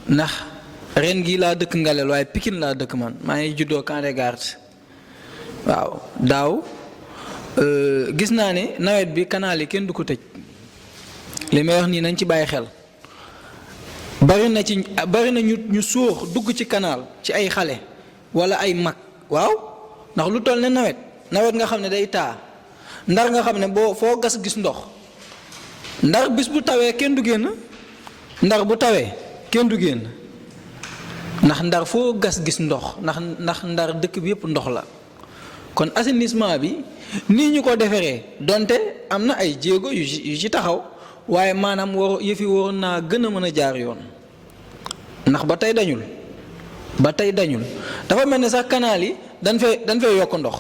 Speaker 4: ndax ren gii laa dëkk Ngalel waaye Pikine laa dëkk man maa ngi juddoo Camp des Gardes waaw daaw gis naa ne nawet bi canal yi kenn du ko tëj li may wax nii nañ ci bàyyi xel bari na ñu suux dugg ci canal ci ay xale wala ay mag waaw ndax lu toll ne nawet nga xam ne day taa Ndar nga xam ne boo foo gas gis ndox Ndar bis bu tawee kenn du génn Ndar bu tawee kenn du génn ndax Ndar foo gas gis ndox ndax Ndar dëkk bi yëpp ndox la kon assainissement bi nii ñu ko defaree donte am na ay jéego yu ci taxaw waaye maanaam yëfi waroon naa gën a mën a jaar yoon ndax ba tey dañul dafa mel ne sax canal yi dañ fay yokk ndox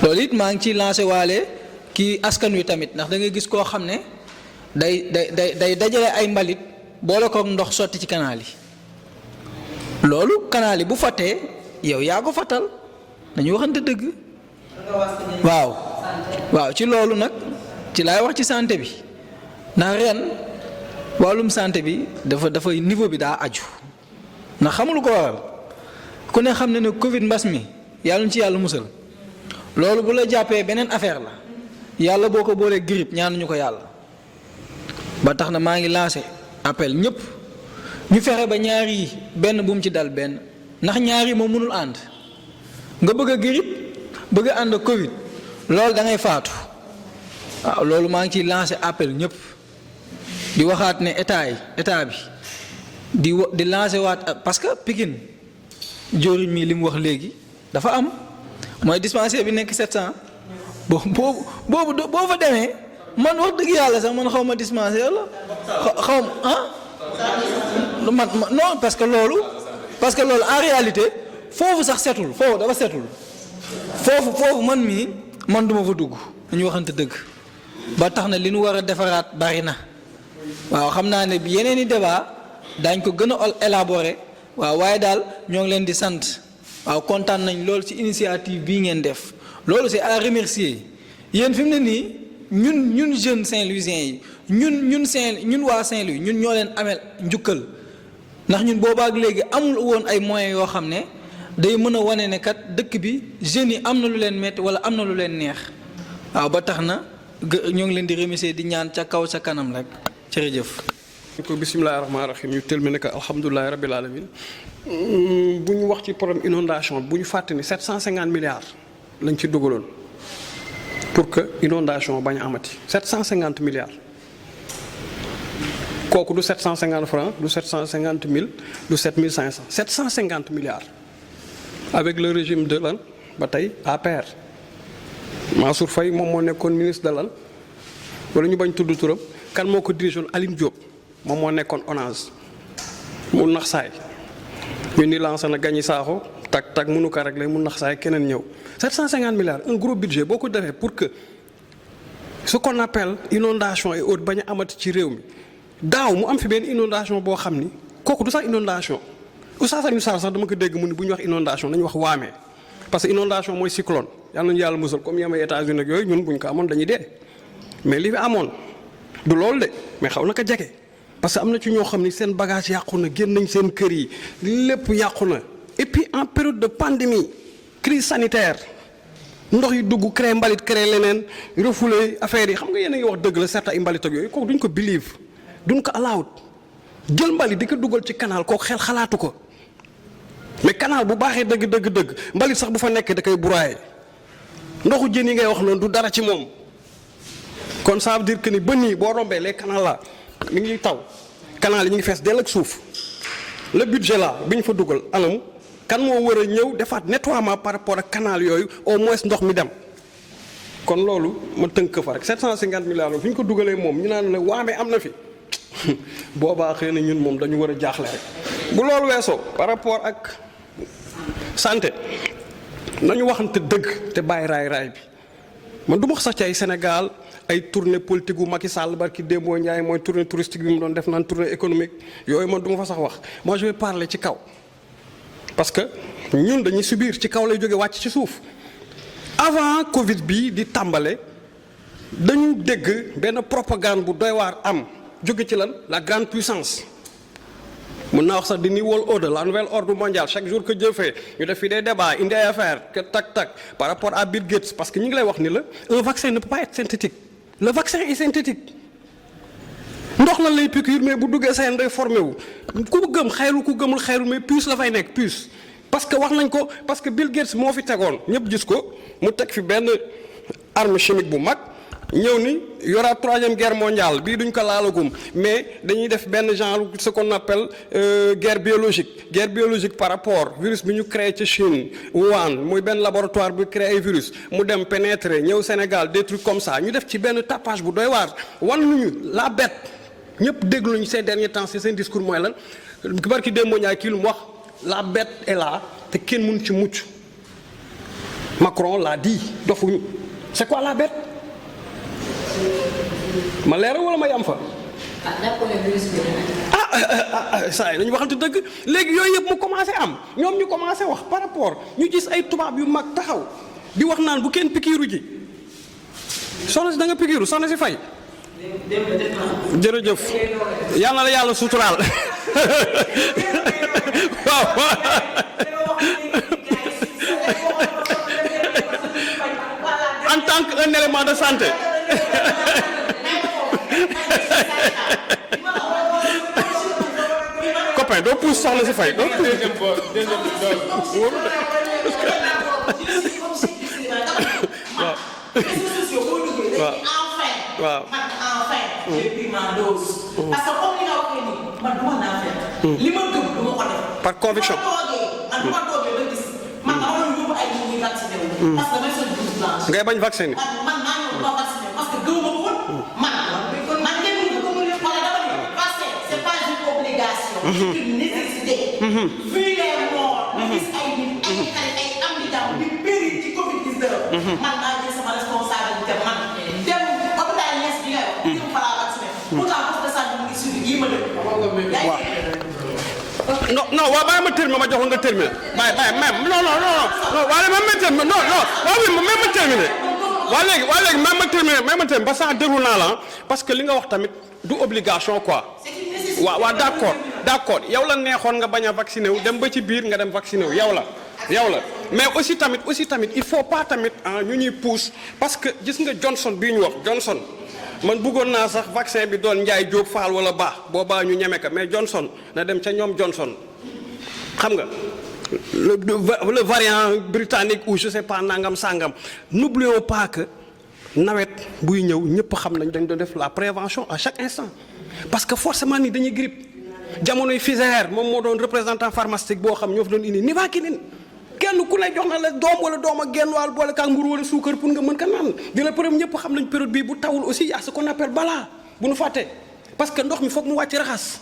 Speaker 4: loolu it maa ngi ciy lancé waale kii askan wi tamit ndax da ngay gis koo xam ne day dajale ay mbalit boole kook ndox sotti ci canal yi loolu canal yi bu fattee yow yaa ko fattal dañu waxante dëgg waaw ci loolu nag ci laay wax ci santé bi ndax ren wàllum santé bi dafa niveau bi daa aju ndax xamul ko waral ku ne xam ne Covid mbas mi yàlla ñu ci yàlla musal loolu bu la jàppee beneen affaire la yàlla boo ko boolee grippe ñaanuñu ko yàlla ba tax na maa ngi lancé appel ñëpp ñu fexe ba ñaar yi benn bu mu ci dal benn ndax ñaar yi moom mënul ànd nga bëgg a grippe bëgg a ànd Covid loolu da ngay faatu waaw loolu maa ngi ciy lancé appel ñëpp di waxaat ne état bi di lancé waat parce que Pikine jóoriñ mi li mu wax léegi dafa am mooy dispensaire bi nekk 700 boo fa demee man wax dëgg yàlla sax man xaw ma dispensaire la xaw ma man non parce que loolu en réalité foofu sax setul foofu dafa setul foofu man duma fa dugg dañu waxante dëgg ba tax na li ñu war a defaraat bari na waaw xam naa ne yeneen i débat daañ ko gën a élaborer waaw waaye daal ñoo ngi leen di sant waaw kontaan nañ loolu ci initiative bii ngeen def loolu c'est à remercier yéen fi mu ne nii ñun jeunes Saint-Louisiens yi ñun waa Saint-Louis ñun ñoo leen amel njukkal ndax ñun boobaak léegi amul woon ay moyens yoo xam ne day mën a wane ne kat dëkk bi jeunes yi am na lu leen metti wala am na lu leen neex waaw ba tax na ñoo ngi leen di remercier di ñaan ca kaw ca kanam rek jërëjëf.
Speaker 5: ko bisimilah rahmaani rahiim ñu terminé ko alhamdulilah rabil alamin bu ñu wax ci problème inondation bu ñu fàtte ni 750 milliards lañ ci dugaloon pour que inondation bañ a amati 750 milliards kooku du 750 francs du 750 000 du 7500 750 milliards avec le régime de lan ba tey APR Mansour Faye moom moo nekkoon ministre de lan wala ñu bañ tudd turam kan moo ko dirigé woon Aline Diop moom moo nekkoon ONAS mu nax saay ñu ni lancé na Gagny Sakho tak mënu ko régler mu nax saay keneen ñëw 750 milliards un gros budget boo ko defee pour que ce qu'on appelle inondation et autres bañ a amati ci réew mi daaw mu am fi benn inondation boo xam ni kooku du sax inondation Oustaz Alioune Sarr sax dama ko dégg mu ni bu ñu wax inondation nañu wax waamee parce que inondation mooy cyclone yàlla nañu yàlla musal comme yemay États-Unis ak yooyu ñun bu ñu ko amoon dañuy dee mais li fi amoon du loolu de mais xaw na ko jege parce que am na ci ñoo xam ni seen bagage yàqu na génn nañ seen kër yi lépp yàqu na et puis en période de pandémie crise sanitaire ndox yi dugg créé mbalit créé leneen refoulé affaire yi xam nga yéen a ngi wax dëgg la certes ay mbalit ak yooyu kooku duñ ko believe duñ ko allowed jël mbalit di ko dugal ci canal kooku xel xalaatu ko mais canal bu baaxee dëgg mbalit sax bu fa nekkee da koy broyer ndoxu jën yi ngay wax noonu du dara ci moom kon ça veut dire que ni ba nii boo rombee les canaux là mi ngi taw canal yi ñu ngi fees dell ak suuf le budget là bi ñu fa dugal anam kan moo war a ñëw defaat nettoiement par rapport ak canal yooyu au moins ndox mi dem kon loolu ma tënk fa rek 750 milliards fi ñu ko dugalee moom ñu naan la waame am na fi boobaa xëy na ñun moom dañu war a jaaxle rek bu loolu weesoo par rapport ak santé nañu waxante dëgg te bàyyi raay bi man du ma wax sax ci ay Sénégal ay tournée politique gu Macky Sall barki Dembo Ndiaye mooy tournée touristique bi mu doon def naan tournée économique yooyu man du ma fa sax wax moi je vais parler ci kaw parce que ñun dañuy subir ci kaw lay jóge wàcc ci suuf avant Covid bi di tàmbale dañu dégg benn propagande bu doy waar am jóge ci lan la grande puissance mën naa wax sax di new world order la nouvelle ordre mondiale chaque jour que Dieu fait ñu def fi des débats indi ay affaires que tak par rapport à Bill Gates parce que ñu ngi lay wax ni la un vaccin ne peut pas être synthétique le vaccin est synthétique ndox la lay piqûre mais bu duggee seen day formé wu ku gëm xayru ku gëmul xayru mais puce la fay nekk puce parce que wax nañ ko parce que Bill Gates moo fi tegoon ñëpp gis ko mu teg fi benn arme chimique bu mag ñëw ni y aura troisième guerre mondiale bii duñ ko laalagum mais dañuy def benn genre ce qu'on appelle guerre biologique par rapport virus bi ñu créé ci Chine Wuhan muy benn laboratoire bu créé ay virus mu dem pénétrer ñëw Sénégal des trucs comme ça ñu def ci benn tapage bu doy waar wan nañu la bête ñëpp déglu ñu ces derniers temps ci seen discours mooy lan barki Demba Ndiaye kii lu mu wax la bête est là te kenn mënu ci mucc Macron l'a dit dofuñu c'est quoi la bête ma leeral wala ma yam fa saa yi dañu waxante dëgg léegi yooyu yëpp mu commencé am ñoom ñu commencé wax par rapport ñu gis ay tubaab yu mag taxaw di wax naan bu kenn pikiiru ji soxna si da nga pikiiru soxna si fay jërëjëf yal na la yàlla suturaal waaw en tant qu'un élément de santé copain doo pousse soxna si fay doo waaw par conviction ngay bañ vacciner
Speaker 2: c'est une nécessité. Vu les morts, gis ay nit ay am di jàmm di péri ci Covid-19. man maa jël sama responsabilité man dem hôpital Niass bi nga wax. dem fa laa vacciné. pourtant poste de santé mu ngi suivi yii ma dëkk.
Speaker 5: non waaw bàyyi ma terminer ma jox nga terminer bàyyi même non waaye même ma terminer même ma terminer waa léegi même ma terminer ba sax déglu naa la parce que li nga wax tamit du obligation quoi. waaw d'accord yow la neexoon nga bañ a vacciné wu dem ba ci biir nga dem vacciné wu yow la mais aussi tamit il faut pas tamit ñu ñuy pousse parce que gis nga Johnson bii ñu wax Johnson man bëggoon naa sax vaccin bi doon Ndiaye Diop Fall wala baax boobaa ñu ñeme ka mais Johnson na dem ca ñoom Johnson xam nga le variant britannique ou je sais pas nangam sangam n'oublions pas que nawet buy ñëw ñëpp xam nañ dañ doon def la prévention à chaque instant parce que forcément ni dañuy grippe jamonoy Pfizer moom moo doon représentant pharmaceutique boo xam ñoo fi doon indi Nivaquine kenn ku ne jox na la doom wala doom ak genn wàll boole kaak mburu wala suukar pour nga mën ko naan di la përëm ñëpp xam nañ période bii bu tawul aussi y a ce qu'on appelle balaa bu nu fàtte parce que ndox mi foog mu wàcc raxas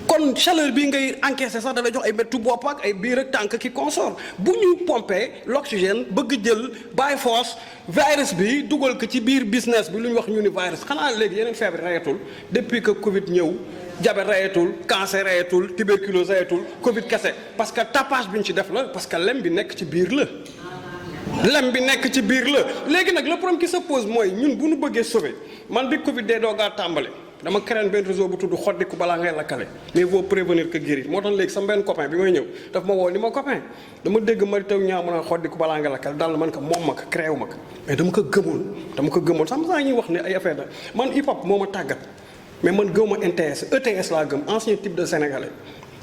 Speaker 5: kon chaleur bii ngay encaissé sax da lay jox ay méttu bopp ak ay biir ak tànk ki consort bu ñu pompé l'oxygène bëgg jël bàyyi force virus bi dugal ko ci biir business bi lu ñu wax ñu ni virus xanaa léegi yeneen feebar rayatul depuis que Covid ñëw diabète rayatul cancer rayatul tuberculose rayatul Covid kese parce que tapage bi ñu ci def la parce que lem bi nekk ci biir la. lem bi nekk ci biir la léegi nag le problème qui se pose mooy ñun bu ñu bëggee sauver man bi Covid dee doogaa tàmbale. dama créé benn réseau bu tudd xoddiku balaa ngay lakkale mais il faut prévenir que guérir moo tax léegi sama benn copain bi may ñëw daf ma woo ni ma copain dama dégg Mary Teuw Niane mën a xoddiku balaa ngay lakkale daal man ko moom ma ko créé wu ma ko mais dama ko gëmoon sax saa ñuy wax ne ay affaire da man hip hop moo ma tàggat mais man gëw ma ETS laa gëm ancien type de sénégalais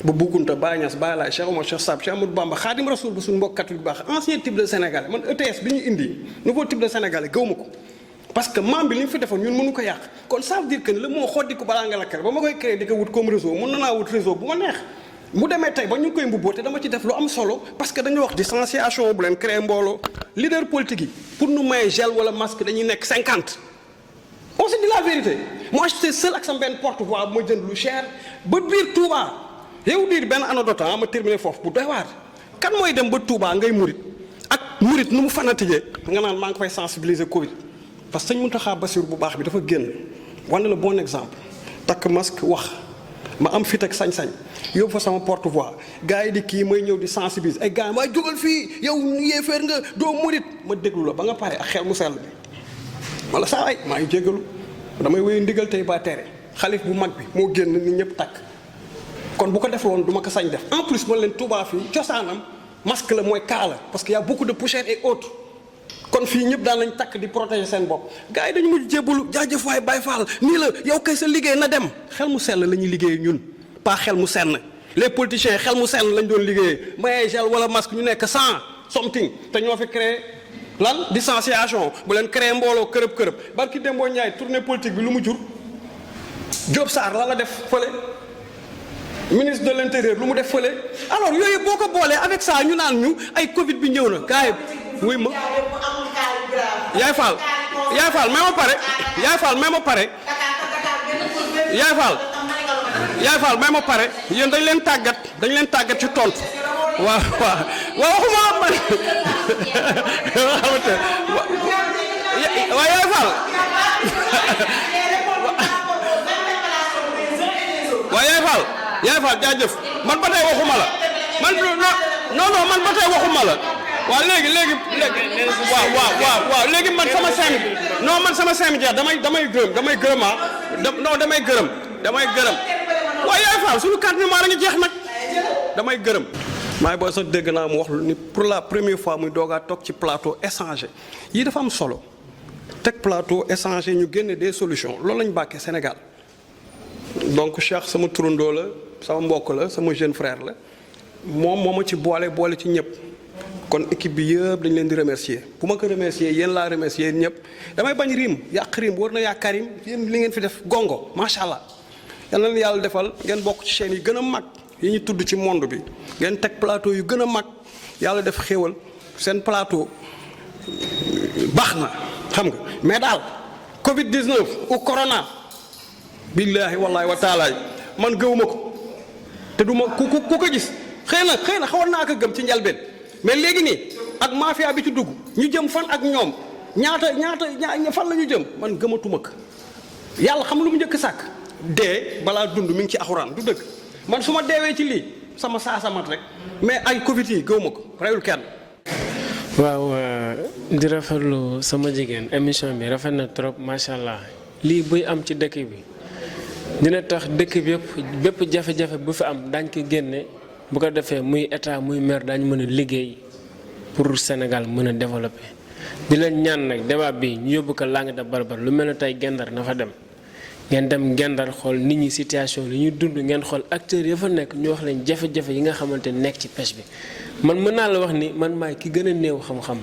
Speaker 5: ba Boukounta Baye Niass Baye Laye Cheikh Omar Cheikh Sab Cheikh Amadou Bamba Khadim Rasoul bu suñu mbokk catholique baax ancien type de sénégalais man ETS bi ñu indi nouveau type de sénégalais gëw ma ko parce que maam bi li mu fi defoon ñun mënu ko yàq kon ça veut dire que le moo xoddiku balaa nga lakkale ba ma koy créé di ko wut comme réseau mën na naa wut réseau bu ma neex mu demee tey ba ñu ngi koy mbubboo te dama ci def lu am solo parce que dañu wax distanciation bu leen créé mbooloo leader politique yi pour nu maye gel wala masque dañuy nekk 50 on se dit la vérité moi j'étais seul ak sama benn porte-voix bu ma jënd lu cher ba biir Touba yow diir benn anecdote ma terminé foofu bu doy waar kan mooy dem ba Touba ngay murit ak murit nu mu fanatijee nga naan maa ngi fay sensibiliser Covid parce que sëñ Mountakha Bassirou bu baax bi dafa génn wane la bon exemple takk masque wax ma am fit ak sañ-sañ yóbbu fa sama porte-voix gars yi di kii may ñëw di sensibiliser ay gars yi waaye jógal fii yow yéeféer nga doo murit ma déglu la ba nga pare ak xel mu sell bi wala saa ay maa ngi jéggalu damay wéyu ndigal tey ba tere xalif bu mag bi moo génn ni ñëpp takk kon bu ko def woon du ma ko sañ def en plus man leen Touba fii cosaanam masque la mooy kaa la parce que y a beaucoup de poussière et autres kon fii ñëpp daan nañ takk di protéger seen bopp gars yi dañu mujj jébbalu jaajëf waay Baye Fall nii la yow kay sa liggéey na dem xel mu sell la ñuy liggéey ñun pas xel mu senn les politiciens xel mu senn lañ doon liggéeyee maye gel wala masque ñu nekk 100 something te ñoo fi créé lan distanciation bu leen créé mbooloo kërëb barki Dembo Ndiaye tournée politique bi lu mu jur Diop Sarr la def fële ministre de l'intérieur lu mu def fële alors yooyu boo ko boolee avec ça ñu naan ñu ay Covid bi ñëw na gars yi wuy ma Yaay Fall may ma pare Yaay Fall may ma pare yéen dañ leen tàggat ci tontu waaw waxuma man waaw Yaay Fall Yaay Fall jaajëf man ba tey waxuma la man non man ba tey waxuma la waaw léegi waaw léegi man sama semi non man sama semi jeex damay gërëm damay gërëm waaye Yaay Fall suñu carte maa la ngi jeex nag damay gërëm maay booy sax dégg naa mu wax ni pour la première fois muy doogaa toog ci plateau échanger yii dafa am solo teg plateau échanger ñu génne des solutions loolu lañ bàkkee Sénégal donc Cheikh sama turandoo la sama mbokk la sama jeune frère la moom moo ma ci boole ci ñëpp kon équipe bi yëpp dañ leen di remercier bu ma ko remercier yéen laa remercier yéen ñëpp damay bañ riim yàq riim war na yàq Karim yéen li ngeen fi def gongo macha allah yal na leen yàlla defal ngeen bokk ci chaîne yi gën a mag yi ñu tudd ci monde bi ngeen teg plateau yu gën a mag yàlla def xéwal seen plateau baax na xam nga mais daal Covid 19 ou corona billaahi wallaahi wa taala man gëwuma ko te du ma ku ko gis xëy na xawoon naa ko gëm ci njalbeen mais léegi nii ak mafia bi ci dugg ñu jëm fan ak ñoom ñaata fan la ñu jëm man gëmatuma ko yàlla xam lu mu njëkk sàkk dee balaa dund mi ngi ci axuraan du dëgg man su ma deewee ci lii sama saasamat rek mais ay Covid yi gëwuma ko reyul kenn.
Speaker 6: waaw di rafetlu sama jigéen émission bi rafet na trop macha allah lii buy am ci dëkk bi dina tax dëkk bi bépp jafe-jafe bu fi am daañ ko génne bu ko defee muy état muy maire daañu mën a liggéey pour Sénégal mën a développer. di leen ñaan nag débat bi ñu yóbbu ko Langue de Barbarie lu mel ne tey Gendar na fa dem ngeen dem Gendar xool nit ñi situation li ñuy dund ngeen xool acteurs ya fa nekk ñu wax leen jafe-jafe yi nga xamante nekk ci pêche bi man mën naa la wax ni man maay ki gën a néew xam-xam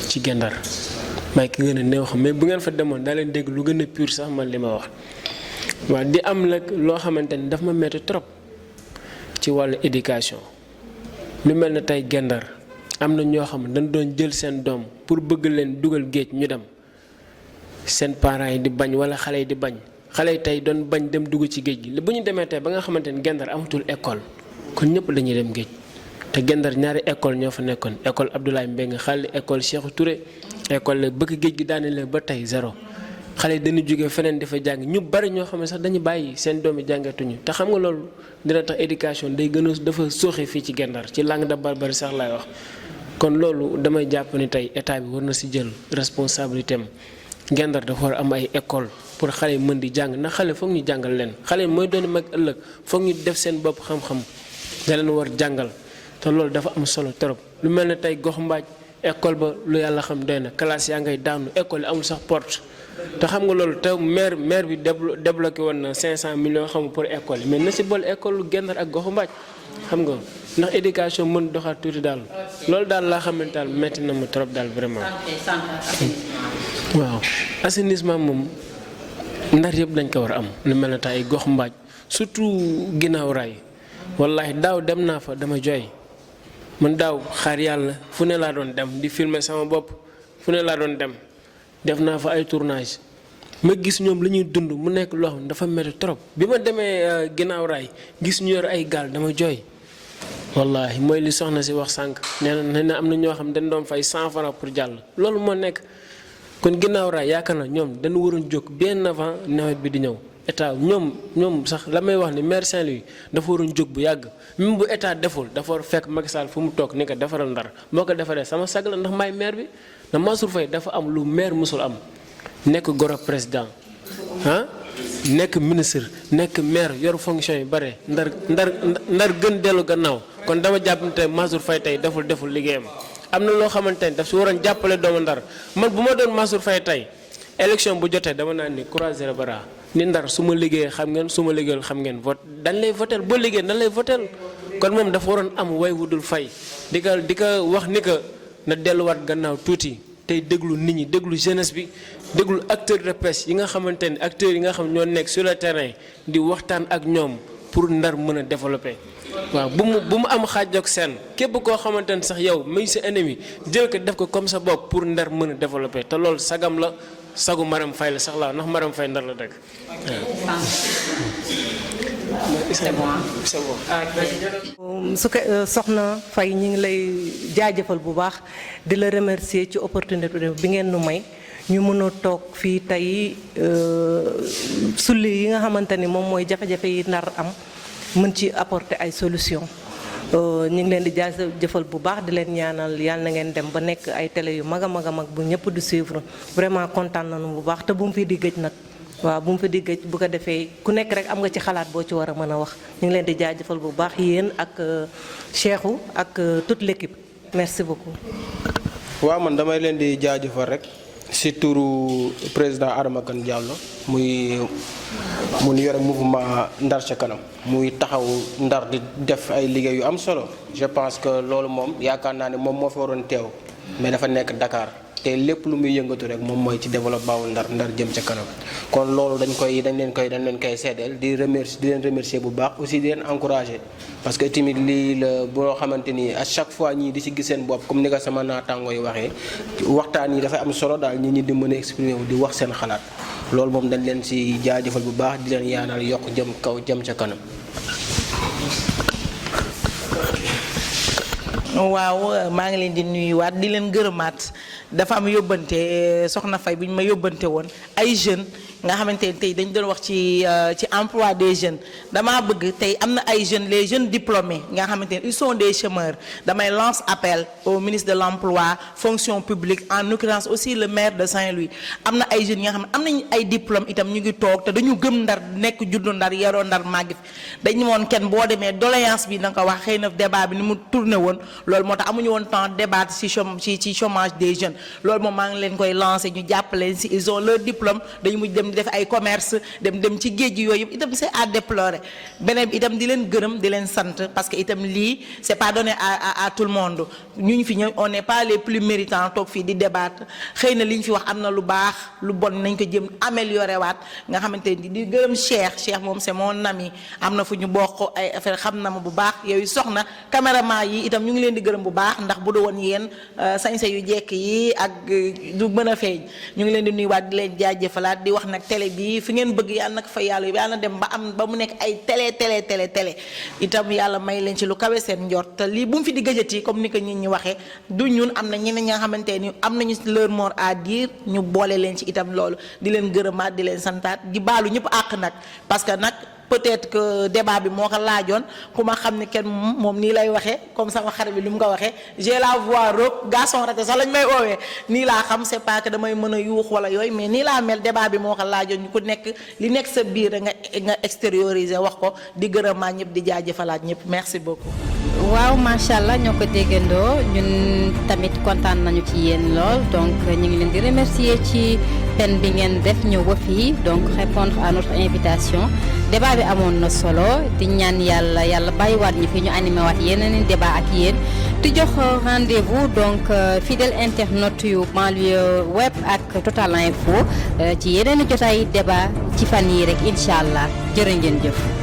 Speaker 6: ci Gendar may ki gën a néew xam mais bu ngeen fa demoon daa leen dégg lu gën a pur sax man li ma wax waaw di am nag loo xamante ni daf ma metti trop ci wàllu éducation lu mel ne tey Gendar am na ñoo xam ne dañ doon jël seen doom pour bëgg leen dugal géej ñu dem seen parents yi di bañ wala xale yi di bañ xale yi tey doon bañ dem dugg ci géej gi bu ñu demee tey ba nga xamante ni Gendar amatul école kon ñëpp dañuy dem géej te Gendar ñaari école ñoo fa nekkoon école Abdoulaye Mbengue xale école Cheikhou Touré école la bëgg géej gi daane leen ba tey zéro xale yi dañuy jógee feneen dafa jàng ñu bari ñoo xam ne sax dañu bàyyi seen doom yi jàngatuñu te xam nga loolu dina tax éducation day gën a dafa sooxe fii ci Gendar ci langue de barbarie sax laay wax kon loolu damay jàpp ni tey état bi war na si jël responsabilité am Gendar dafa war a am ay école pour xale yi mën di jàng ndax xale foog ñu jàngal leen xale yi mooy doon mag ëllëg foog ñu def seen bopp xam-xam da leen war jàngal te loolu dafa am solo trop lu mel ne tey gox mbaaj école ba lu yàlla xam doy na classe yaa ngay daanu école yi amul sax porte te xam nga loolu te maire bi débloqué woon na 500 millions xam pour école yi mais na si boole école lu Gendar ak goxu mbaaj xam nga ndax éducation mën doxaat tuuti daal loolu daal laa xamante daal metti na ma trop daal vraiment. waaw assainissement moom Ndar yëpp dañ ko war a am lu mel ne tey ay gox mbaaj surtout ginnaaw raay wallahi daaw dem naa fa dama jooy man daaw xaar yàlla fu ne laa doon dem di filmer sama bopp fu ne laa doon dem def naa fa ay tournage ma gis ñoom li ñuy dund mu nekk loo xam ne dafa metti trop bi ma demee ginnaaw raay gis ñu yor ay gaal dama jooy wallahi mooy li soxna si wax sànq nee na am na ñoo xam dañ doon fay 100 francs pour jàll loolu moo nekk kon ginnaaw raay yaakaar na ñoom dañu waroon jóg bien avant nawet bi di ñëw état ñoom sax la may wax ni maire Saint-Louis dafa waroon jóg bu yàgg même bu état deful dafa war fekk Macky Sall fu mu toog ni ko defaral Ndar moo ko defaree sama sag la ndax maay maire bi na Mansour Faye dafa am lu maire musul am nekk goro président nekk ministre nekk maire yor fonction yu bare ndar gën dellu gannaaw kon dama jàpp ne tey Mansour Faye tey deful liggéeyam am na loo xamante ni daf si waroon jàppale doomu Ndar man bu ma doon Mansour Faye tey élection bu jotee dama naan ni croiser les bras ni Ndar su ma liggéeyee xam ngeen su ma liggéeyul xam ngeen vote dañ lay votel boo liggéey dañ lay votel kon moom dafa waroon am way wudul fay di ko wax ni que na delluwaat gannaaw tuuti tey déglu nit ñi déglu jeunesse bi déglu acteurs de presse yi nga xamante ni acteurs yi nga xam ñoo nekk sur le terrain di waxtaan ak ñoom pour Ndar mën a développer. waaw bu mu am xaaj ak seen képp koo xamante ne sax yow muy sa ennemi jël ko def ko comme sa bopp pour Ndar mën a développer te loolu sagam la sagu Marème Faye la sax la ndax Marème Faye Ndar la dëkk.
Speaker 9: su ko soxna Faye ñi ngi lay jaajëfal bu baax di la remercier ci opportunité bi ngeen nu may ñu mën a toog fii tey sulli yi nga xamante ni moom mooy jafe-jafe yi Ndar am mën ci apporter ay solution ñu ngi leen di jaajëfal bu baax di leen ñaanal yàlla na ngeen dem ba nekk ay télé yu mag a mag a mag bu ñëpp di suivre vraiment kontaan nañu bu baax te bu mu fi di gëj nag waaw bu mu fi di gëj bu ko defee ku nekk rek am nga ci xalaat boo ci war a mën a wax ñu ngi leen di jaajëfal bu baax yéen ak Cheikhou ak toute l'équipe merci beaucoup.
Speaker 8: waaw man damay leen di jaajëfal rek si turu président Adama Kane Diallo mu yore mouvement Ndar ca kanam muy taxaw Ndar di def ay liggéey yu am solo je pense que loolu moom yaakaar naa ne moom moo fi waroon teew mais dafa nekk Dakar te lépp lu muy yëngatu rek moom mooy ci développement wu Ndar jëm ca kanam kon loolu dañ leen koy seedeel di leen remercier bu baax aussi di leen encourager parce que tamit lii la boo xamante ni à chaque fois ñii di ci gis seen bopp comme ni ko sama naataango yi waxee waxtaan yi dafay am solo daal ñi di mën a exprimer wu di wax seen xalaat loolu moom dañ leen ci jaajëfal bu baax di leen yaanal yokk jëm kaw jëm ca kanam.
Speaker 2: waaw maa ngi leen di nuyuwaat di leen gërëmaat dafa am yóbbante soxna Faye bi ñu ma yóbbante woon ay jeunes nga xamante ne tey dañu doon wax ci emploi des jeunes damaa bëgg tey am na ay jeunes les jeunes diplômés nga xamante ne ils sont des chômeurs damay lance appel au ministre de l'emploi fonction publique en l'occurrence aussi le maire de Saint-Louis am na ay jeunes yi nga xam ne am nañu ay diplômes itam ñu ngi toog te dañu gëm Ndar nekk juddu Ndar yaroo Ndar màgg fi dañu woon kenn boo demee doléance bi na nga ko wax xëy na débat bi ni mu tourné woon loolu moo tax amuñu woon temps débat ci chômage des jeunes loolu moom maa ngi leen koy lancé ñu jàppale si ils ont leur diplôme dañu mujj dem di def ay commerce dem ci géej gi yooyu itam c'est à déplorer beneen bi itam di leen gërëm di leen sant parce que itam lii c'est pas donné à tout le monde ñu fi ñëw on n'est pas les plus méritants toog fii di débattre xëy na li ñu fi wax am na lu baax lu bon nañ ko jëm améliorer waat nga xamante ni di gërëm Cheikh moom c'est mon ami am na fu ñu bokk ay affaire xam na ma bu baax yooyu soxna caméraman yi itam ñu ngi leen di gërëm bu baax ndax bu du woon yéen sañse yu jekk yi ak du mën a feeñ ñu ngi leen di nuyuwaat di leen jaajëfalaat di wax nag télé bi fi ngeen bëgg yàlla nag fa yàlla na dem ba mu nekk ay télé itam yàlla may leen ci lu kawe seen njort te lii bu mu fi di gëjati comme ni ko nit ñi waxee du ñun am na ñeneen ñi nga xamante ni am nañu leur mot à dire ñu boole leen ci itam loolu di leen gërëmaat di leen santaat di baalu ñëpp àq nag parce que nag peut-être que débat bi moo ko laajoon ku ma xam ne kenn moom nii lay waxee comme sama xarit bi lu mu ko waxee j'ai la voix rauque garçon raté sax lañ may oowee nii laa xam c'est pas que damay mën a yuux wala yooyu mais nii laa mel débat bi moo ko laajoon ñu ku nekk li nekk sa biir nga extérioriser wax ko di gërëmaa ñëpp di jaajëfalaat ñëpp merci beaucoup.
Speaker 1: waaw macha allah ñoo ko déggandoo ñun tamit kontaan nañu ci yéen lool donc ñu ngi leen di remercier ci peine bi ngeen def ñëw ba fii donc répondre à notre invitation débat bi amoon na solo di ñaan yàlla bàyyiwaat ñu fi ñu animé waat yeneen débat ak yéen di jox rendez-vous donc fidèle internaute yu Banlieue Web ak Total Info ci yeneen jotaay débat ci fan yii rek incha allah jërë ngeen jëf.